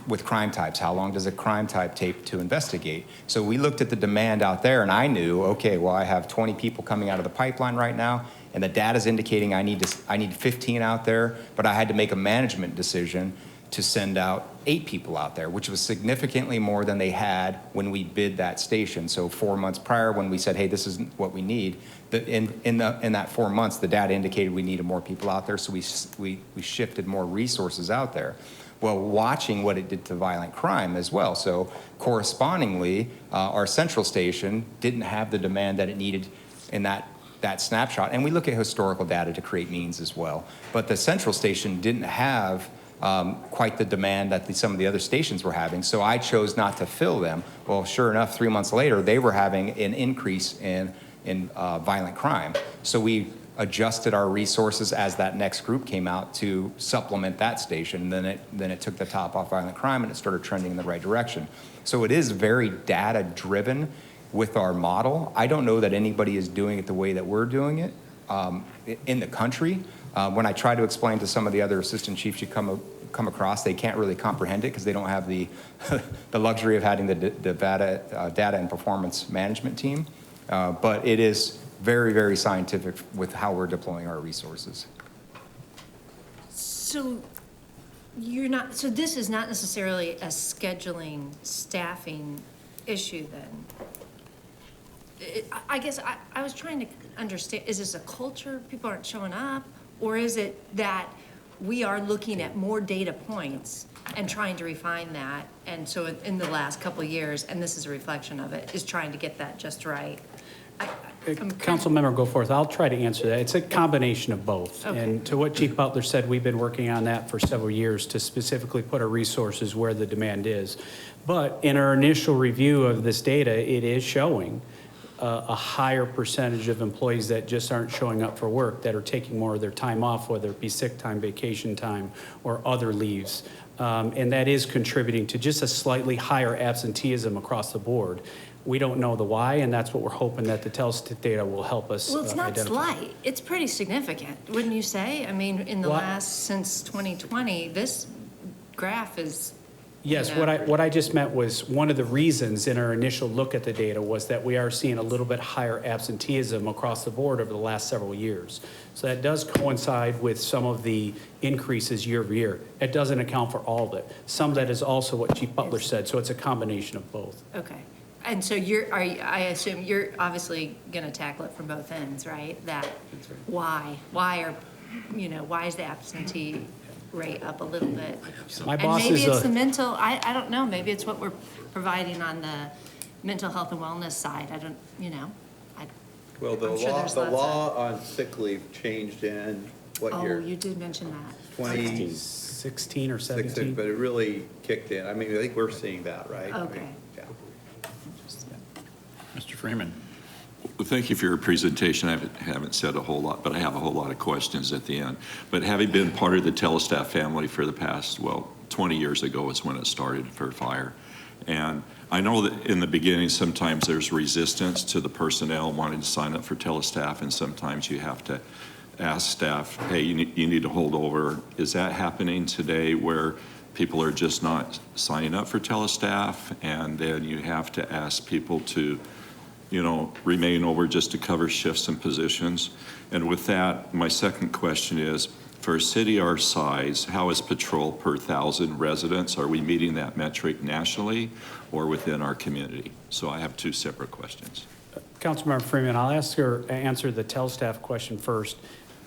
with crime types. How long does a crime type take to investigate? So we looked at the demand out there and I knew, okay, well, I have 20 people coming out of the pipeline right now and the data's indicating I need 15 out there, but I had to make a management decision to send out 8 people out there, which was significantly more than they had when we bid that station. So 4 months prior when we said, hey, this isn't what we need, in that 4 months, the data indicated we needed more people out there, so we shifted more resources out there. Well, watching what it did to violent crime as well. So correspondingly, our central station didn't have the demand that it needed in that snapshot. And we look at historical data to create means as well. But the central station didn't have quite the demand that some of the other stations were having. So I chose not to fill them. Well, sure enough, 3 months later, they were having an increase in violent crime. So we adjusted our resources as that next group came out to supplement that station. Then it took the top off violent crime and it started trending in the right direction. So it is very data driven with our model. I don't know that anybody is doing it the way that we're doing it in the country. When I try to explain to some of the other assistant chiefs you come across, they can't really comprehend it because they don't have the the luxury of having the data and performance management team. But it is very, very scientific with how we're deploying our resources. So so this is not necessarily a scheduling, staffing issue then? I guess I was trying to understand, is this a culture, people aren't showing up? Or is it that we are looking at more data points and trying to refine that? And so in the last couple of years, and this is a reflection of it, is trying to get that just right? Councilmember Goforth, I'll try to answer that. It's a combination of both. Okay. And to what Chief Butler said, we've been working on that for several years to specifically put our resources where the demand is. But in our initial review of this data, it is showing a higher percentage of employees that just aren't showing up for work, that are taking more of their time off, whether it be sick time, vacation time, or other leaves. And that is contributing to just a slightly higher absenteeism across the board. We don't know the why, and that's what we're hoping that the Telstat data will help us Well, it's not identify. slight, it's pretty significant, wouldn't you say? I mean, in the Well, since 2020, this graph is, Yes, you know. what I just meant was, one of the reasons in our initial look at the data was that we are seeing a little bit higher absenteeism across the board over the last several years. So that does coincide with some of the increases year over year. It doesn't account for all of it. Some of that is also what Chief Butler said, so it's a combination of both. Okay. And so I assume you're obviously going to tackle it from both ends, right? That why is the absentee rate up a little bit? My And boss maybe is it's the mental, I don't know, maybe it's what we're providing on the mental health and wellness side. I don't, Well, the I'm sure law, there's the lots law on sick leave changed in what Oh, year? you did mention that. 16 or 17? But it really kicked in. I mean, I think we're seeing that, right? I mean, Okay. yeah. Mr. Freeman. Well, thank you for your presentation. I haven't said a whole lot, but I have a whole lot of questions at the end. But having been part of the Telestat family for the past, 20 years ago is when it started for fire. And I know that in the beginning, sometimes there's resistance to the personnel wanting to sign up for Telestaff, and sometimes you have to ask staff, hey, you need to hold over. Is that happening today where people are just not signing up for Telestaff, and then you have to ask people to remain over just to cover shifts and positions? And with that, my second question is, for a city our size, how is patrol per 1,000 residents? Are we meeting that metric nationally or within our community? So I have two separate questions. Councilmember Freeman, I'll answer the Telstaff question first.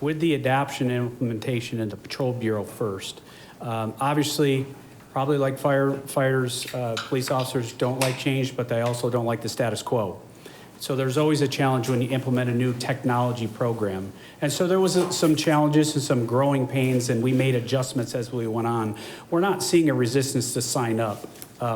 With the adoption and implementation in the Patrol Bureau first, obviously, probably like firefighters, police officers don't like change, but they also don't like the status quo. So there's always a challenge when you implement a new technology program. And so there was some challenges and some growing pains, and we made adjustments as we went on. We're not seeing a resistance to sign up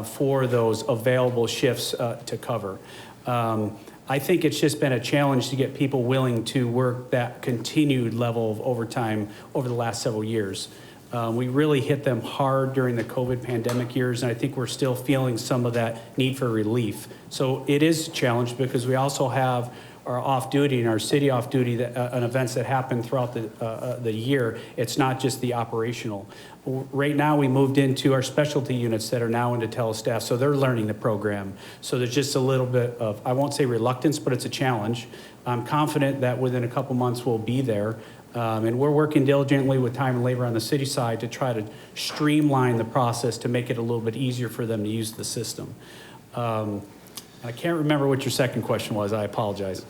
for those available shifts to cover. I think it's just been a challenge to get people willing to work that continued level of overtime over the last several years. We really hit them hard during the COVID pandemic years, and I think we're still feeling some of that need for relief. So it is a challenge because we also have our off-duty and our city off-duty and events that happen throughout the year. It's not just the operational. Right now, we moved into our specialty units that are now into Telestaff, so they're learning the program. So there's just a little bit of, I won't say reluctance, but it's a challenge. I'm confident that within a couple months we'll be there. And we're working diligently with time and labor on the city side to try to streamline the process to make it a little bit easier for them to use the system. I can't remember what your second question was. I apologize.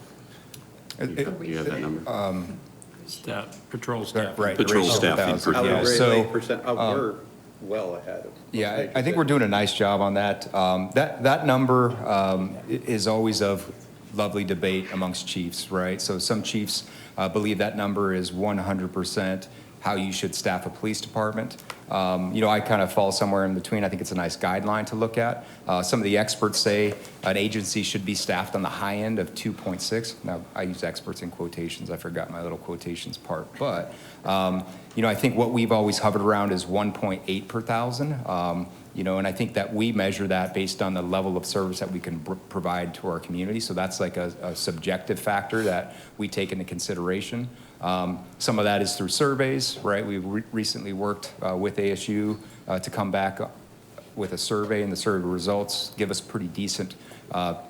You have that number? Patrol staff. Right. Patrol the ratio of staffing 1,000. per Yeah, We're so, 8%, we're well ahead of. yeah, I think we're doing a nice job on that. That number is always of lovely debate amongst chiefs, right? So some chiefs believe that number is 100%. how you should staff a police department. I kind of fall somewhere in between. I think it's a nice guideline to look at. Some of the experts say an agency should be staffed on the high end of 2.6. Now, I use experts in quotations. I forgot my little quotations part. But, I think what we've always hovered around is 1.8 per thousand. And I think that we measure that based on the level of service that we can provide to our community. So that's like a subjective factor that we take into consideration. Some of that is through surveys, right? We recently worked with ASU to come back with a survey, and the survey results give us pretty decent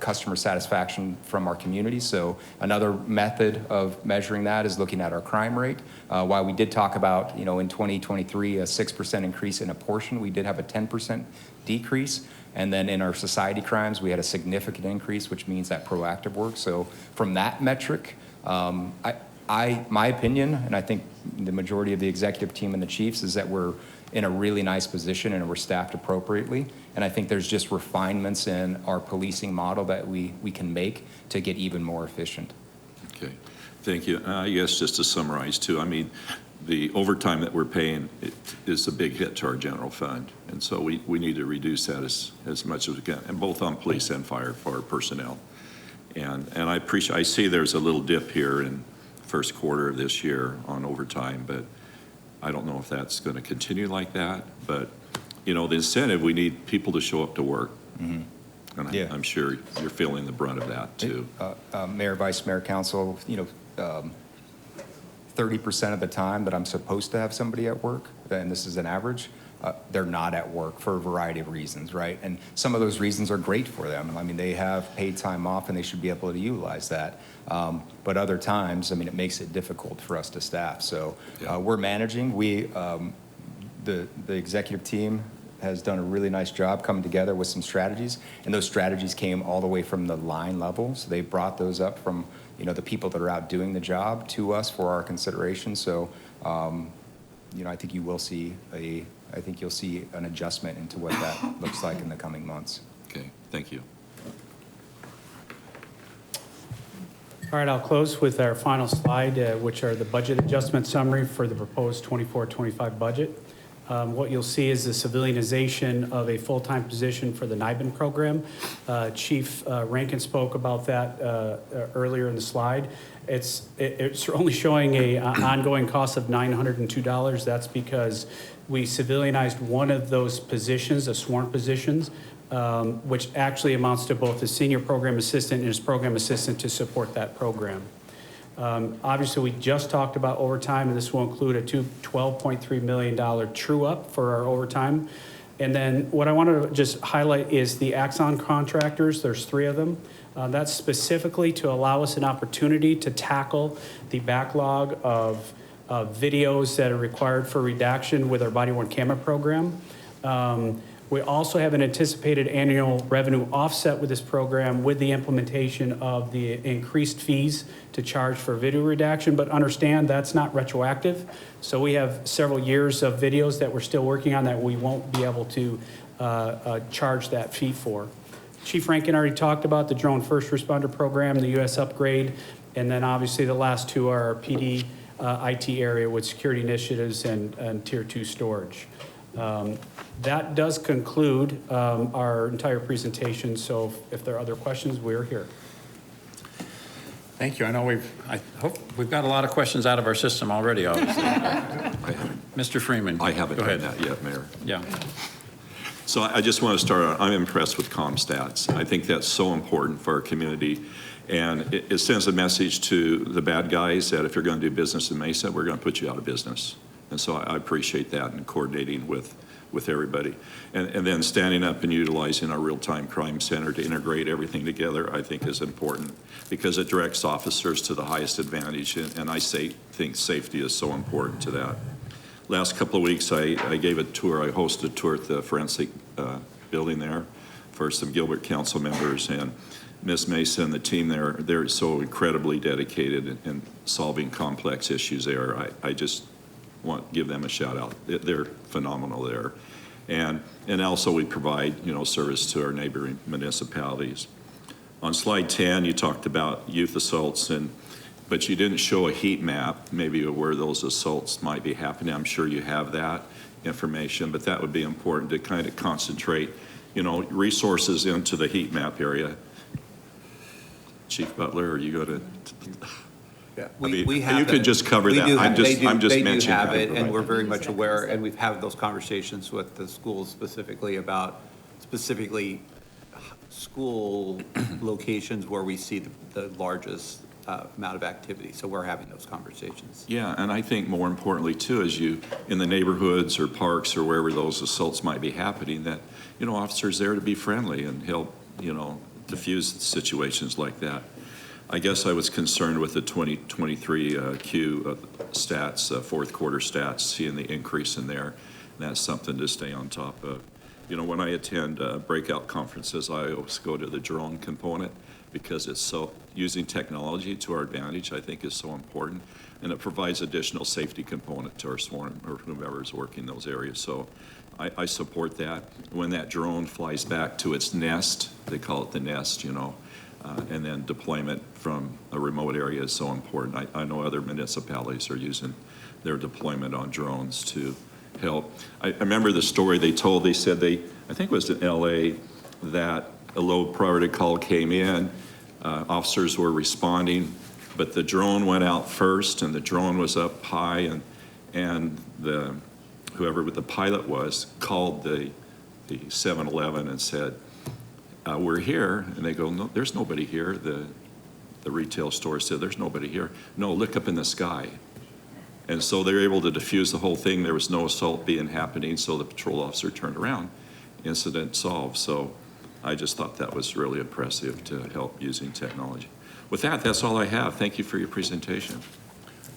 customer satisfaction from our community. So another method of measuring that is looking at our crime rate. While we did talk about, in 2023, a 6% increase in apportion, we did have a 10% decrease. And then in our society crimes, we had a significant increase, which means that proactive work. So from that metric, my opinion, and I think the majority of the executive team and the chiefs, is that we're in a really nice position and we're staffed appropriately. And I think there's just refinements in our policing model that we can make to get even more efficient. Okay, thank you. I guess just to summarize too, I mean, the overtime that we're paying is a big hit to our general fund. And so we need to reduce that as much as we can, and both on police and fire personnel. And I see there's a little dip here in first quarter of this year on overtime, but I don't know if that's going to continue like that. But, the incentive, we need people to show up to work. Mm-hmm. And I'm sure you're feeling the brunt of that too. Mayor, Vice Mayor, Council, 30% of the time that I'm supposed to have somebody at work, and this is an average, they're not at work for a variety of reasons, right? And some of those reasons are great for them. I mean, they have paid time off and they should be able to utilize that. But other times, it makes it difficult for us to staff. So we're managing. The executive team has done a really nice job coming together with some strategies. And those strategies came all the way from the line level. So they brought those up from, the people that are out doing the job to us for our consideration. So, I think you'll see an adjustment into what that looks like in the coming months. Okay, thank you. All right, I'll close with our final slide, which are the budget adjustment summary for the proposed 24-25 budget. What you'll see is the civilianization of a full-time position for the NIBIN program. Chief Rankin spoke about that earlier in the slide. It's only showing an ongoing cost of $902. That's because we civilianized one of those positions, the sworn positions, which actually amounts to both a senior program assistant and his program assistant to support that program. Obviously, we just talked about overtime, and this will include a $12.3 million true-up for our overtime. And then what I want to just highlight is the Axon contractors. There's 3 of them. That's specifically to allow us an opportunity to tackle the backlog of videos that are required for redaction with our body-worn camera program. We also have an anticipated annual revenue offset with this program with the implementation of the increased fees to charge for video redaction, but understand that's not retroactive. So we have several years of videos that we're still working on that we won't be able to charge that fee for. Chief Rankin already talked about the drone first responder program, the US upgrade, and then obviously the last 2 are our PD IT area with security initiatives and tier 2 storage. That does conclude our entire presentation, so if there are other questions, we're here. Thank you. I know I hope we've got a lot of questions out of our system already, obviously. Mr. Freeman. I haven't Go done ahead. that yet, Mayor. Yeah. So I just want to start, I'm impressed with Compstat. I think that's so important for our community. And it sends a message to the bad guys that if you're going to do business in Mesa, we're going to put you out of business. And so I appreciate that and coordinating with everybody. And then standing up and utilizing our real-time crime center to integrate everything together, I think is important because it directs officers to the highest advantage. And I think safety is so important to that. Last couple of weeks, I gave a tour. I hosted a tour at the forensic building there for some Gilbert Council members. And Ms. Mesa and the team there, they're so incredibly dedicated in solving complex issues there. I just want to give them a shout out. They're phenomenal there. And also we provide, service to our neighboring municipalities. On slide 10, you talked about youth assaults, and but you didn't show a heat map, maybe of where those assaults might be happening. I'm sure you have that information, but that would be important to kind of concentrate, resources into the heat map area. Chief Butler, are you going to? Yeah, I mean, we have you could that. just cover We that. do I'm have- just They mentioning do have that. it, and we're very much aware, and we've had those conversations with the schools specifically about school locations where we see the largest amount of activity. So we're having those conversations. Yeah, and I think more importantly too, is in the neighborhoods or parks or wherever those assaults might be happening, that, officers there to be friendly and help, diffuse situations like that. I guess I was concerned with the 2023 Q stats, fourth quarter stats, seeing the increase in there. And that's something to stay on top of. When I attend breakout conferences, I always go to the drone component because using technology to our advantage, I think, is so important. And it provides additional safety component to our sworn or whomever is working those areas. So I support that. When that drone flies back to its nest, they call it the nest, and then deployment from a remote area is so important. I know other municipalities are using their deployment on drones to help. I remember the story they told. They said I think it was in LA, that a low priority call came in. Officers were responding, but the drone went out first, and the drone was up high, and whoever the pilot was called the 7-Eleven and said, we're here. And they go, no, there's nobody here. The retail store said, there's nobody here. No, look up in the sky. And so they were able to defuse the whole thing. There was no assault happening, so the patrol officer turned around. Incident solved. So I just thought that was really impressive to help using technology. With that, that's all I have. Thank you for your presentation.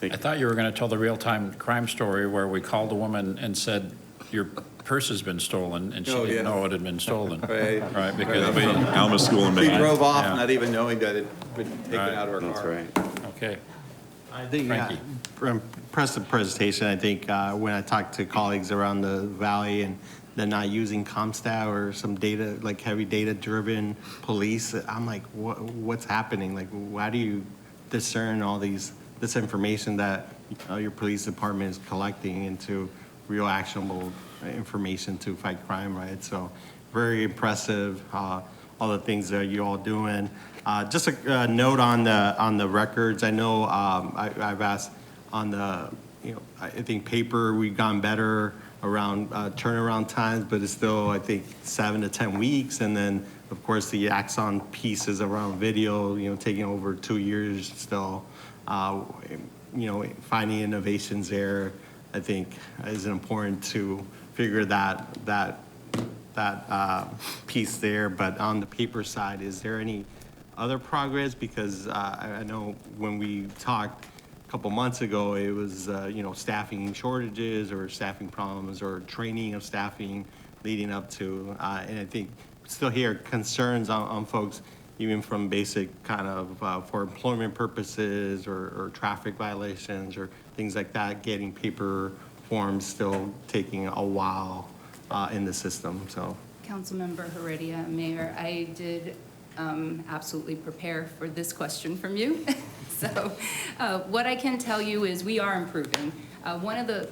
I thought you were going to tell the real-time crime story where we called a woman and said, your purse has been stolen, and she didn't know it had been stolen. Right, because we, Alma School in We Maine. drove off Yeah. not even knowing that it had been taken out of our car. That's right. okay. I think, Frankie. impressive presentation. I think when I talked to colleagues around the valley and they're not using Compstat or some data, like heavy data-driven police, I'm like, what's happening? Like, why do you discern all this information that your police department is collecting into real actionable information to fight crime, right? So very impressive, all the things that you all doing. Just a note on the records. I know I've asked on the, I think paper, we've gone better around turnaround times, but it's still, I think, 7 to 10 weeks. And then, of course, the Axon pieces around video, taking over 2 years still. Finding innovations there, I think, is important to figure that piece there. But on the paper side, is there any other progress? Because I know when we talked a couple months ago, it was, staffing shortages or staffing problems or training of staffing leading up to, and I think still hear concerns on folks, even from basic kind of for employment purposes or traffic violations or things like that, getting paper forms still taking a while in the system, so. Councilmember Heredia, Mayor, I did absolutely prepare for this question from you. So what I can tell you is we are improving. One of the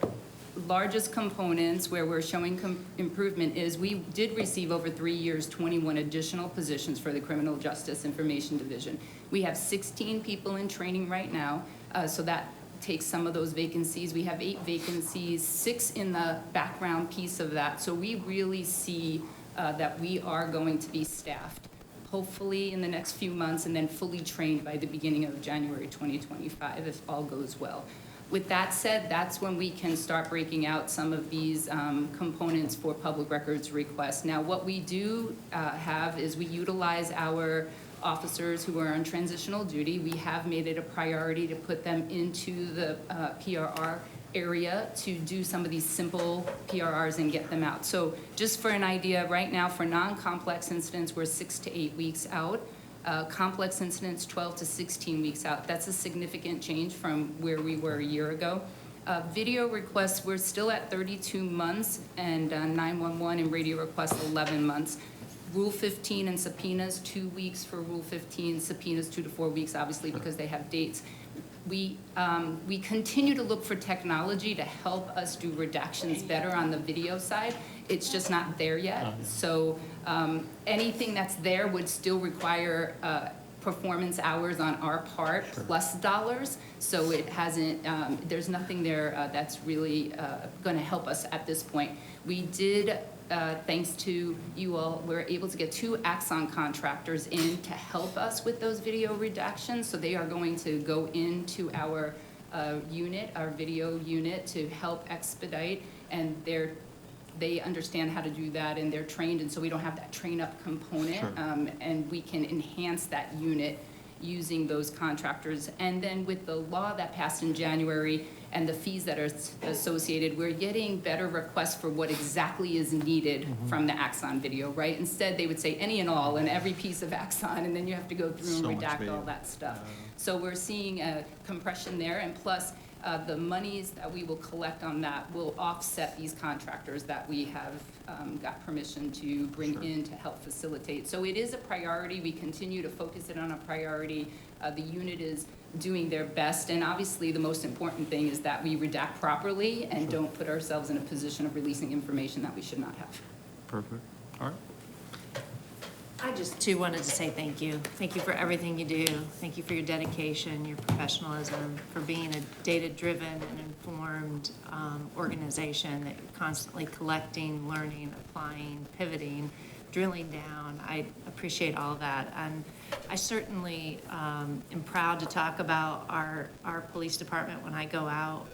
largest components where we're showing improvement is we did receive over 3 years 21 additional positions for the Criminal Justice Information Division. We have 16 people in training right now, so that takes some of those vacancies. We have 8 vacancies, 6 in the background piece of that. So we really see that we are going to be staffed, hopefully in the next few months, and then fully trained by the beginning of January 2025, if all goes well. With that said, that's when we can start breaking out some of these components for public records requests. Now, what we do have is we utilize our officers who are on transitional duty. We have made it a priority to put them into the PRR area to do some of these simple PRRs and get them out. So just for an idea, right now for non-complex incidents, we're 6 to 8 weeks out. Complex incidents, 12 to 16 weeks out. That's a significant change from where we were a year ago. Video requests, we're still at 32 months, and 911 and radio requests, 11 months. Rule 15 and subpoenas, 2 weeks for Rule 15, subpoenas 2 to 4 weeks, obviously, because they have dates. We continue to look for technology to help us do redactions better on the video side. It's just not there yet. So anything that's there would still require performance hours on our part plus dollars. So it hasn't, there's nothing there that's really going to help us at this point. We did, thanks to you all, we're able to get 2 Axon contractors in to help us with those video redactions. So they are going to go into our unit, our video unit, to help expedite, and they understand how to do that, and they're trained, and so we don't have that train-up component, and we can enhance that unit using those contractors. And then with the law that passed in January and the fees that are associated, we're getting better requests for what exactly is needed from the Axon video, right? Instead, they would say any and all and every piece of Axon, and then you have to go through and redact all that stuff. So we're seeing a compression there, and plus, the monies that we will collect on that will offset these contractors that we have got permission to bring in to help facilitate. So it is a priority. We continue to focus it on a priority. The unit is doing their best, and obviously the most important thing is that we redact properly and don't put ourselves in a position of releasing information that we should not have. Perfect. All right. I just too wanted to say thank you. Thank you for everything you do. Thank you for your dedication, your professionalism, for being a data-driven and informed organization that you're constantly collecting, learning, applying, pivoting, drilling down. I appreciate all of that. And I certainly am proud to talk about our police department when I go out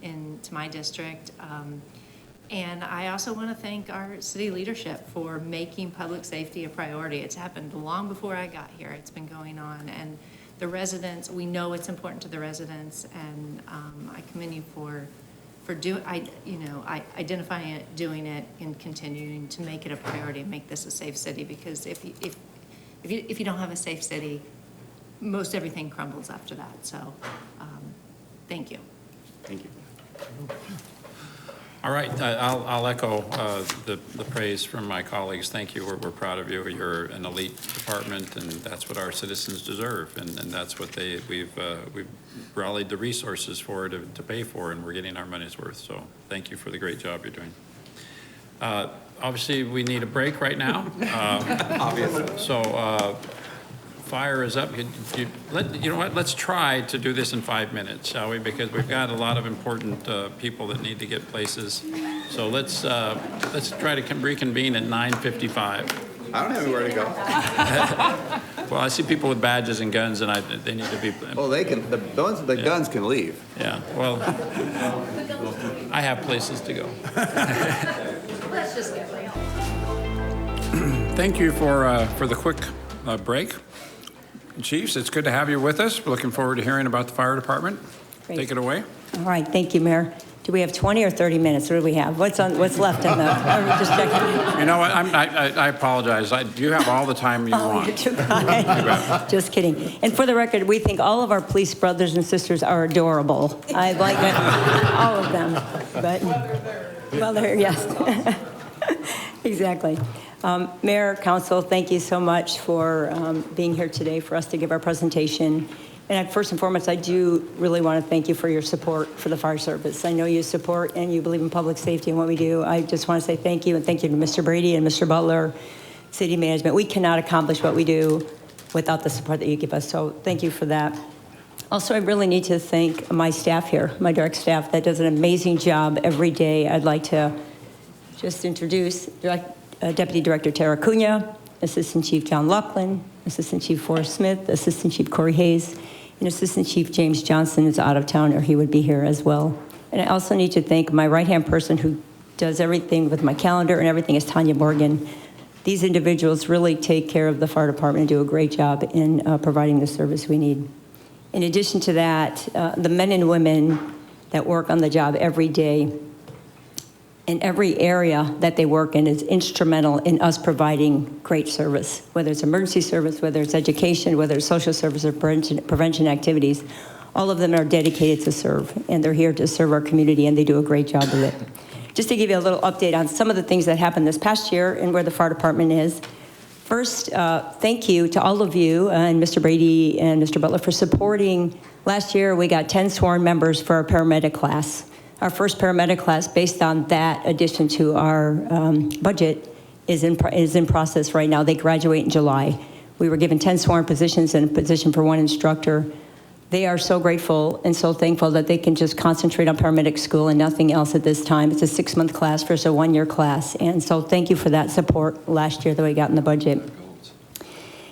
into my district. And I also want to thank our city leadership for making public safety a priority. It's happened long before I got here. It's been going on. And the residents, we know it's important to the residents, and I commend you for identifying it, doing it, and continuing to make it a priority and make this a safe city. Because if you don't have a safe city, most everything crumbles after that. So thank you. Thank you. All right, I'll echo the praise from my colleagues. Thank you. We're proud of you. You're an elite department, and that's what our citizens deserve, and that's what we've rallied the resources for to pay for, and we're getting our money's worth. So thank you for the great job you're doing. Obviously, we need a break right now. Obviously. So fire is up. You know what? Let's try to do this in 5 minutes, shall we? Because we've got a lot of important people that need to get places. So let's try to reconvene at 9:55. I don't have anywhere to go. Well, I see people with badges and guns, and they need to be. Well, they can. The ones with the guns can leave. Yeah. Well, I have places to go. Let's just get real. Thank you for the quick break. Chiefs, it's good to have you with us. We're looking forward to hearing about the fire department. Great. Take it away. All right, thank you, Mayor. Do we have 20 or 30 minutes? What do we have? What's left in the, I'm just checking. You know what, I apologize. You have all the time you want. You're too kind. Just kidding. And for the record, we think all of our police brothers and sisters are adorable. I like it, all of them. But, well, they're, yes. Exactly. Mayor, Council, thank you so much for being here today for us to give our presentation. And first and foremost, I do really want to thank you for your support for the fire service. I know you support and you believe in public safety and what we do. I just want to say thank you, and thank you to Mr. Brady and Mr. Butler, city management. We cannot accomplish what we do without the support that you give us, so thank you for that. Also, I really need to thank my staff here, my direct staff that does an amazing job every day. I'd like to just introduce Deputy Director Tara Cunha, Assistant Chief John Laughlin, Assistant Chief Forrest Smith, Assistant Chief Corey Hayes, and Assistant Chief James Johnson is out of town, or he would be here as well. And I also need to thank my right-hand person who does everything with my calendar and everything is Tanya Morgan. These individuals really take care of the fire department and do a great job in providing the service we need. In addition to that, the men and women that work on the job every day in every area that they work in is instrumental in us providing great service, whether it's emergency service, whether it's education, whether it's social service or prevention activities. All of them are dedicated to serve, and they're here to serve our community, and they do a great job of it. Just to give you a little update on some of the things that happened this past year and where the fire department is. First, thank you to all of you and Mr. Brady and Mr. Butler for supporting Last year, we got 10 sworn members for our paramedic class. Our first paramedic class, based on that addition to our budget, is in process right now. They graduate in July. We were given 10 sworn positions and a position for one instructor. They are so grateful and so thankful that they can just concentrate on paramedic school and nothing else at this time. It's a 6-month class versus a 1-year class. And so thank you for that support last year that we got in the budget.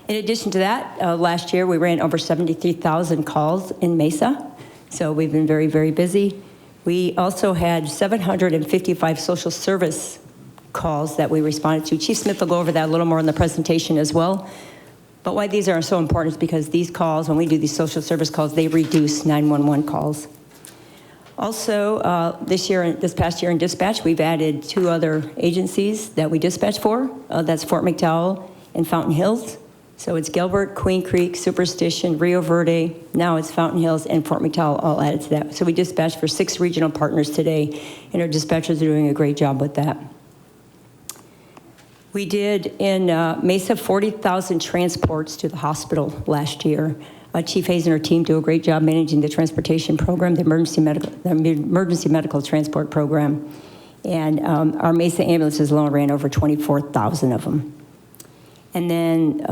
In addition to that, last year we ran over 73,000 calls in Mesa. So we've been very, very busy. We also had 755 social service calls that we responded to. Chief Smith will go over that a little more in the presentation as well. But why these are so important is because these calls, when we do these social service calls, they reduce 911 calls. Also, this past year in dispatch, we've added 2 other agencies that we dispatch for. That's Fort McDowell and Fountain Hills. So it's Gilbert, Queen Creek, Superstition, Rio Verde. Now it's Fountain Hills and Fort McDowell all added to that. So we dispatch for 6 regional partners today, and our dispatchers are doing a great job with that. We did in Mesa 40,000 transports to the hospital last year. Chief Hayes and her team do a great job managing the transportation program, the emergency medical transport program. And our Mesa ambulances alone ran over 24,000 of them. And then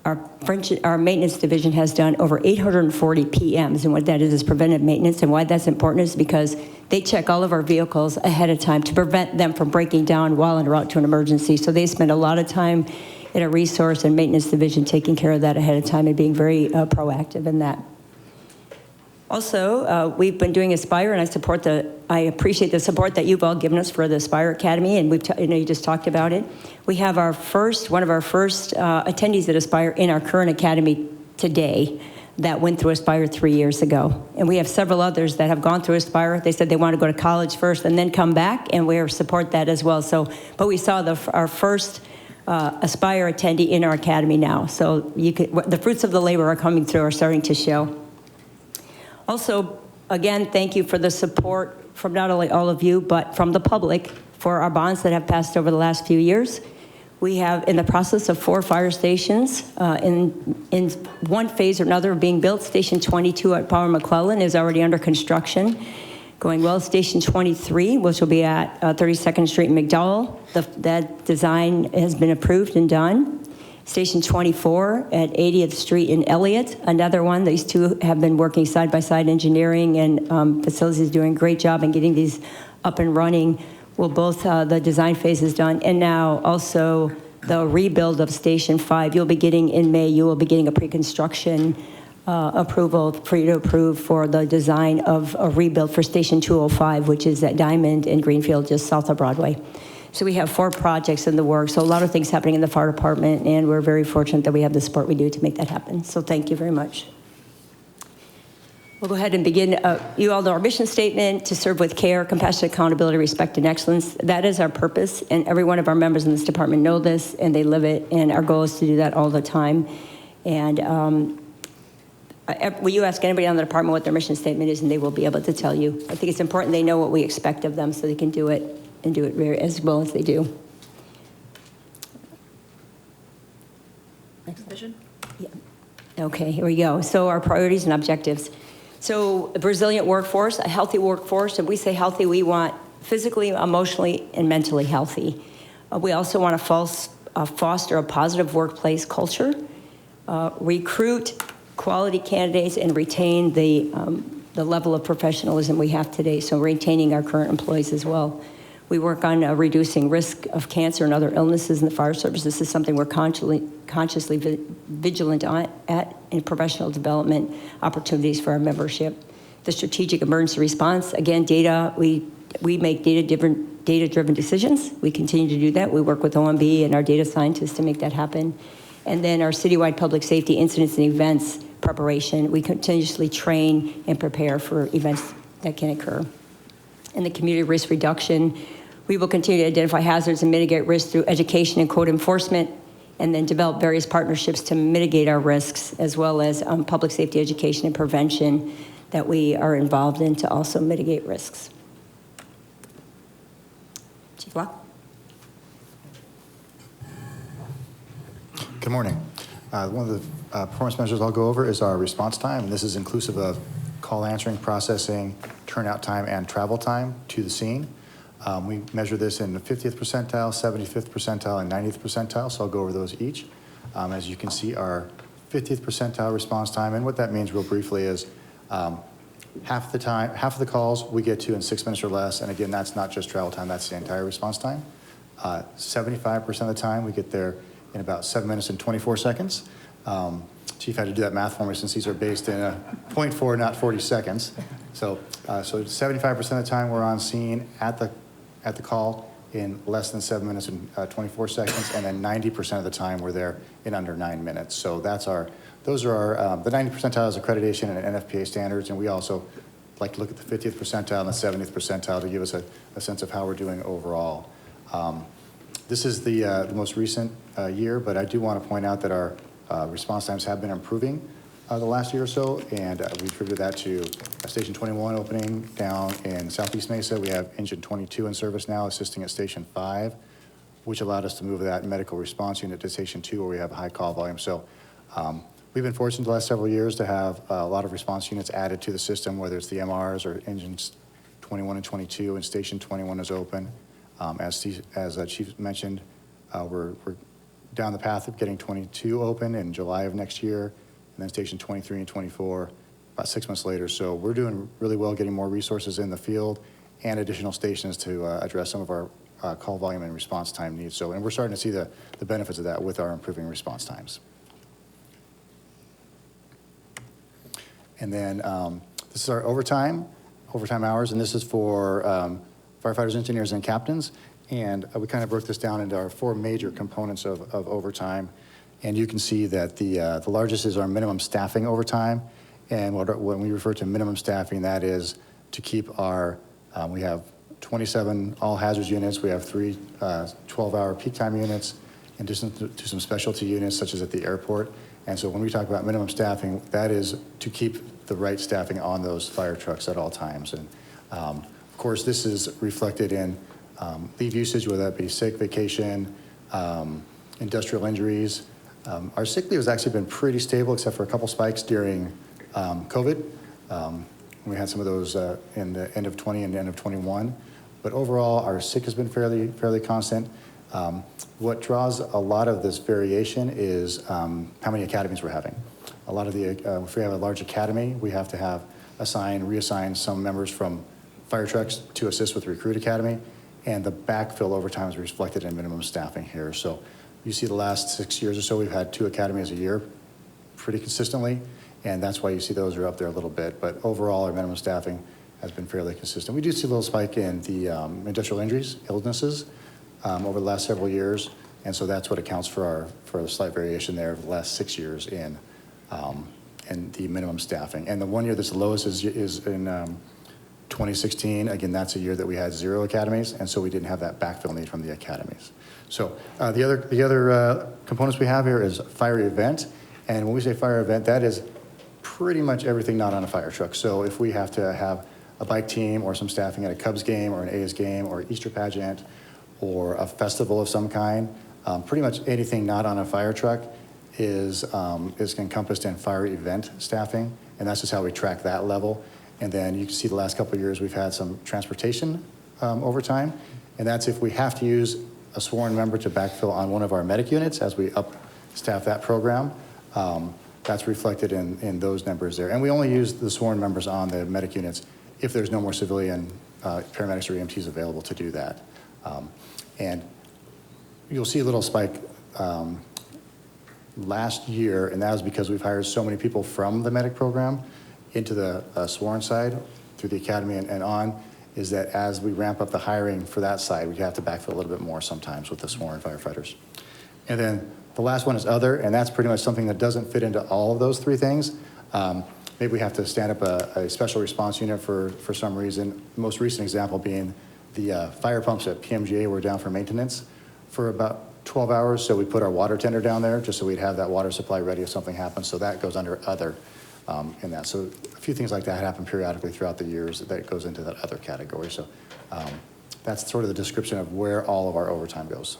our maintenance division has done over 840 PMs, and what that is preventive maintenance. And why that's important is because they check all of our vehicles ahead of time to prevent them from breaking down while en route to an emergency. So they spend a lot of time in a resource and maintenance division taking care of that ahead of time and being very proactive in that. Also, we've been doing Aspire, and I appreciate the support that you've all given us for the Aspire Academy, and you just talked about it. We have one of our first attendees at Aspire in our current academy today that went through Aspire 3 years ago. And we have several others that have gone through Aspire. They said they want to go to college first and then come back, and we support that as well. But we saw our first Aspire attendee in our academy now. So the fruits of the labor are coming through, are starting to show. Also, again, thank you for the support from not only all of you, but from the public for our bonds that have passed over the last few years. We have in the process of 4 fire stations in one phase or another being built. Station 22 at Power McClellan is already under construction. Going well, Station 23, which will be at 32nd Street in McDowell. That design has been approved and done. Station 24 at 80th Street in Elliott, another one. These 2 have been working side by side, engineering and facilities doing a great job in getting these up and running. Well, both the design phase is done, and now also the rebuild of Station 5. You'll be getting in May, you will be getting a pre-construction approval for you to approve for the design of a rebuild for Station 205, which is at Diamond and Greenfield, just south of Broadway. So we have 4 projects in the works, so a lot of things happening in the fire department, and we're very fortunate that we have the support we do to make that happen. So thank you very much. We'll go ahead and begin. You all know our mission statement: to serve with care, compassion, accountability, respect, and excellence. That is our purpose, and every one of our members in this department know this, and they live it, and our goal is to do that all the time. And will you ask anybody on the department what their mission statement is, and they will be able to tell you. I think it's important they know what we expect of them so they can do it and do it as well as they do. Next vision. Yeah. Okay, here we go. So our priorities and objectives. So a resilient workforce, a healthy workforce. If we say healthy, we want physically, emotionally, and mentally healthy. We also want to foster a positive workplace culture, recruit quality candidates, and retain the level of professionalism we have today, so retaining our current employees as well. We work on reducing risk of cancer and other illnesses in the fire service. This is something we're consciously vigilant at in professional development opportunities for our membership. The strategic emergency response, again, data, we make data-driven decisions. We continue to do that. We work with OMB and our data scientists to make that happen. And then our citywide public safety incidents and events preparation. We continuously train and prepare for events that can occur. And the community risk reduction, we will continue to identify hazards and mitigate risks through education and code enforcement, and then develop various partnerships to mitigate our risks, as well as public safety education and prevention that we are involved in to also mitigate risks. Chief Locke. Good morning. One of the performance measures I'll go over is our response time, and this is inclusive of call answering, processing, turnout time, and travel time to the scene. We measure this in the 50th percentile, 75th percentile, and 90th percentile, so I'll go over those each. As you can see, our 50th percentile response time, and what that means real briefly is half of the calls we get to in 6 minutes or less, and again, that's not just travel time, that's the entire response time. 75% of the time we get there in about 7 minutes and 24 seconds. Chief had to do that math for me since these are based in 0.4, not 40 seconds. So 75% of the time we're on scene at the call in less than 7 minutes and 24 seconds, and then 90% of the time we're there in under 9 minutes. So those are our, the 90th percentile is accreditation and NFPA standards, and we also like to look at the 50th percentile and the 70th percentile to give us a sense of how we're doing overall. This is the most recent year, but I do want to point out that our response times have been improving the last year or so, and we attribute that to Station 21 opening down in Southeast Mesa. We have Engine 22 in service now, assisting at Station 5, which allowed us to move that medical response unit to Station 2, where we have a high call volume. So we've been fortunate the last several years to have a lot of response units added to the system, whether it's the MRs or Engines 21 and 22, and Station 21 is open. As Chief mentioned, we're down the path of getting 22 open in July of next year, and then Station 23 and 24 about 6 months later. So we're doing really well getting more resources in the field and additional stations to address some of our call volume and response time needs. So, and we're starting to see the benefits of that with our improving response times. And then this is our overtime hours, and this is for firefighters, engineers, and captains. And we kind of broke this down into our 4 major components of overtime. And you can see that the largest is our minimum staffing overtime. And when we refer to minimum staffing, that is to keep our, we have 27 all hazards units. We have 3 12-hour peak time units, in addition to some specialty units such as at the airport. And so when we talk about minimum staffing, that is to keep the right staffing on those fire trucks at all times. And of course, this is reflected in leave usage, whether that be sick, vacation, industrial injuries. Our sick leave has actually been pretty stable, except for a couple spikes during COVID. We had some of those in the end of 20 and the end of 21. But overall, our sick has been fairly constant. What draws a lot of this variation is how many academies we're having. A lot of the, if we have a large academy, we have to reassign some members from fire trucks to assist with the recruit academy, and the backfill overtime is reflected in minimum staffing here. So you see the last 6 years or so, we've had 2 academies a year pretty consistently, and that's why you see those are up there a little bit. But overall, our minimum staffing has been fairly consistent. We do see a little spike in the industrial injuries, illnesses over the last several years, and so that's what accounts for a slight variation there over the last 6 years in the minimum staffing. And the one year that's the lowest is in 2016. Again, that's a year that we had 0 academies, and so we didn't have that backfill need from the academies. So the other components we have here is fire event, and when we say fire event, that is pretty much everything not on a fire truck. So if we have to have a bike team or some staffing at a Cubs game or an A's game or Easter pageant or a festival of some kind, pretty much anything not on a fire truck is encompassed in fire event staffing, and that's just how we track that level. And then you can see the last couple of years we've had some transportation overtime, and that's if we have to use a sworn member to backfill on one of our medic units as we staff that program. That's reflected in those numbers there. And we only use the sworn members on the medic units if there's no more civilian paramedics or EMTs available to do that. And you'll see a little spike last year, and that was because we've hired so many people from the medic program into the sworn side through the academy and on, is that as we ramp up the hiring for that side, we have to backfill a little bit more sometimes with the sworn firefighters. And then the last one is other, and that's pretty much something that doesn't fit into all of those 3 things. Maybe we have to stand up a special response unit for some reason. The most recent example being the fire pumps at PMGA were down for maintenance for about 12 hours, so we put our water tender down there just so we'd have that water supply ready if something happens, so that goes under other in that. So a few things like that happen periodically throughout the years that goes into that other category. So that's sort of the description of where all of our overtime goes.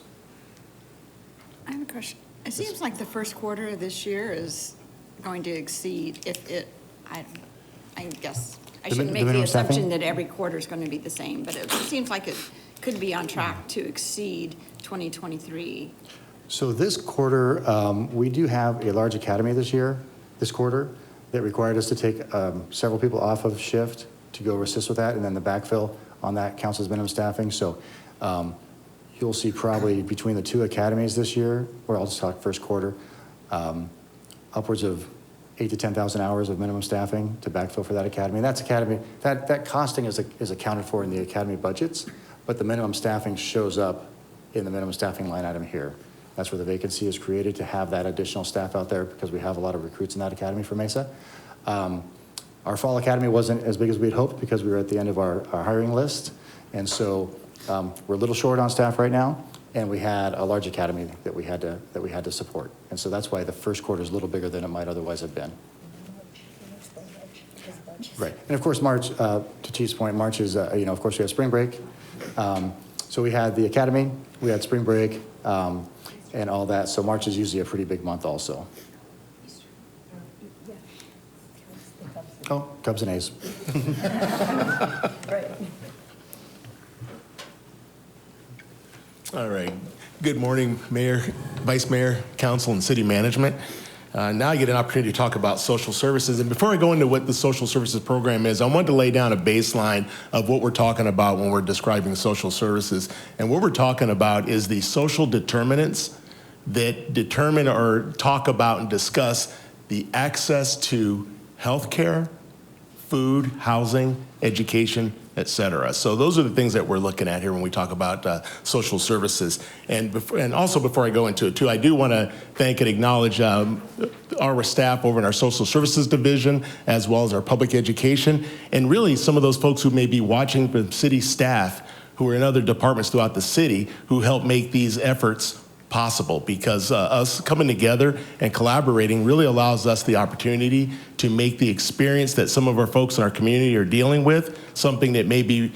I have a question. It seems like the first quarter of this year is going to exceed, I guess, I The shouldn't make the minimum staffing? assumption that every quarter is going to be the same, but it seems like it could be on track to exceed 2023. So this quarter, we do have a large academy this quarter, that required us to take several people off of shift to go assist with that, and then the backfill on that counts as minimum staffing. So you'll see probably between the two academies this year, or I'll just talk first quarter, upwards of 8,000 to 10,000 hours of minimum staffing to backfill for that academy. And that costing is accounted for in the academy budgets, but the minimum staffing shows up in the minimum staffing line item here. That's where the vacancy is created, to have that additional staff out there, because we have a lot of recruits in that academy for Mesa. Our fall academy wasn't as big as we'd hoped, because we were at the end of our hiring list. And so we're a little short on staff right now, and we had a large academy that we had to support. And so that's why the first quarter is a little bigger than it might otherwise have been. Right. And of course, March, to Chief's point, March is, of course, we have spring break. So we had the academy, we had spring break, and all that. So March is usually a pretty big month also. Oh, Cubs and A's. All right. Good morning, Mayor, Vice Mayor, Council, and City Management. Now I get an opportunity to talk about social services. And before I go into what the social services program is, I want to lay down a baseline of what we're talking about when we're describing social services. And what we're talking about is the social determinants that determine or talk about and discuss the access to health care, food, housing, education, et cetera. So those are the things that we're looking at here when we talk about social services. And also before I go into it too, I do want to thank and acknowledge our staff over in our social services division, as well as our public education, and really some of those folks who may be watching from city staff who are in other departments throughout the city who help make these efforts possible, because us coming together and collaborating really allows us the opportunity to make the experience that some of our folks in our community are dealing with something that may be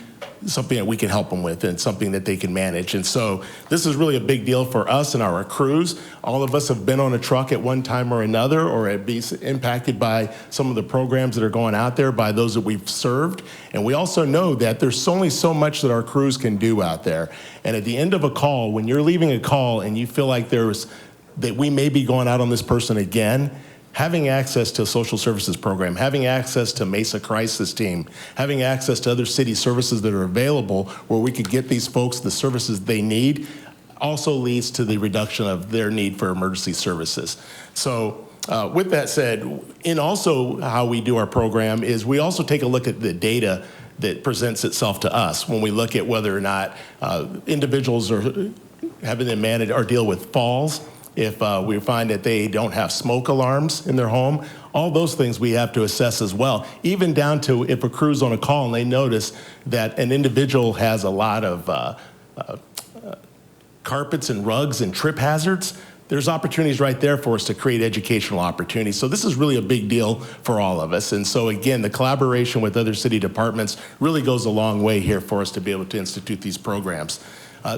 something that we can help them with and something that they can manage. And so this is really a big deal for us and our crews. All of us have been on a truck at one time or another, or have been impacted by some of the programs that are going out there by those that we've served. And we also know that there's only so much that our crews can do out there. And at the end of a call, when you're leaving a call and you feel like that we may be going out on this person again, having access to a social services program, having access to Mesa Crisis Team, having access to other city services that are available where we could get these folks the services they need, also leads to the reduction of their need for emergency services. So with that said, in also how we do our program is we also take a look at the data that presents itself to us when we look at whether or not individuals are having to manage or deal with falls. If we find that they don't have smoke alarms in their home, all those things we have to assess as well, even down to if a crew's on a call and they notice that an individual has a lot of carpets and rugs and trip hazards, there's opportunities right there for us to create educational opportunities. So this is really a big deal for all of us. And so again, the collaboration with other city departments really goes a long way here for us to be able to institute these programs.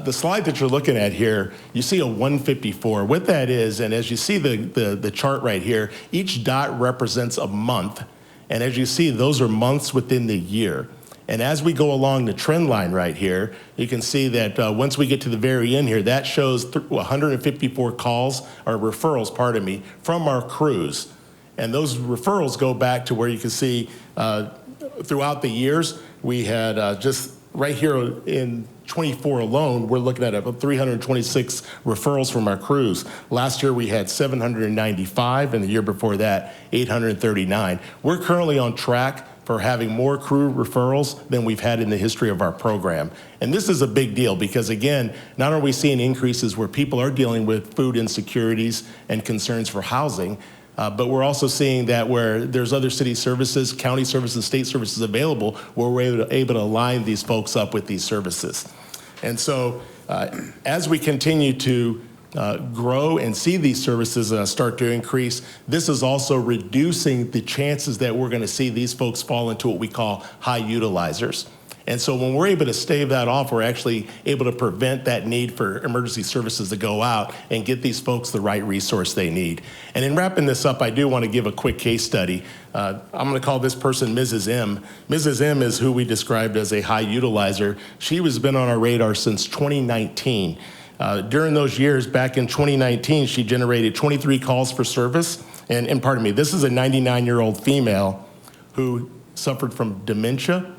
The slide that you're looking at here, you see a 154. What that is, and as you see the chart right here, each dot represents a month. And as you see, those are months within the year. And as we go along the trend line right here, you can see that once we get to the very end here, that shows 154 calls, or referrals, pardon me, from our crews. And those referrals go back to where you can see throughout the years, we had just right here in 24 alone, we're looking at about 326 referrals from our crews. Last year we had 795, and the year before that, 839. We're currently on track for having more crew referrals than we've had in the history of our program. And this is a big deal because, again, not are we seeing increases where people are dealing with food insecurities and concerns for housing, but we're also seeing that where there's other city services, county services, state services available, where we're able to align these folks up with these services. And so as we continue to grow and see these services start to increase, this is also reducing the chances that we're going to see these folks fall into what we call high utilizers. And so when we're able to stave that off, we're actually able to prevent that need for emergency services to go out and get these folks the right resource they need. And in wrapping this up, I do want to give a quick case study. I'm going to call this person Mrs. M. Mrs. M is who we described as a high utilizer. She has been on our radar since 2019. During those years, back in 2019, she generated 23 calls for service. And pardon me, this is a 99-year-old female who suffered from dementia,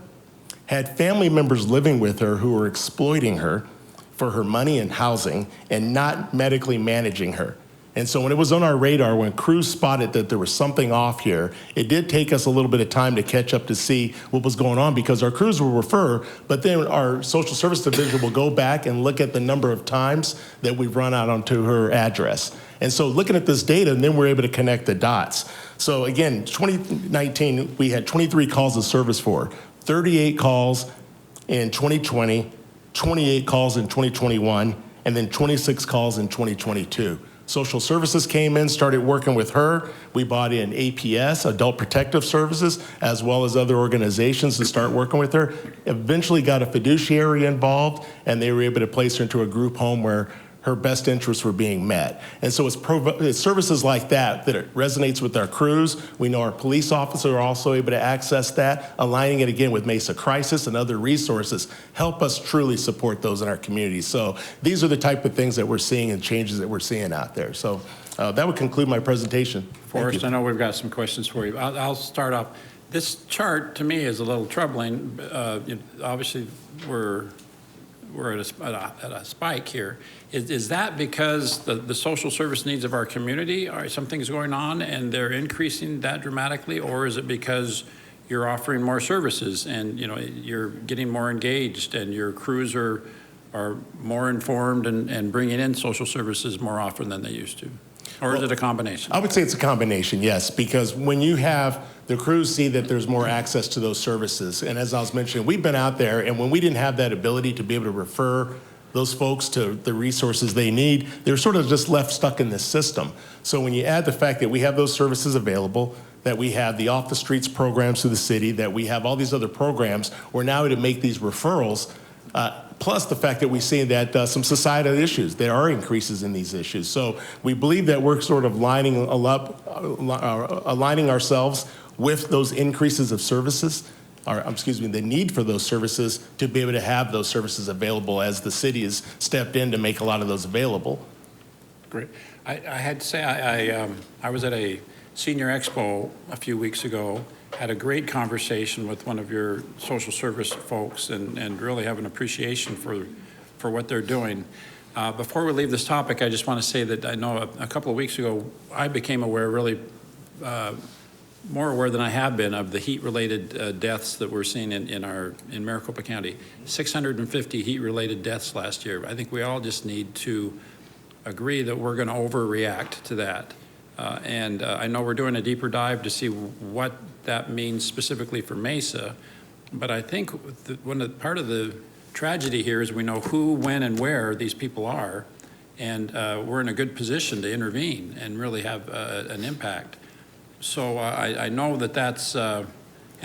had family members living with her who were exploiting her for her money and housing and not medically managing her. And so when it was on our radar, when crews spotted that there was something off here, it did take us a little bit of time to catch up to see what was going on, because our crews will refer, but then our social service division will go back and look at the number of times that we've run out onto her address. And so looking at this data, and then we're able to connect the dots. So again, 2019, we had 23 calls of service for her, 38 calls in 2020, 28 calls in 2021, and then 26 calls in 2022. Social services came in, started working with her. We brought in APS, Adult Protective Services, as well as other organizations to start working with her. Eventually got a fiduciary involved, and they were able to place her into a group home where her best interests were being met. And so it's services like that that it resonates with our crews. We know our police officers are also able to access that, aligning it again with Mesa Crisis and other resources, help us truly support those in our communities. So these are the type of things that we're seeing and changes that we're seeing out there. So that would conclude my presentation. Forrest, I know we've got some questions for you. I'll start off. This chart to me is a little troubling. Obviously, we're at a spike here. Is that because the social service needs of our community, or something's going on and they're increasing that dramatically, or is it because you're offering more services and you're getting more engaged and your crews are more informed and bringing in social services more often than they used to? Or is it a combination? I would say it's a combination, yes, because when you have the crews see that there's more access to those services, and as I was mentioning, we've been out there, and when we didn't have that ability to be able to refer those folks to the resources they need, they're sort of just left stuck in this system. So when you add the fact that we have those services available, that we have the off the streets programs through the city, that we have all these other programs, we're now able to make these referrals, plus the fact that we see that some societal issues, there are increases in these issues. So we believe that we're sort of aligning ourselves with those increases of services, or the need for those services, to be able to have those services available as the city has stepped in to make a lot of those available. Great. I had to say, I was at a senior expo a few weeks ago, had a great conversation with one of your social service folks, and really have an appreciation for what they're doing. Before we leave this topic, I just want to say that I know a couple of weeks ago, I became aware, really more aware than I have been, of the heat-related deaths that we're seeing in Maricopa County. 650 heat-related deaths last year. I think we all just need to agree that we're going to overreact to that. And I know we're doing a deeper dive to see what that means specifically for Mesa, but I think part of the tragedy here is we know who, when, and where these people are, and we're in a good position to intervene and really have an impact. So I know that's, and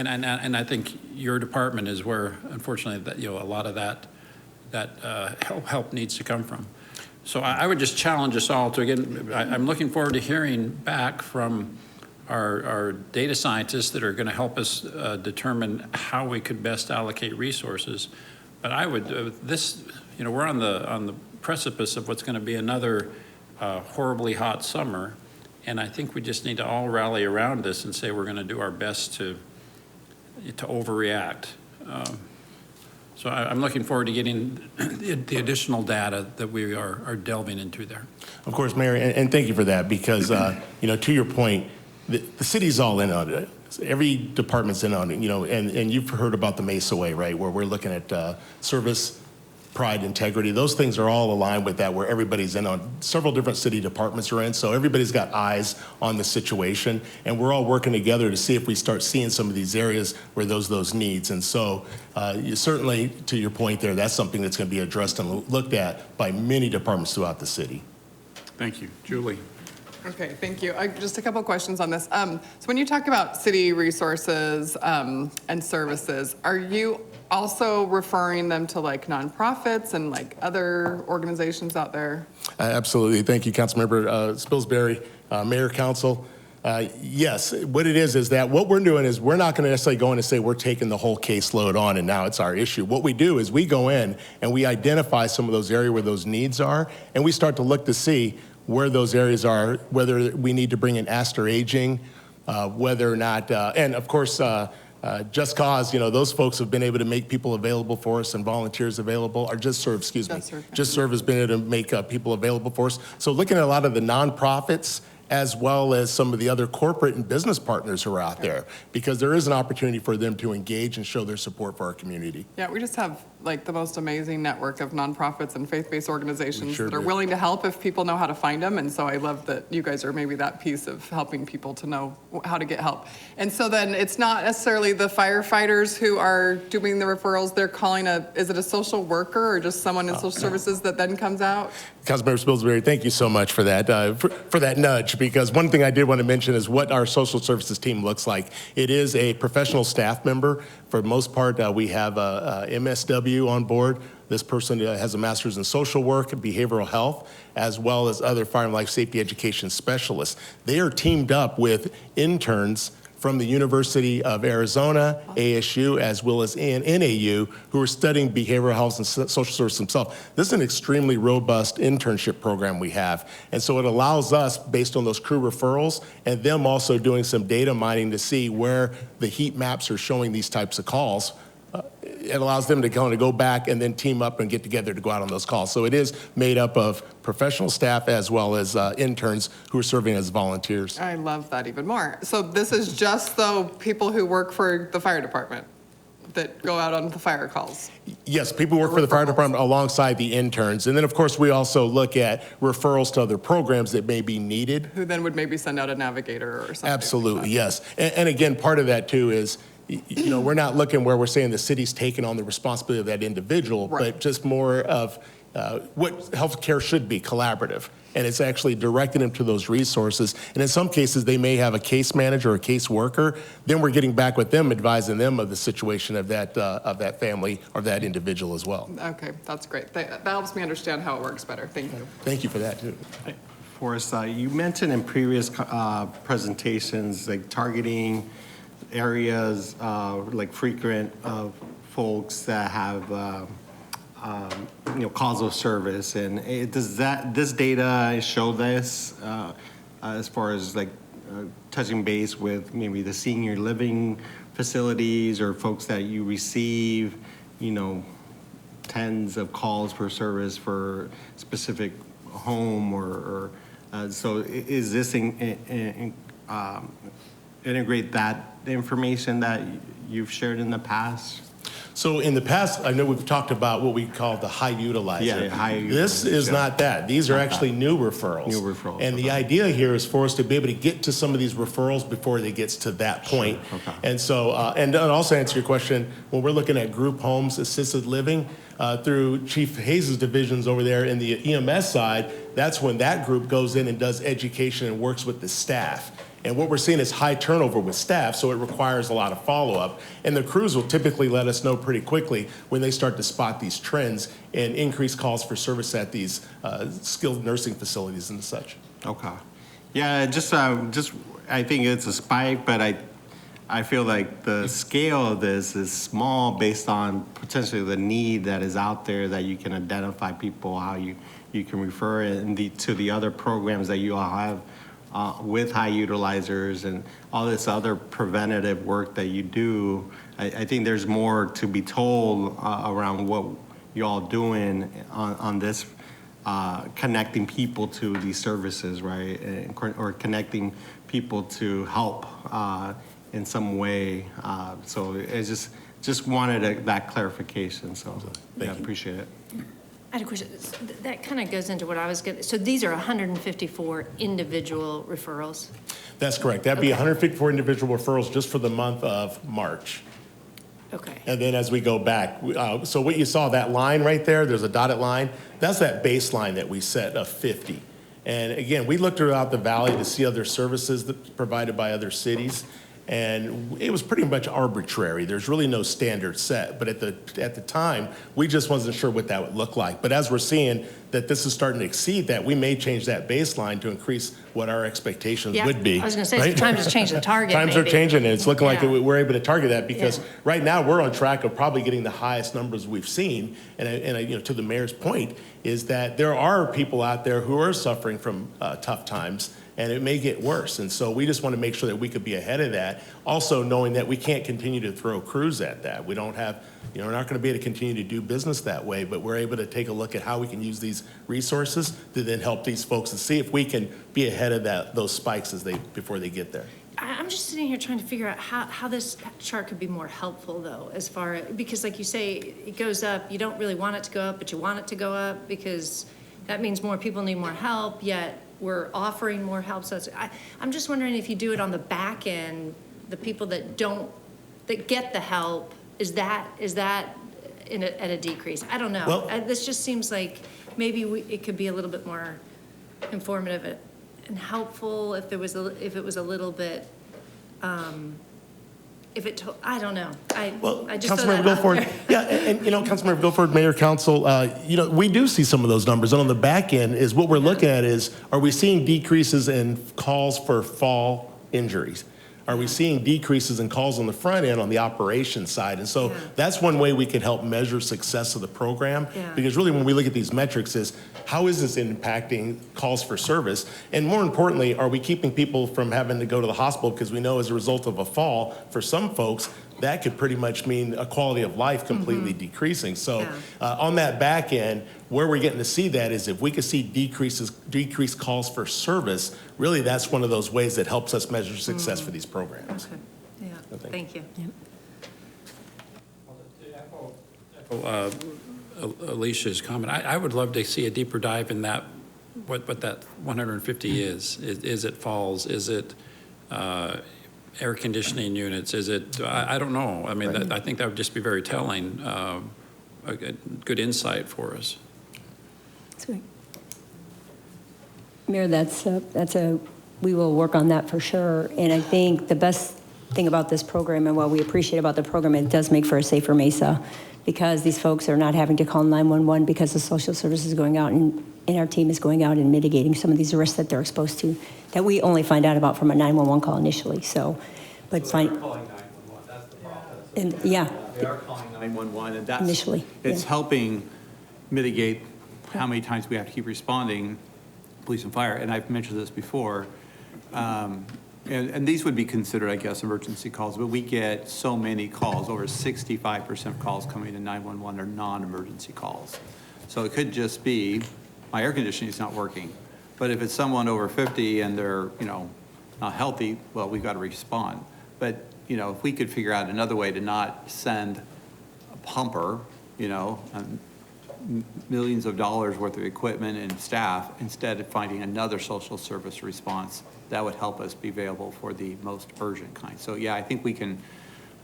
I think your department is where, unfortunately, a lot of that help needs to come from. So I would just challenge us all to, again, I'm looking forward to hearing back from our data scientists that are going to help us determine how we could best allocate resources. But I would, we're on the precipice of what's going to be another horribly hot summer. And I think we just need to all rally around this and say we're going to do our best to overreact. So I'm looking forward to getting the additional data that we are delving into there. Of course, Mayor, and thank you for that, because to your point, the city's all in on it. Every department's in on it, and you've heard about the Mesa Way, right, where we're looking at service, pride, integrity. Those things are all aligned with that, where everybody's in on. Several different city departments are in, so everybody's got eyes on the situation, and we're all working together to see if we start seeing some of these areas where those needs. And so you certainly, to your point there, that's something that's going to be addressed and looked at by many departments throughout the city. Thank you. Julie. Okay, thank you. Just a couple of questions on this. So when you talk about city resources and services, are you also referring them to like nonprofits and like other organizations out there? Absolutely. Thank you, Councilmember Spilsbury, Mayor, Council. Yes, what it is that what we're doing is we're not going to necessarily go in and say we're taking the whole caseload on and now it's our issue. What we do is we go in and we identify some of those areas where those needs are, and we start to look to see where those areas are, whether we need to bring in Astor aging, whether or not, and of course, Just Cause, those folks have been able to make people available for us and volunteers available, or Just Serve, excuse me. Just Serve has been able to make people available for us. So looking at a lot of the nonprofits, as well as some of the other corporate and business partners who are out there, because there is an opportunity for them to engage and show their support for our community. Yeah, we just have like the most amazing network of nonprofits and faith-based organizations that are do. willing to help if people know how to find them. And so I love that you guys are maybe that piece of helping people to know how to get help. And so then it's not necessarily the firefighters who are doing the referrals. They're calling is it a social worker or just someone in social services that then comes out? Councilmember Spilsbury, thank you so much for that, for that nudge, because one thing I did want to mention is what our social services team looks like. It is a professional staff member. For the most part, we have a MSW on board. This person has a master's in social work and behavioral health, as well as other fire and life safety education specialists. They are teamed up with interns from the University of Arizona, ASU, as well as NAU, who are studying behavioral health and social service themselves. This is an extremely robust internship program we have. And so it allows us, based on those crew referrals, and them also doing some data mining to see where the heat maps are showing these types of calls. It allows them to kind of go back and then team up and get together to go out on those calls. So it is made up of professional staff as well as interns who are serving as volunteers. I love that even more. So this is just the people who work for the fire department that go out on the fire calls? Yes, people who work for the fire department alongside the interns. And then, of course, we also look at referrals to other programs that may be needed. Who then would maybe send out a navigator or something? Absolutely, yes. And again, part of that too is, we're not looking where we're saying the city's taking on the responsibility of that individual, but just more of what healthcare should be, collaborative. And it's actually directing them to those resources. And in some cases, they may have a case manager or a case worker. Then we're getting back with them, advising them of the situation of that family or that individual as well. Okay, that's great. That helps me understand how it works better. Thank you. Thank you for that too. Forrest, you mentioned in previous presentations, like targeting areas like frequent folks that have calls of service, and does this data show this as far as like touching base with maybe the senior living facilities or folks that you receive tens of calls per service for specific home or so is this integrate that information that you've shared in the past? So in the past, I know we've talked about what we call the high utilizer. Yeah, high utilizer. This is not that. These are actually new referrals. New referrals. And the idea here is for us to be able to get to some of these referrals before they get to that point. Sure. Okay. And so, and also answer your question, when we're looking at group homes, assisted living, through Chief Hayes' divisions over there in the EMS side, that's when that group goes in and does education and works with the staff. And what we're seeing is high turnover with staff, so it requires a lot of follow-up. And the crews will typically let us know pretty quickly when they start to spot these trends and increase calls for service at these skilled nursing facilities and such. Okay. Yeah, just I think it's a spike, but I feel like the scale of this is small based on potentially the need that is out there, that you can identify people, how you can refer it to the other programs that you all have with high utilizers and all this other preventative work that you do. I think there's more to be told around what you all doing on this, connecting people to these services, right? Or connecting people to help in some way. So I just wanted that clarification. So I appreciate it. I had a question. That kind of goes into what I was going to, so these are 154 individual referrals? That's correct. That'd be 154 individual referrals just for the month of March. Okay. And then as we go back, so what you saw, that line right there, there's a dotted line, that's that baseline that we set of 50. And again, we looked throughout the valley to see other services that provided by other cities. And it was pretty much arbitrary. There's really no standard set. But at the time, we just wasn't sure what that would look like. But as we're seeing that this is starting to exceed that, we may change that baseline to increase what our expectations Yeah, would be. I was gonna say, right? it's time to change the target, Times are maybe. changing, and it's looking like Yeah. we're able to target that because Yeah. right now we're on track of probably getting the highest numbers we've seen. And you know, to the mayor's point, is that there are people out there who are suffering from tough times, and it may get worse. And so we just want to make sure that we could be ahead of that. Also knowing that we can't continue to throw crews at that. We don't have, you know, we're not going to be able to continue to do business that way, but we're able to take a look at how we can use these resources to then help these folks and see if we can be ahead of those spikes before they get there. I'm just sitting here trying to figure out how this chart could be more helpful, though, as far as, because like you say, it goes up, you don't really want it to go up, but you want it to go up because that means more people need more help, yet we're offering more help. So I'm just wondering if you do it on the back end, the people that get the help, is that at a decrease? I don't know. Well, This just seems like maybe it could be a little bit more informative and helpful if it was a little bit, I don't know. I just throw Councilmember that out Guilford, there. yeah, and you know, Councilmember Guilford, Mayor, Council, you know, we do see some of those numbers. And on the back end is what we're looking at is, are we seeing decreases in calls for fall injuries? Are we seeing decreases in calls on the front end on the operations side? And so that's one way we can help measure success of the program. Yeah. Because really when we look at these metrics is, how is this impacting calls for service? And more importantly, are we keeping people from having to go to the hospital? Because we know as a result of a fall, for some folks, that could pretty much mean a quality of life completely decreasing. So on that back end, where we're getting to see that is if we could see decreased calls for service, really that's one of those ways that helps us measure success for these programs. Okay, yeah, thank you. Alicia's comment, I would love to see a deeper dive in that, what that 150 is. Is it falls? Is it air conditioning units? Is it, I don't know. I mean, I think that would just be very telling, a good insight for us. Sweet. Mayor, we will work on that for sure. And I think the best thing about this program and what we appreciate about the program, it does make for a safer Mesa because these folks are not having to call 911 because the social services is going out and our team is going out and mitigating some of these risks that they're exposed to that we only find out about from a 911 call initially. So they're calling 911, that's the process. And They are calling 911 and that's initially. It's helping mitigate how many times we have to keep responding, police and fire. And I've mentioned this before. And these would be considered, I guess, emergency calls, but we get so many calls, over 65% of calls coming to 911 are non-emergency calls. So it could just be, my air conditioning is not working. But if it's someone over 50 and they're, you know, not healthy, well, we've got to respond. But, you know, if we could figure out another way to not send a pumper, you know, millions of dollars worth of equipment and staff, instead of finding another social service response, that would help us be available for the most urgent kind. So yeah, I think we can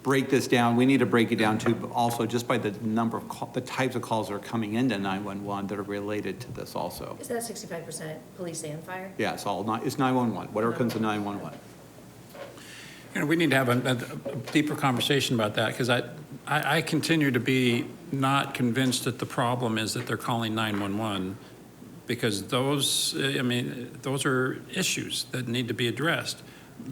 break this down. We need to break it down too, but also just by the number of the types of calls that are coming into 911 that are related to this also. Is that 65% police and fire? Yeah, it's 911, whatever comes to 911. You know, we need to have a deeper conversation about that because I continue to be not convinced that the problem is that they're calling 911 because those are issues that need to be addressed.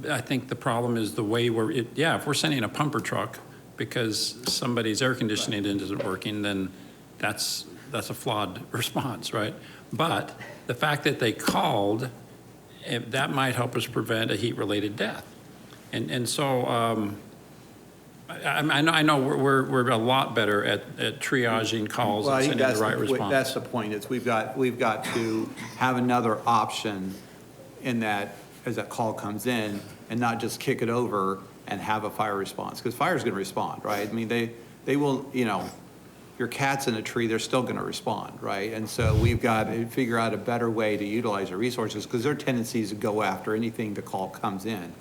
I think the problem is the way if we're sending a pumper truck because somebody's air conditioning isn't working, then that's a flawed response, right? But the fact that they called, that might help us prevent a heat-related death. And so I know we're a lot better at triaging calls and sending the right response. That's the point. It's we've got to have another option in that as that call comes in and not just kick it over and have a fire response because fire is going to respond, right? I mean they will, you know, if your cat's in a tree, they're still going to respond, right? And so we've got to figure out a better way to utilize our resources because their tendencies to go after anything the call comes in.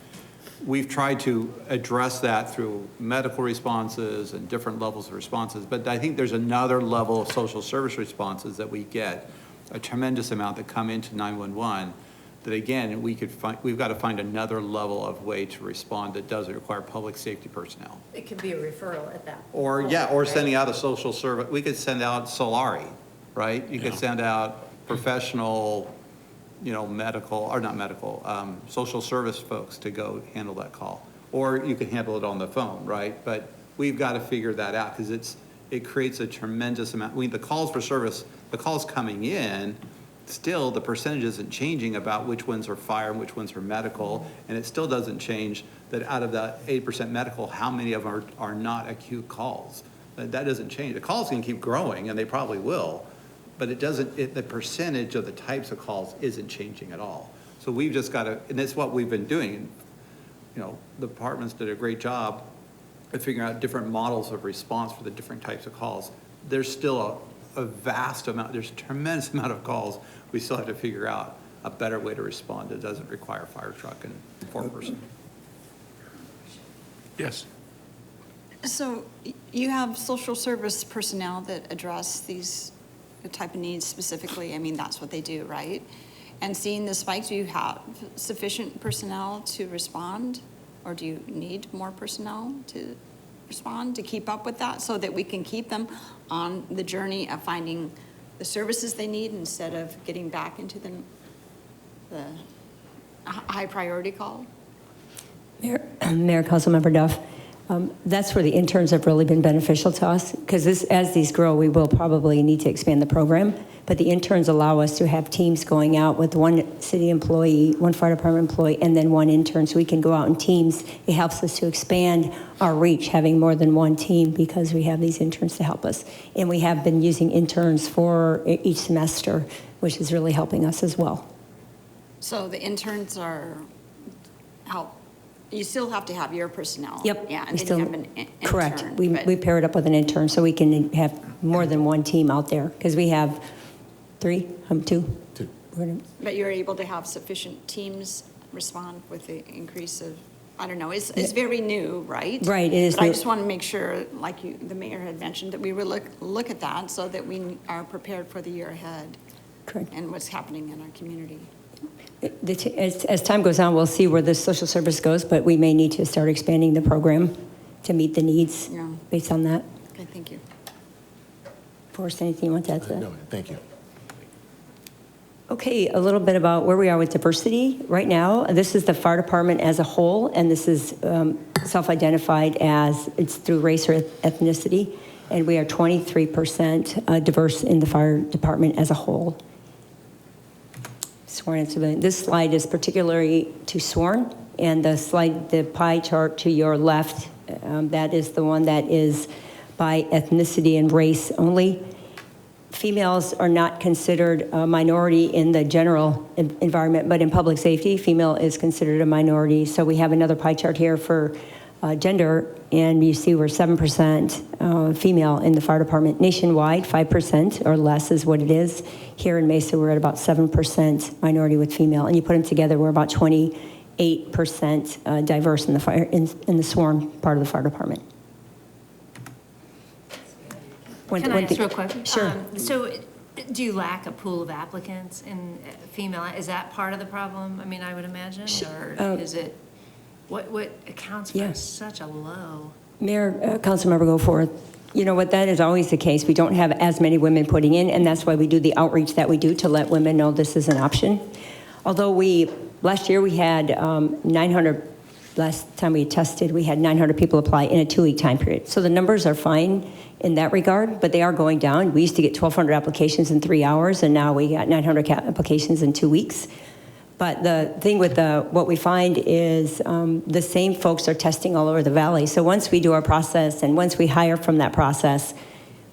We've tried to address that through medical responses and different levels of responses, but I think there's another level of social service responses that we get, a tremendous amount that come into 911 that again, we've got to find another level of way to respond that doesn't require public safety personnel. It could be a referral at that. Or, yeah, or sending out a social service, we could send out Solari, right? You could send out professional, medical, or not medical, social service folks to go handle that call. Or you can handle it on the phone, right? But we've got to figure that out because it creates a tremendous amount. The calls for service, the calls coming in, still the percentage isn't changing about which ones are fire and which ones are medical. And it still doesn't change that out of the 8% medical, how many of them are not acute calls. That doesn't change. The calls can keep growing, and they probably will, but the percentage of the types of calls isn't changing at all. So we've just got to, and that's what we've been doing. The departments did a great job at figuring out different models of response for the different types of calls. There's still a vast amount, there's a tremendous amount of calls. We still have to figure out a better way to respond that doesn't require a fire truck and 4-person. Yes. So you have social service personnel that address these type of needs specifically. I mean, that's what they do, right? And seeing the spikes, do you have sufficient personnel to respond? Or do you need more personnel to respond, to keep up with that so that we can keep them on the journey of finding the services they need instead of getting back into the high priority call? Mayor, Councilmember Duff, that's where the interns have really been beneficial to us because as these grow, we will probably need to expand the program. But the interns allow us to have teams going out with one city employee, one fire department employee, and then one intern, so we can go out in teams. It helps us to expand our reach, having more than one team because we have these interns to help us. And we have been using interns for each semester, which is really helping us as well. So the interns you still have to have your personnel. Yep. Yeah, and then you have an intern. Correct. We but- pair it up with an intern so we can have more than one team out there because we have two. But you're able to have sufficient teams respond with the increase of, I don't know, it's very new, right? Right, it is But I new. just want to make sure, like the mayor had mentioned, that we will look at that so that we are prepared for the year ahead. Correct. And what's happening in our community. As time goes on, we'll see where the social service goes, but we may need to start expanding the program to meet the needs Yeah. based on that. Okay, thank you. Forrest, anything you want to add to that? No, thank you. Okay, a little bit about where we are with diversity. Right now, this is the fire department as a whole, and this is self-identified as it's through race or ethnicity, and we are 23% diverse in the fire department as a whole. Sworn and civilian. This slide is particularly to sworn, and the pie chart to your left, that is the one that is by ethnicity and race only. Females are not considered a minority in the general environment, but in public safety, female is considered a minority. So we have another pie chart here for gender, and you see we're 7% female in the fire department. Nationwide, 5% or less is what it is. Here in Mesa, we're at about 7% minority with female. And you put them together, we're about 28% diverse in the sworn part of the fire department. Can I ask real quick? Sure. So do you lack a pool of applicants in female? Is that part of the problem? I mean, I would imagine, or is it, what accounts for such a low? Mayor, Councilmember Goforth, you know what, that is always the case. We don't have as many women putting in, and that's why we do the outreach that we do to let women know this is an option. Although last year we had 900, last time we tested, we had 900 people apply in a 2-week time period. So the numbers are fine in that regard, but they are going down. We used to get 1,200 applications in 3 hours, and now we got 900 applications in 2 weeks. But the thing with what we find is the same folks are testing all over the valley. So once we do our process and once we hire from that process,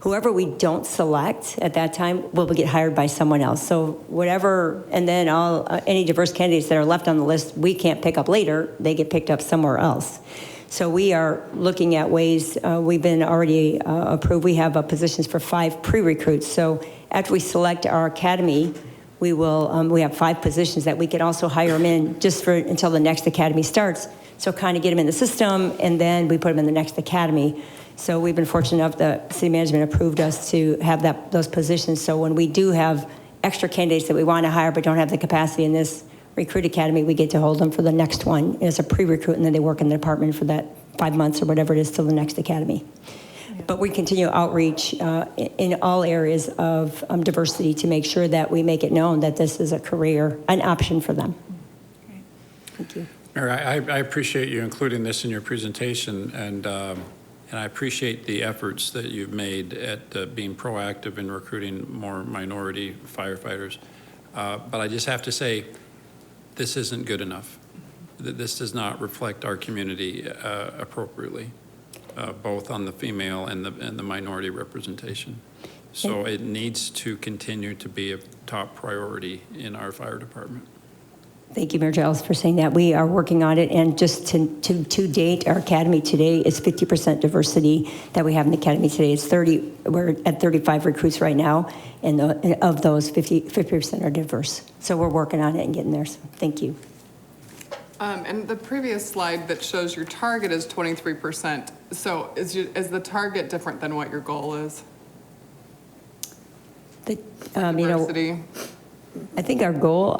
whoever we don't select at that time will get hired by someone else. So whatever, and then any diverse candidates that are left on the list we can't pick up later, they get picked up somewhere else. So we are looking at ways, we've been already approved, we have positions for 5 pre-recruits. So after we select our academy, we have 5 positions that we could also hire them in just until the next academy starts. So kind of get them in the system, and then we put them in the next academy. So we've been fortunate enough that city management approved us to have those positions. So when we do have extra candidates that we want to hire but don't have the capacity in this recruit academy, we get to hold them for the next one as a pre-recruit, and then they work in the department for that 5 months or whatever it is till the next academy. But we continue outreach in all areas of diversity to make sure that we make it known that this is a career, an option for them. Thank you. Mayor, I appreciate you including this in your presentation, and I appreciate the efforts that you've made at being proactive in recruiting more minority firefighters. But I just have to say, this isn't good enough. This does not reflect our community appropriately, both on the female and the minority representation. So it needs to continue to be a top priority in our fire department. Thank you, Mayor Giles, for saying that. We are working on it, and just to date, our academy today is 50% diversity that we have in the academy today. It's 30. We're at 35 recruits right now, and of those, 50% are diverse. So we're working on it and getting there. So thank you. And the previous slide that shows your target is 23%. So is the target different than what your goal is? Diversity. I think our goal,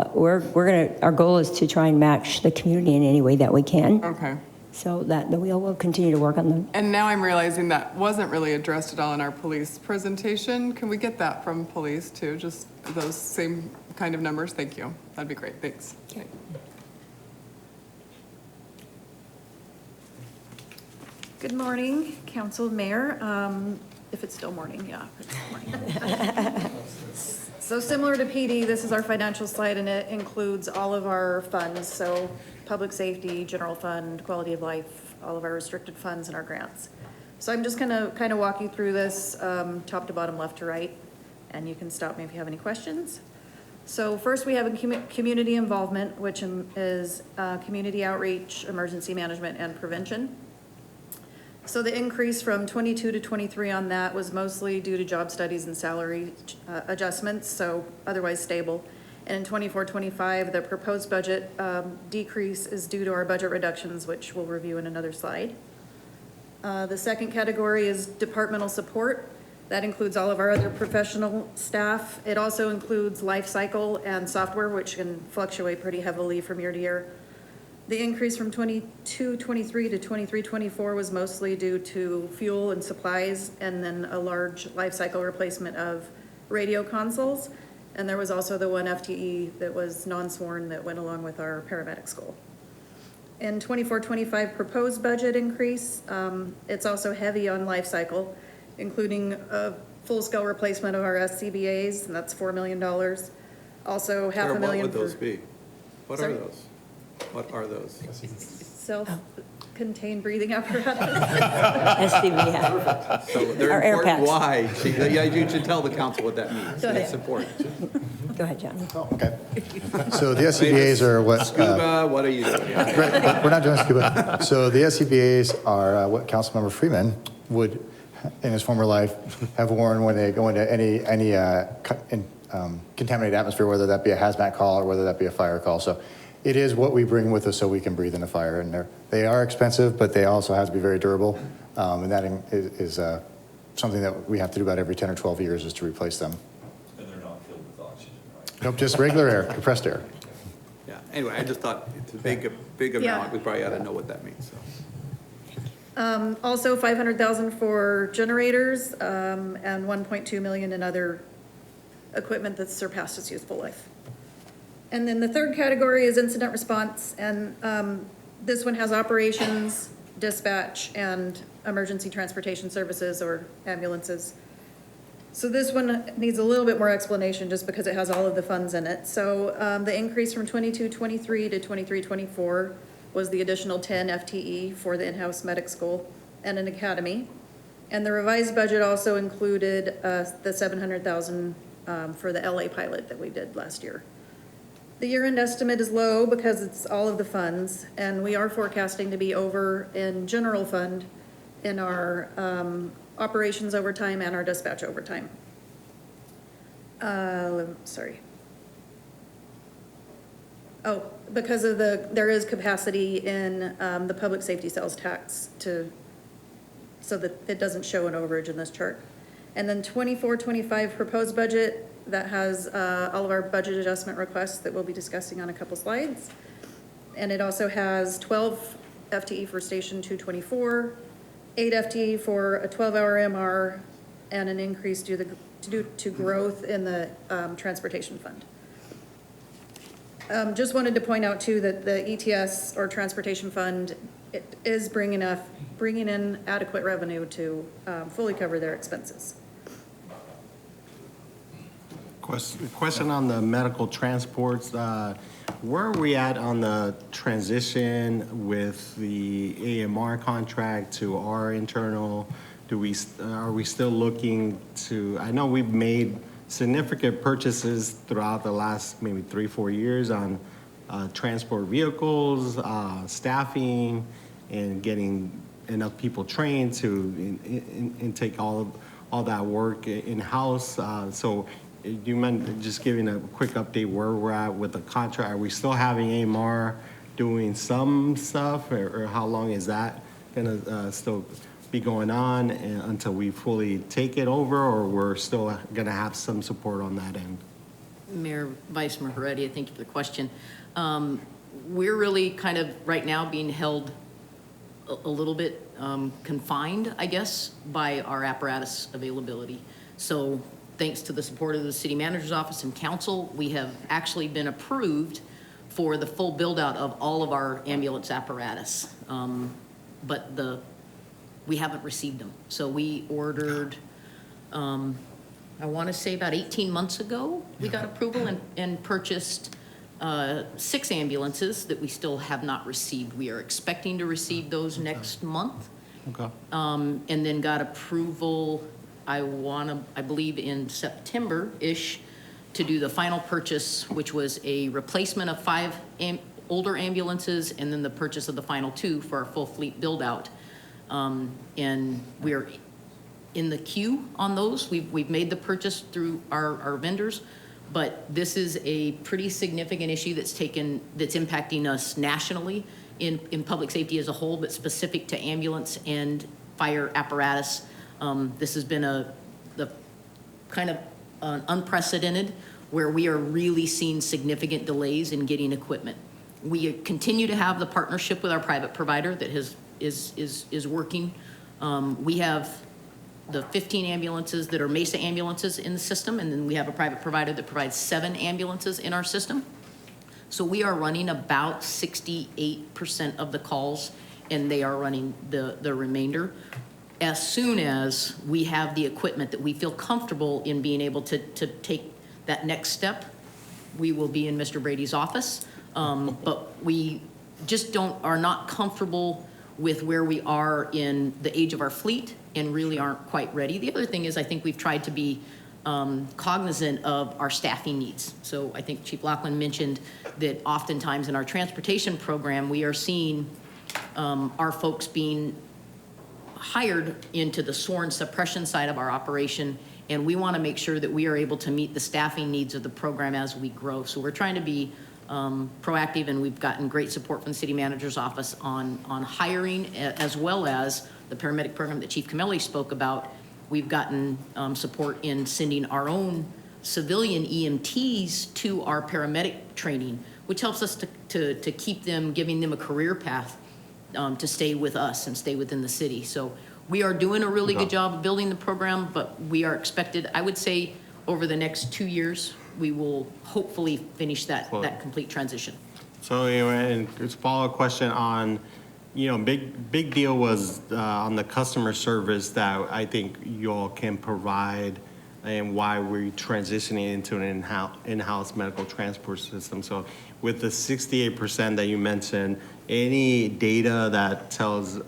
our goal is to try and match the community in any way that we can. Okay. So that we'll continue to work on them. And now I'm realizing that wasn't really addressed at all in our police presentation. Can we get that from police too? Just those same kind of numbers? Thank you. That'd be great. Thanks. Okay. Good morning, Council, Mayor. If it's still morning, yeah. It's morning. So similar to PD, this is our financial slide, and it includes all of our funds. So public safety, general fund, quality of life, all of our restricted funds and our grants. So I'm just gonna kind of walk you through this top to bottom, left to right, and you can stop me if you have any questions. So first we have a community involvement, which is community outreach, emergency management, and prevention. So the increase from 22 to 23 on that was mostly due to job studies and salary adjustments, so otherwise stable. And in 24-25, the proposed budget decrease is due to our budget reductions, which we'll review in another slide. The second category is departmental support. That includes all of our other professional staff. It also includes life cycle and software, which can fluctuate pretty heavily from year to year. The increase from 22-23 to 23-24 was mostly due to fuel and supplies, and then a large life cycle replacement of radio consoles. And there was also the one FTE that was non-sworn that went along with our paramedic school. In 24-25 proposed budget increase, it's also heavy on life cycle, including a full-scale replacement of our SCBAs, and that's $4 million. Also $500,000. What would those be? What Sorry? are those? What are those? Self-contained breathing apparatus. SCBA. So they're Our air important. packs. Why? Yeah, you should tell the council what that means. Go ahead. It's important. Go ahead, John. Oh, okay. So the SCBAs are what? Scuba, what are you doing? We're not doing scuba. So the SCBAs are what Councilmember Freeman would, in his former life, have worn when they go into any contaminated atmosphere, whether that be a hazmat call or whether that be a fire call. So it is what we bring with us so we can breathe in a fire. And they are expensive, but they also have to be very durable. And that is something that we have to do about every 10 or 12 years is to replace them. And they're not filled with oxygen, right? Nope, just regular air, compressed air. Yeah, anyway, I just thought it's a big Yeah. amount. We probably ought to know what that means, so. Also $500,000 for generators, and $1.2 million in other equipment that's surpassed its useful life. And then the third category is incident response, and this one has operations, dispatch, and emergency transportation services or ambulances. So this one needs a little bit more explanation just because it has all of the funds in it. So the increase from 22-23 to 23-24 was the additional 10 FTE for the in-house medic school and an academy. And the revised budget also included the $700,000 for the LA pilot that we did last year. The year-end estimate is low because it's all of the funds, and we are forecasting to be over in general fund in our operations overtime and our dispatch overtime. Sorry. Oh, because of there is capacity in the public safety sales tax so that it doesn't show an overage in this chart. And then 24-25 proposed budget that has all of our budget adjustment requests that we'll be discussing on a couple slides. And it also has 12 FTE for Station 224, 8 FTE for a 12-hour MR, and an increase due to growth in the transportation fund. Just wanted to point out too that the ETS or transportation fund, it is bringing in adequate revenue to fully cover their expenses. Question on the medical transports. Where are we at on the transition with the AMR contract to our internal? Are we still looking to, I know we've made significant purchases throughout the last maybe 3-4 years on transport vehicles, staffing, and getting enough people trained to take all that work in-house. So you meant just giving a quick update where we're at with the contract. Are we still having AMR doing some stuff, or how long is that gonna still be going on until we fully take it over, or we're still gonna have some support on that end? Mayor, Vice Mayor Heredia, thank you for the question. We're really kind of right now being held a little bit confined, I guess, by our apparatus availability. So thanks to the support of the city manager's office and council, we have actually been approved for the full build out of all of our ambulance apparatus. But we haven't received them. So we ordered, I want to say about 18 months ago, we got approval and purchased 6 ambulances that we still have not received. We are expecting to receive those next month. Okay. And then got approval, I believe in September-ish, to do the final purchase, which was a replacement of 5 older ambulances, and then the purchase of the final 2 for our full fleet build-out. And we're in the queue on those. We've made the purchase through our vendors, but this is a pretty significant issue that's impacting us nationally in public safety as a whole, but specific to ambulance and fire apparatus. This has been the kind of unprecedented, where we are really seeing significant delays in getting equipment. We continue to have the partnership with our private provider that is working. We have the 15 ambulances that are Mesa ambulances in the system, and then we have a private provider that provides 7 ambulances in our system. So we are running about 68% of the calls, and they are running the remainder. As soon as we have the equipment that we feel comfortable in being able to take that next step, we will be in Mr. Brady's office. But we just are not comfortable with where we are in the age of our fleet and really aren't quite ready. The other thing is, I think we've tried to be cognizant of our staffing needs. So I think Chief Laughlin mentioned that oftentimes in our transportation program, we are seeing our folks being hired into the SOAR and suppression side of our operation, and we want to make sure that we are able to meet the staffing needs of the program as we grow. So we're trying to be proactive, and we've gotten great support from the city manager's office on hiring, as well as the paramedic program that Chief Camelli spoke about. We've gotten support in sending our own civilian EMTs to our paramedic training, which helps us to keep them, giving them a career path to stay with us and stay within the city. So we are doing a really good job of building the program, but we are expected, I would say, over the next 2 years, we will hopefully finish that complete transition. So anyway, and it's a follow-up question on, big deal was on the customer service that I think you all can provide, and why we're transitioning into an in-house medical transport system. So with the 68% that you mentioned, any data that tells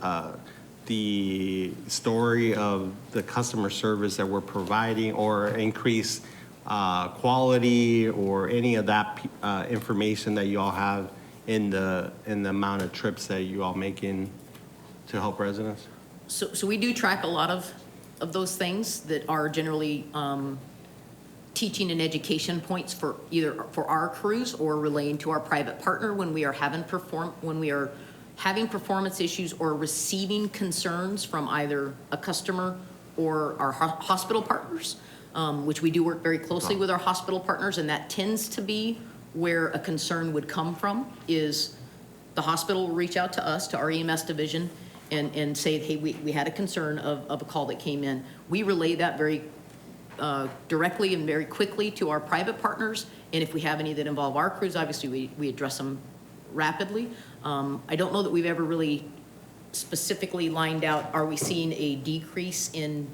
the story of the customer service that we're providing, or increase quality, or any of that information that you all have in the amount of trips that you all making to help residents? So we do track a lot of those things that are generally teaching and education points for either for our crews or relaying to our private partner when we are having performance issues or receiving concerns from either a customer or our hospital partners. which we do work very closely with our hospital partners, and that tends to be where a concern would come from, is the hospital will reach out to us, to our EMS division, and say, hey, we had a concern of a call that came in. We relay that very directly and very quickly to our private partners, and if we have any that involve our crews, obviously we address them rapidly. I don't know that we've ever really specifically lined out, are we seeing a decrease in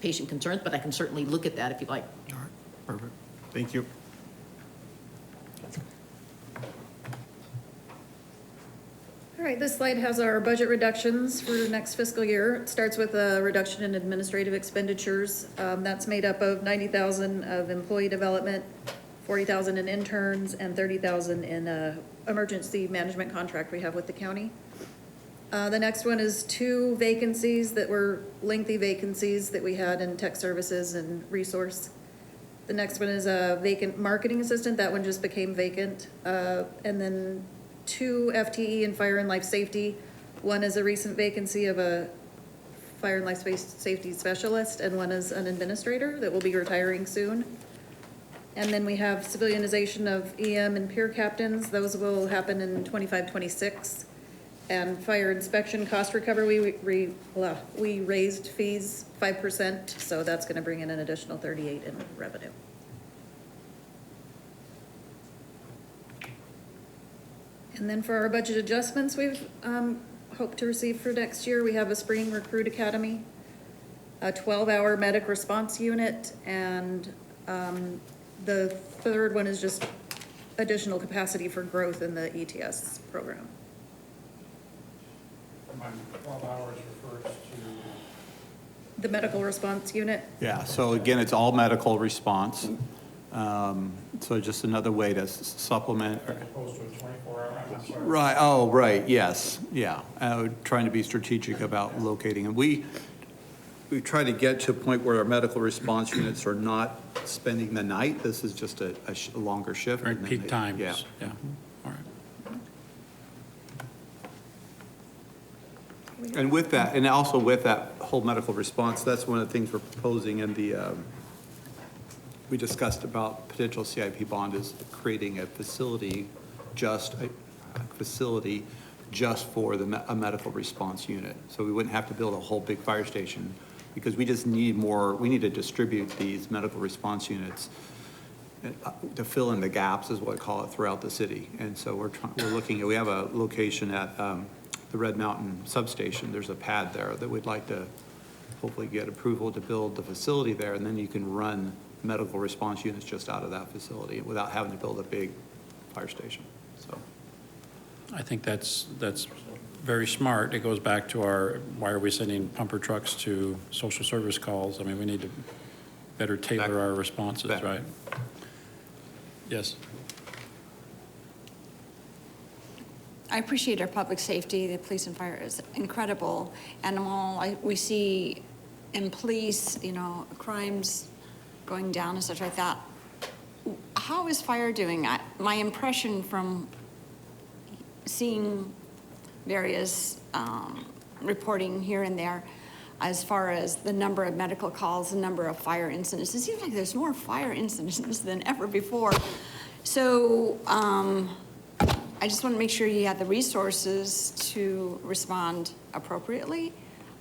patient concerns, but I can certainly look at that if you'd like. All right, perfect. Thank you. All right, this slide has our budget reductions for next fiscal year. It starts with a reduction in administrative expenditures. That's made up of 90,000 of employee development, 40,000 in interns, and 30,000 in a emergency management contract we have with the county. The next one is 2 vacancies that were lengthy vacancies that we had in tech services and resource. The next one is a vacant marketing assistant. That one just became vacant. And then 2 FTE in fire and life safety. One is a recent vacancy of a fire and life safety specialist, and one is an administrator that will be retiring soon. And then we have civilianization of EM and peer captains. Those will happen in 25-26. And fire inspection cost recovery, we raised fees 5%, so that's going to bring in an additional 38 in revenue. And then for our budget adjustments, we've hoped to receive for next year, we have a spring recruit academy, a 12-hour medic response unit, and the third one is just additional capacity for growth in the ETS program. 12 hours refers to? The medical response unit. Yeah, so again, it's all medical response. So just another way to supplement. As opposed to a 24-hour, I'm sorry. Right, oh, right, yes, yeah. Trying to be strategic about locating. And we try to get to a point where our medical response units are not spending the night. This is just a longer shift. Right, peak times. Yeah. Yeah, all right. And with that, and also with that whole medical response, that's one of the things we're proposing in the, we discussed about potential CIP bond is creating a facility just for a medical response unit. So we wouldn't have to build a whole big fire station, because we just need more, we need to distribute these medical response units to fill in the gaps, is what I call it, throughout the city. And so we're looking at, we have a location at the Red Mountain substation. There's a pad there that we'd like to hopefully get approval to build the facility there, and then you can run medical response units just out of that facility without having to build a big fire station. So I think that's very smart. It goes back to why are we sending pumper trucks to social service calls? I mean, we need to better tailor our responses, right? Yes. I appreciate our public safety. The police and fire is incredible. And we see in police, crimes going down and such like that. How is fire doing? My impression from seeing various reporting here and there, as far as the number of medical calls, the number of fire incidents, it seems like there's more fire incidents than ever before. So I just want to make sure you have the resources to respond appropriately.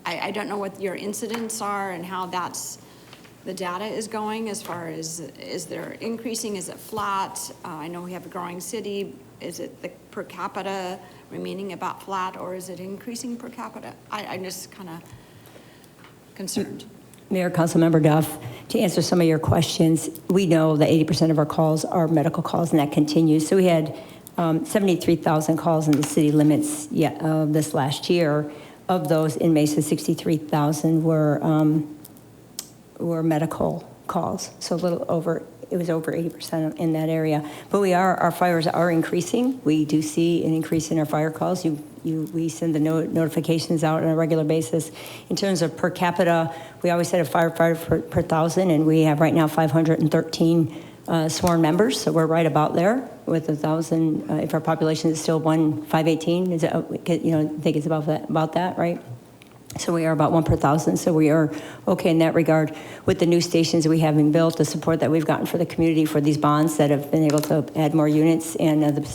I don't know what your incidents are and how the data is going as far as, is there increasing, is it flat? I know we have a growing city. Is it the per capita remaining about flat, or is it increasing per capita? I'm just kind of concerned. Mayor, Councilmember Duff, to answer some of your questions, we know that 80% of our calls are medical calls, and that continues. So we had 73,000 calls in the city limits this last year. Of those in Mesa, 63,000 were medical calls. So a little over, it was over 80% in that area. But our fires are increasing. We do see an increase in our fire calls. We send the notifications out on a regular basis. In terms of per capita, we always said a firefighter per 1,000, and we have right now 513 sworn members, so we're right about there with 1,000. If our population is still 518, is it, I think it's about that, right? So we are about 1 per 1,000, so we are okay in that regard. With the new stations we have been built, the support that we've gotten for the community for these bonds that have been able to add more units, and the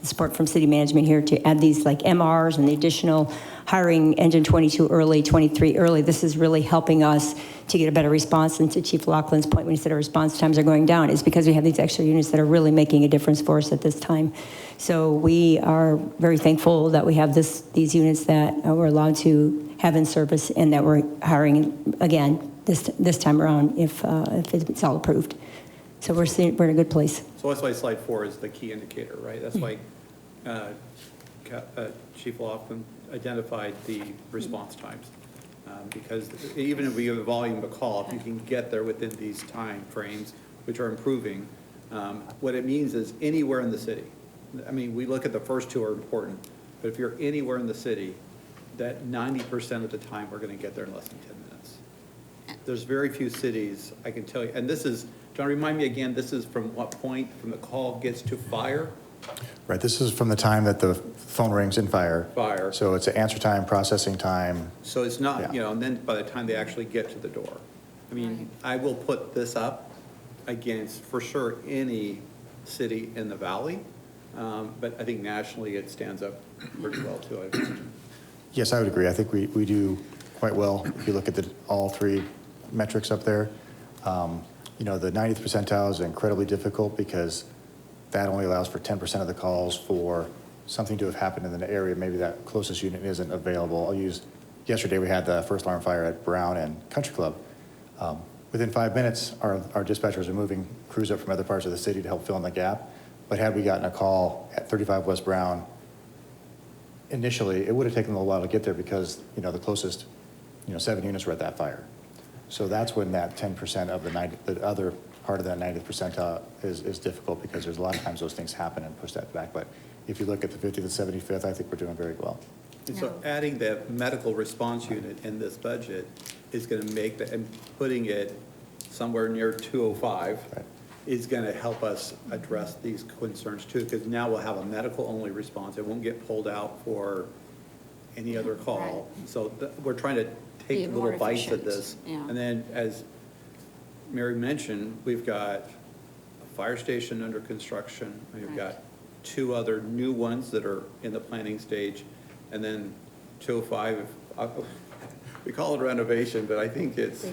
support from city management here to add these like MRs and the additional hiring engine 22 early, 23 early. This is really helping us to get a better response. And to Chief Laughlin's point when he said our response times are going down, is because we have these extra units that are really making a difference for us at this time. So we are very thankful that we have these units that we're allowed to have in service, and that we're hiring again this time around if it's all approved. So we're in a good place. So that's why slide 4 is the key indicator, right? That's why Chief Laughlin identified the response times. Because even if we have a volume of a call, if you can get there within these time frames, which are improving, what it means is anywhere in the city. I mean, we look at the first two are important, but if you're anywhere in the city, that 90% of the time we're going to get there in less than 10 minutes. There's very few cities, I can tell you, and this is, John, remind me again, this is from what point from the call gets to fire? Right, this is from the time that the phone rings in fire. Fire. So it's an answer time, processing time. So it's not, Yeah. you know, and then by the time they actually get to the door. I mean, I will put this up against, for sure, any city in the valley, but I think nationally it stands up pretty well too, I imagine. Yes, I would agree. I think we do quite well. If you look at all three metrics up there, you know, the 90th percentile is incredibly difficult because that only allows for 10% of the calls for something to have happened in the area. Maybe that closest unit isn't available. I'll use, yesterday we had the first alarm fire at Brown and Country Club. Within 5 minutes, our dispatchers are moving crews up from other parts of the city to help fill in the gap. But had we gotten a call at 35 West Brown, initially, it would have taken a little while to get there because, you know, the closest, 7 units were at that fire. So that's when that 10% of the other part of that 90th percentile is difficult, because there's a lot of times those things happen and push that back. But if you look at the 50th and 75th, I think we're doing very well. And so adding the medical response unit in this budget is going to make and putting it somewhere near 205 is going to help us address these concerns too, because now we'll have a medical-only response. It won't get pulled out for any other call. Right. So we're trying to take little bites at this. Yeah. And then, as Mary mentioned, we've got a fire station under construction. We've got 2 other new ones that are in the planning stage. And then 205, we call it renovation, but I think it's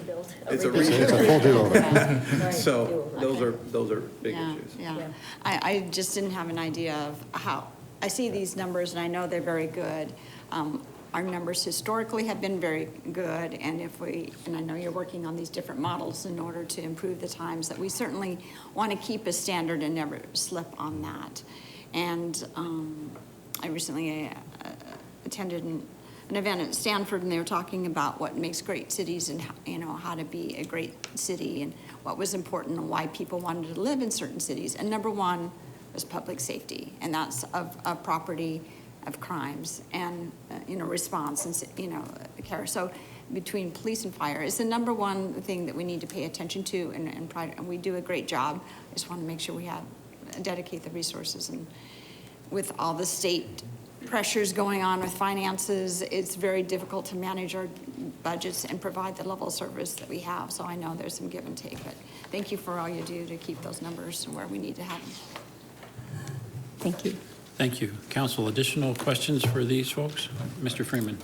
it's a full do-over. So those are big issues. Yeah. I just didn't have an idea of how, I see these numbers and I know they're very good. Our numbers historically have been very good, and and I know you're working on these different models in order to improve the times, that we certainly want to keep a standard and never slip on that. And I recently attended an event at Stanford, and they were talking about what makes great cities and how to be a great city and what was important and why people wanted to live in certain cities. And number one was public safety, and that's of property, of crimes, and response and care. So between police and fire is the number one thing that we need to pay attention to, and we do a great job. I just want to make sure we dedicate the resources. And with all the state pressures going on with finances, it's very difficult to manage our budgets and provide the level of service that we have. So I know there's some give and take, but thank you for all you do to keep those numbers where we need to have them. Thank you. Thank you. Council, additional questions for these folks? Mr. Freeman.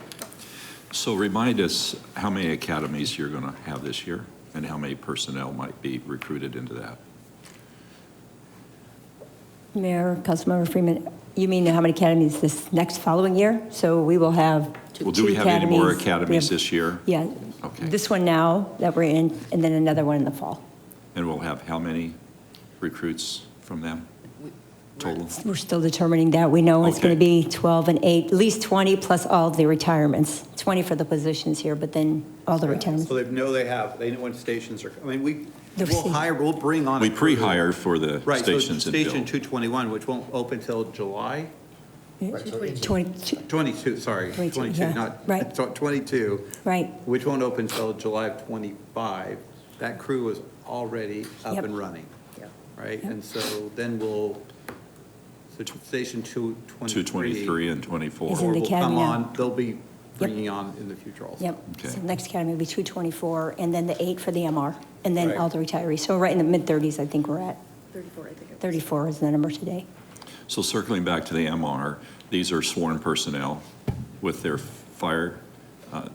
So remind us how many academies you're going to have this year and how many personnel might be recruited into that. Mayor, Councilmember Freeman, you mean how many academies this next following year? So we will have Well, do we have any more academies this year? Yeah. Okay. This one now that we're in, and then another one in the fall. And we'll have how many recruits from them total? We're still determining that. We know it's going to be 12 and 8, at least 20 plus all of the retirements. 20 for the positions here, but then all the retirements. So they know what stations are, we'll bring on. We pre-hire for the Right, stations so and Station build. 221, which won't open till July? 22, sorry. 22, yeah. Not, right. 22. Right. Which won't open until July of 25. That crew is already up and running. Right? And so then Station 223. 223 and 24. Is in the will academy come now. on, they'll be bringing on in the future also. Yep. Okay. So next academy will be 224, and then the 8 for the MR, and then Right. all the retirees. So right in the mid-30s, I think we're at. 34, I think it was. 34 is the number today. So circling back to the MR, these are sworn personnel with their fire.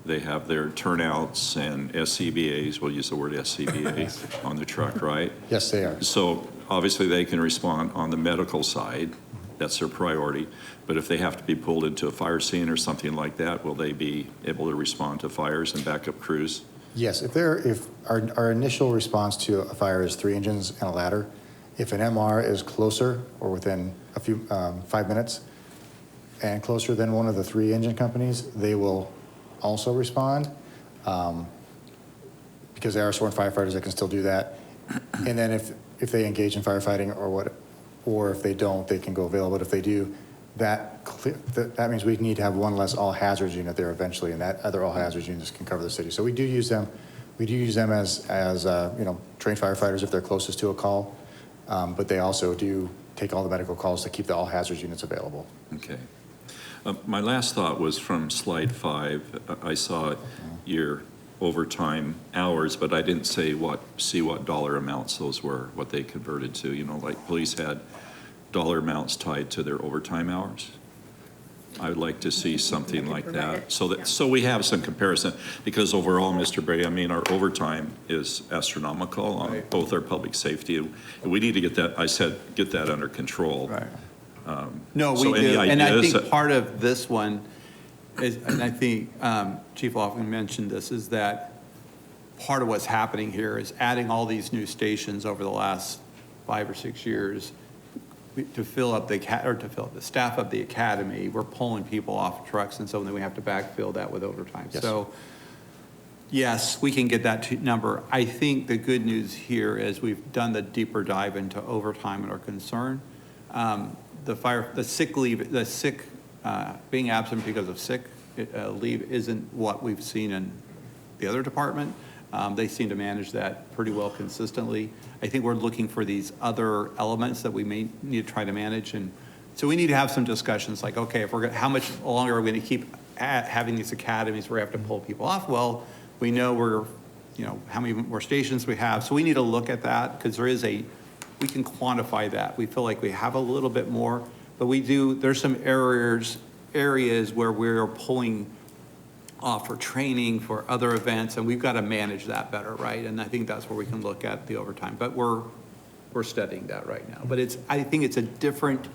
They have their turnouts and SCBAs, we'll use the word SCBA on the truck, right? Yes, they are. So obviously they can respond on the medical side, that's their priority. But if they have to be pulled into a fire scene or something like that, will they be able to respond to fires and backup crews? Yes, if our initial response to a fire is 3 engines and a ladder, if an MR is closer or within a few, 5 minutes and closer than one of the 3 engine companies, they will also respond, because there are sworn firefighters that can still do that. And then if they engage in firefighting or if they don't, they can go available. But if they do, that means we need to have one less all hazards unit there eventually, and that other all hazards units can cover the city. So we do use them. We do use them as trained firefighters if they're closest to a call, but they also do take all the medical calls to keep the all hazards units available. Okay. My last thought was from slide 5. I saw your overtime hours, but I didn't see what dollar amounts those were, what they converted to. You know, like police had dollar amounts tied to their overtime hours. I would like to see something like that, so we have some comparison. Because overall, Mr. Brady, I mean, our overtime is astronomical on both our public safety. And we need to get that under control. Right. No, so we any do, and I ideas? think part of this one is, and I think Chief Laughlin mentioned this, is that part of what's happening here is adding all these new stations over the last 5 or 6 years to fill up the staff of the academy. We're pulling people off trucks, and so then we have to backfill that with overtime. Yes. So yes, we can get that number. I think the good news here is we've done the deeper dive into overtime and our concern. The sick leave, being absent because of sick leave isn't what we've seen in the other department. They seem to manage that pretty well consistently. I think we're looking for these other elements that we may need to try to manage. And so we need to have some discussions like, okay, how much longer are we going to keep having these academies where we have to pull people off? Well, we know how many more stations we have. So we need to look at that because we can quantify that. We feel like we have a little bit more, but there's some areas where we're pulling off for training, for other events, and we've got to manage that better, right? And I think that's where we can look at the overtime, but we're studying that right now. But I think it's a different,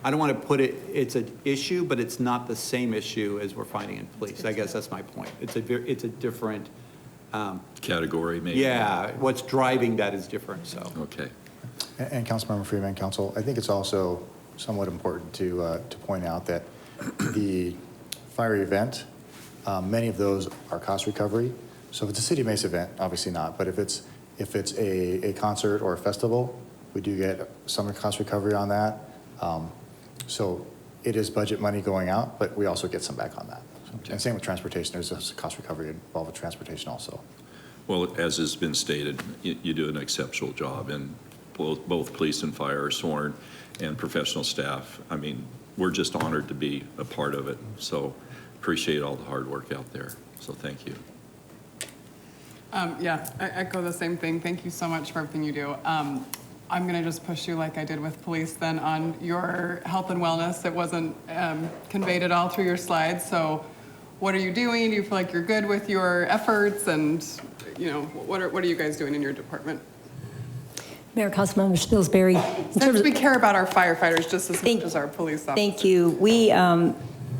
I don't want to put it's an issue, but it's not the same issue as we're finding in police. I guess that's my point. It's a different category, maybe. Yeah, what's driving that is different, so. Okay. And Councilmember Freeman, Council, I think it's also somewhat important to point out that the fire event, many of those are cost recovery. So if it's a City of Mesa event, obviously not, but if it's a concert or a festival, we do get some cost recovery on that. So it is budget money going out, but we also get some back on that. Okay. And same with transportation, there's a cost recovery involved with transportation also. Well, as has been stated, you do an exceptional job, and both police and fire are sworn, and professional staff. I mean, we're just honored to be a part of it. So appreciate all the hard work out there. So thank you. Yeah, I echo the same thing. Thank you so much for everything you do. I'm going to just push you like I did with police then on your health and wellness. It wasn't conveyed at all through your slides. So what are you doing? Do you feel like you're good with your efforts? And, what are you guys doing in your department? Mayor, Councilmember Spilsbury. Since we care about our firefighters just as much as our police officers. Thank you.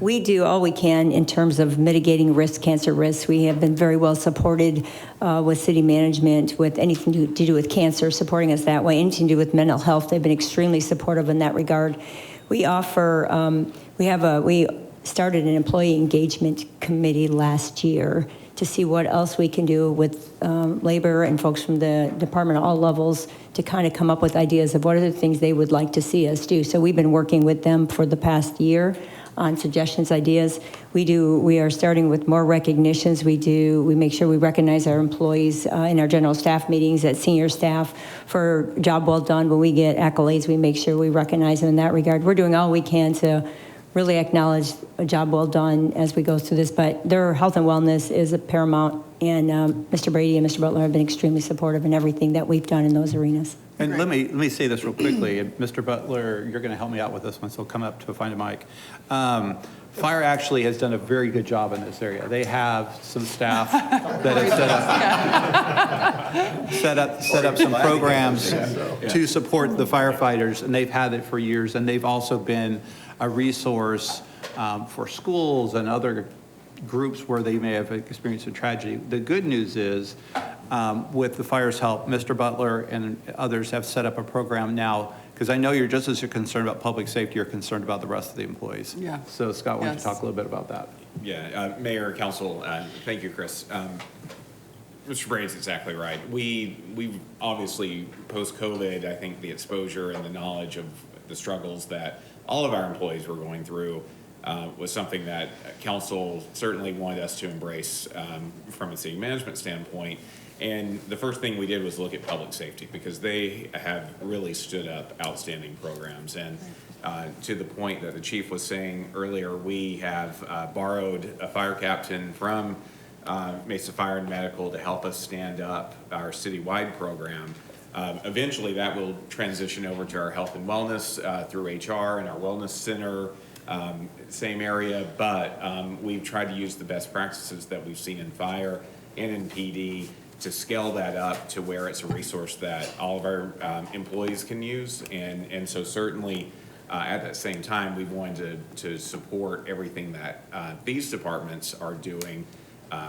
We do all we can in terms of mitigating risk, cancer risks. We have been very well supported with city management with anything to do with cancer, supporting us that way. Anything to do with mental health, they've been extremely supportive in that regard. We offer, we started an employee engagement committee last year to see what else we can do with labor and folks from the department at all levels to kind of come up with ideas of what are the things they would like to see us do. So we've been working with them for the past year on suggestions, ideas. We are starting with more recognitions. We make sure we recognize our employees in our general staff meetings at senior staff for job well done. When we get accolades, we make sure we recognize them in that regard. We're doing all we can to really acknowledge a job well done as we go through this, but their health and wellness is a paramount, and Mr. Brady and Mr. Butler have been extremely supportive in everything that we've done in those arenas. And let me say this real quickly, and Mr. Butler, you're going to help me out with this one, so come up to find a mic. Fire actually has done a very good job in this area. They have some staff that have set up some programs to support the firefighters, and they've had it for years, and they've also been a resource for schools and other groups where they may have experienced a tragedy. The good news is, with the fire's help, Mr. Butler and others have set up a program now, because I know you're just as concerned about public safety, you're concerned about the rest of the employees. Yeah. So Scott, why don't you talk a little bit about that? Yeah, Mayor, Council, thank you, Chris. Mr. Brady's exactly right. We obviously, post-COVID, I think the exposure and the knowledge of the struggles that all of our employees were going through was something that Council certainly wanted us to embrace from a city management standpoint. And the first thing we did was look at public safety, because they have really stood up outstanding programs. And to the point that the chief was saying earlier, we have borrowed a fire captain from Mesa Fire and Medical to help us stand up our citywide program. Eventually that will transition over to our health and wellness through HR and our wellness center, same area, but we've tried to use the best practices that we've seen in fire and in PD to scale that up to where it's a resource that all of our employees can use. And so certainly at that same time, we wanted to support everything that these departments are doing.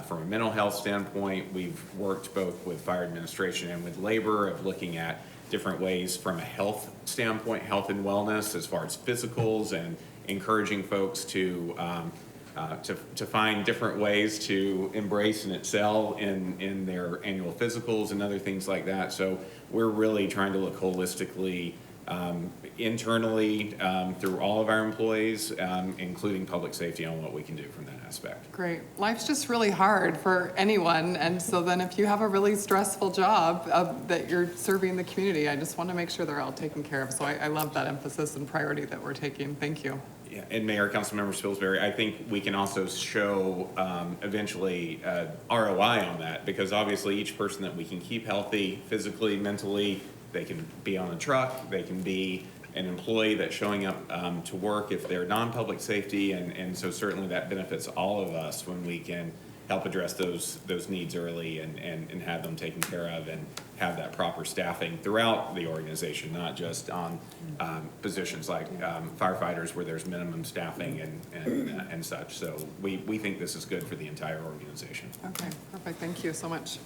From a mental health standpoint, we've worked both with fire administration and with labor of looking at different ways from a health standpoint, health and wellness, as far as physicals, and encouraging folks to find different ways to embrace and excel in their annual physicals and other things like that. So we're really trying to look holistically internally through all of our employees, including public safety, on what we can do from that aspect. Great. Life's just really hard for anyone, and so then if you have a really stressful job that you're serving the community, I just want to make sure they're all taken care of. So I love that emphasis and priority that we're taking. Thank you. Yeah, and Mayor, Councilmember Spilsbury, I think we can also show eventually ROI on that, because obviously each person that we can keep healthy physically, mentally, they can be on a truck, they can be an employee that's showing up to work if they're non-public safety, and so certainly that benefits all of us when we can help address those needs early and have them taken care of, and have that proper staffing throughout the organization, not just on positions like firefighters where there's minimum staffing and such. So we think this is good for the entire organization. Okay, perfect. Thank you so much.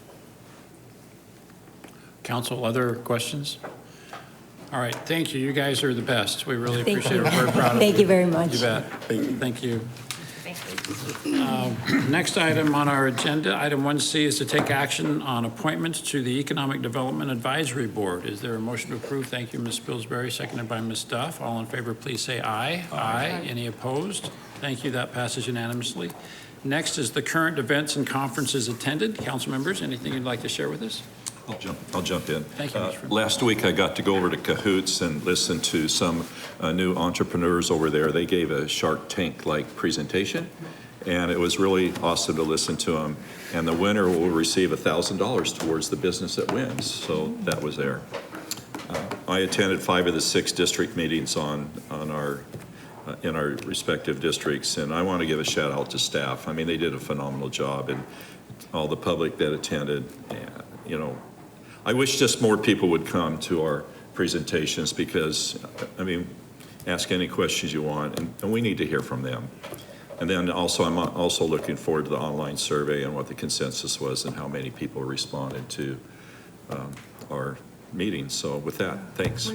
Council, other questions? All right, thank you. You guys are the best. We really appreciate it. We're very proud of you. Thank you very much. You bet. Thank you. Next item on our agenda, item 1C, is to take action on appointments to the Economic Development Advisory Board. Is there a motion to approve? Thank you, Ms. Spilsbury, seconded by Ms. Duff. All in favor, please say aye. Aye. Any opposed? Thank you. That passes unanimously. Next is the current events and conferences attended. Council members, anything you'd like to share with us? I'll jump in. Thank you, Mr. Last week, I got to go over to Cahoots and listen to some new entrepreneurs over there. They gave a Shark Tank-like presentation, and it was really awesome to listen to them. And the winner will receive $1,000 towards the business that wins. So that was there. I attended 5 of the 6 district meetings on our in our respective districts, and I want to give a shout out to staff. I mean, they did a phenomenal job, and all the public that attended. You know, I wish just more people would come to our presentations, because, I mean, ask any questions you want, and we need to hear from them. And then also, I'm also looking forward to the online survey and what the consensus was and how many people responded to our meetings. So with that, thanks.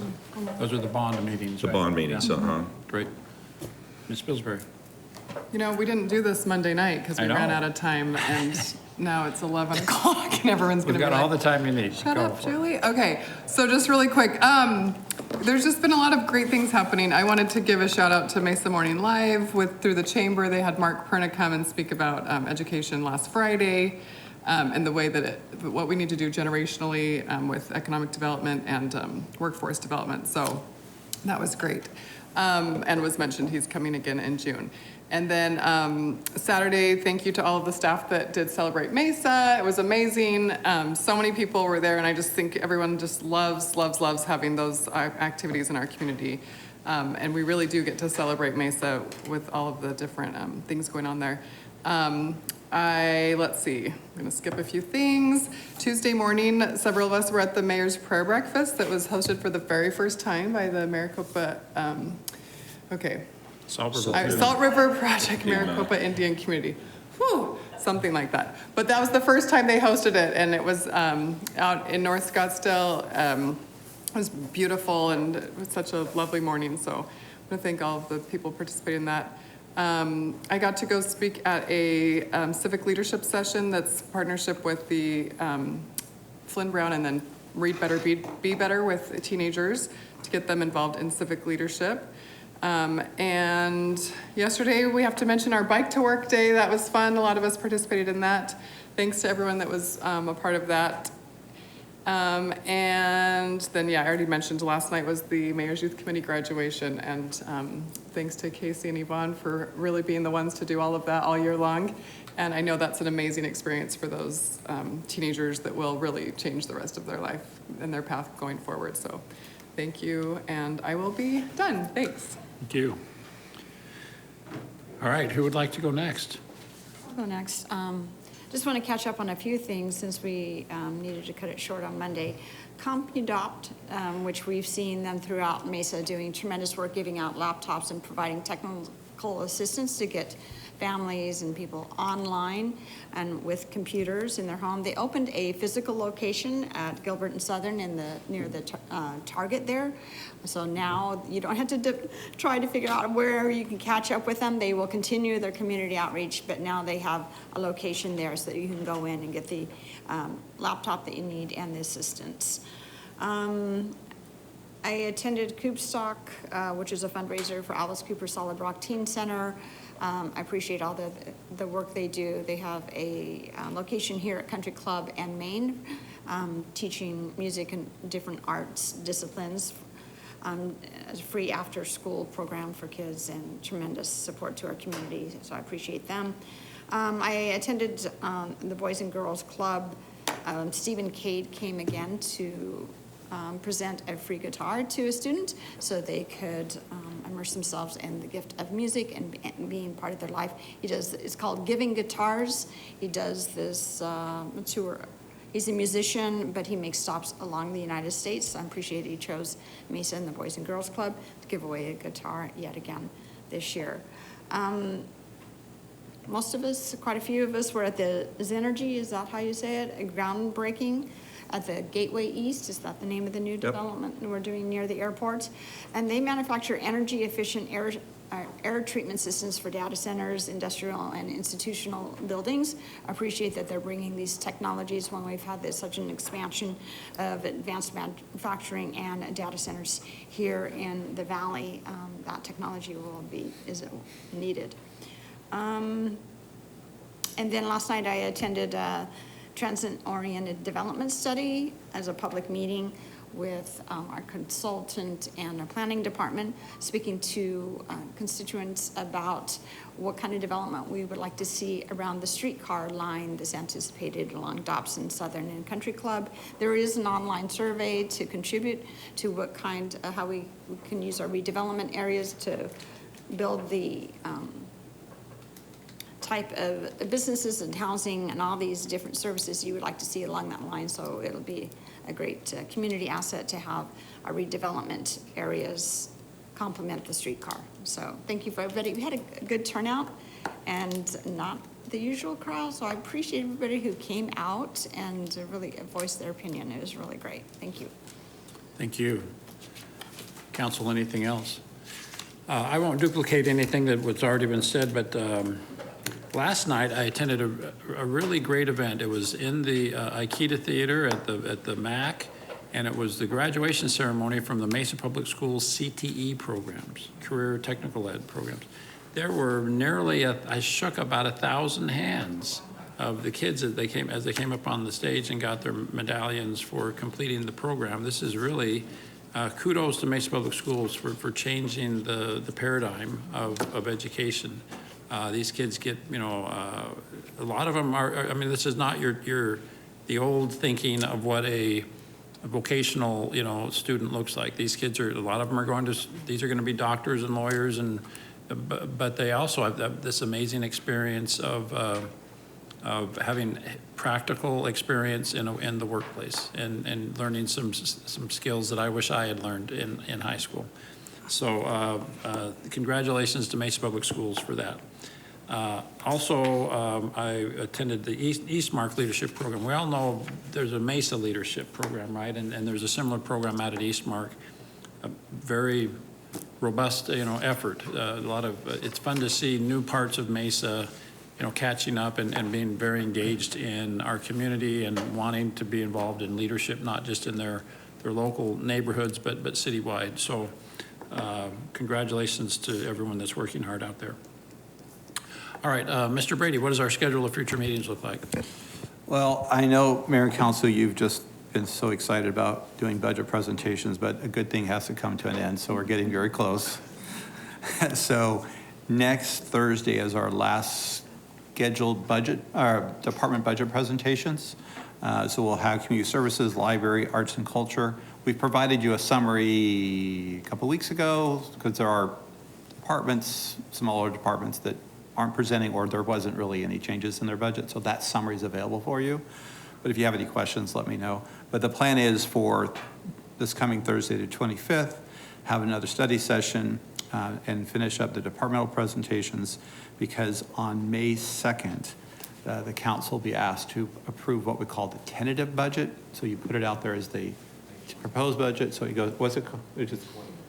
Those are the bond meetings, The right? bond meetings, Yeah. Great. Ms. Pillsbury. You know, we didn't do this Monday night because we ran out of time, and now it's 11 o'clock and everyone's going to be We've got like, all the time you need. shut Go up, for it. Julie. Okay, so just really quick, there's just been a lot of great things happening. I wanted to give a shout out to Mesa Morning Live through the chamber. They had Mark Perna come and speak about education last Friday, and the way that what we need to do generationally with economic development and workforce development. So that was great. and was mentioned he's coming again in June. And then Saturday, thank you to all of the staff that did celebrate Mesa. It was amazing. So many people were there, and I just think everyone just loves having those activities in our community. And we really do get to celebrate Mesa with all of the different things going on there. Let's see, I'm gonna skip a few things. Tuesday morning, several of us were at the Mayor's Prayer Breakfast that was hosted for the very first time by the Maricopa, Salt River Project Maricopa Indian Community. Whew, something like that. But that was the first time they hosted it, and it was out in North Scottsdale. It was beautiful, and it was such a lovely morning, so I want to thank all of the people participating in that. I got to go speak at a civic leadership session that's partnership with the Flynn Brown and then Read Better, Be Better with teenagers to get them involved in civic leadership. And yesterday we have to mention our Bike to Work Day. That was fun. A lot of us participated in that. Thanks to everyone that was a part of that. And then, I already mentioned last night was the Mayor's Youth Committee graduation, and thanks to Casey and Yvonne for really being the ones to do all of that all year long. And I know that's an amazing experience for those teenagers that will really change the rest of their life and their path going forward. So thank you, and I will be done. Thanks. Thank you. All right, who would like to go next? I'll go next. Just want to catch up on a few things since we needed to cut it short on Monday. CompUDopt, which we've seen them throughout Mesa doing tremendous work, giving out laptops and providing technical assistance to get families and people online and with computers in their home. They opened a physical location at Gilbert and Southern near the Target there. So now you don't have to try to figure out where you can catch up with them. They will continue their community outreach, but now they have a location there so that you can go in and get the laptop that you need and the assistance. I attended Compstat, which is a fundraiser for Alice Cooper Solid Rock Teen Center. I appreciate all the work they do. They have a location here at Country Club and Maine, teaching music and different arts disciplines, as a free after-school program for kids and tremendous support to our community, so I appreciate them. I attended the Boys and Girls Club. Stephen Cade came again to present a free guitar to a student so they could immerse themselves in the gift of music and being part of their life. It's called Giving Guitars. He does this tour. He's a musician, but he makes stops along the United States. I appreciate he chose Mesa and the Boys and Girls Club to give away a guitar yet again this year. Most of us, quite a few of us, were at the Zenergy, is that how you say it? A groundbreaking at the Gateway East, is that the name of the new development we're doing near the airport? And they manufacture energy efficient air treatment systems for data centers, industrial and institutional buildings. I appreciate that they're bringing these technologies when we've had such an expansion of advanced manufacturing and data centers here in the valley. That technology is needed. And then last night I attended a transit-oriented development study as a public meeting with our consultant and our planning department, speaking to constituents about what kind of development we would like to see around the streetcar line that's anticipated along Dobson, Southern, and Country Club. There is an online survey to contribute to what how we can use our redevelopment areas to build the type of businesses and housing and all these different services you would like to see along that line. So it'll be a great community asset to have our redevelopment areas complement the streetcar. So thank you for everybody. We had a good turnout and not the usual crowd. So I appreciate everybody who came out and really voiced their opinion. It was really great. Thank you. Thank you. Council, anything else? I won't duplicate anything that was already been said, but last night I attended a really great event. It was in the Aikida Theater at the MAC, and it was the graduation ceremony from the Mesa Public Schools CTE programs, Career Technical Ed programs. There were I shook about 1,000 hands of the kids as they came up on the stage and got their medallions for completing the program. This is really kudos to Mesa Public Schools for changing the paradigm of education. These kids get, a lot of them are, I mean, this is not the old thinking of what a vocational, student looks like. These kids a lot of them are these are going to be doctors and lawyers, but they also have this amazing experience of having practical experience in the workplace and learning some skills that I wish I had learned in high school. So congratulations to Mesa Public Schools for that. Also, I attended the Eastmark Leadership Program. We all know there's a Mesa Leadership Program, right? And there's a similar program out at Eastmark. A very robust, effort. It's fun to see new parts of Mesa, catching up and being very engaged in our community and wanting to be involved in leadership, not just in their local neighborhoods, but citywide. So congratulations to everyone that's working hard out there. All right, Mr. Brady, what does our schedule of future meetings look like? Well, I know, Mayor and Council, you've just been so excited about doing budget presentations, but a good thing has to come to an end, so we're getting very close. So next Thursday is our last scheduled department budget presentations. So we'll have community services, library, arts and culture. We provided you a summary a couple weeks ago because there are departments, smaller departments that aren't presenting or there wasn't really any changes in their budget. So that summary is available for you. But if you have any questions, let me know. But the plan is for this coming Thursday, the 25th, have another study session and finish up the departmental presentations, because on May 2nd, the council will be asked to approve what we call the tentative budget. So you put it out there as the proposed budget. So you go, what's it called?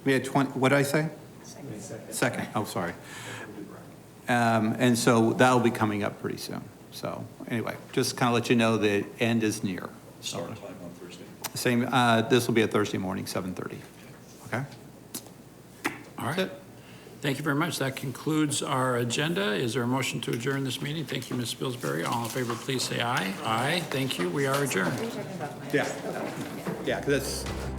We had 20, what did I say? Second. Oh, sorry. And so that'll be coming up pretty soon. So anyway, just kind of let you know the end is near. Start time on Thursday. Same, this will be a Thursday morning, 7:30. Okay? All right. Thank you very much. That concludes our agenda. Is there a motion to adjourn this meeting? Thank you, Ms. Spilsbury. All in favor, please say aye. Aye. Thank you. We are adjourned. Yeah. Yeah, because that's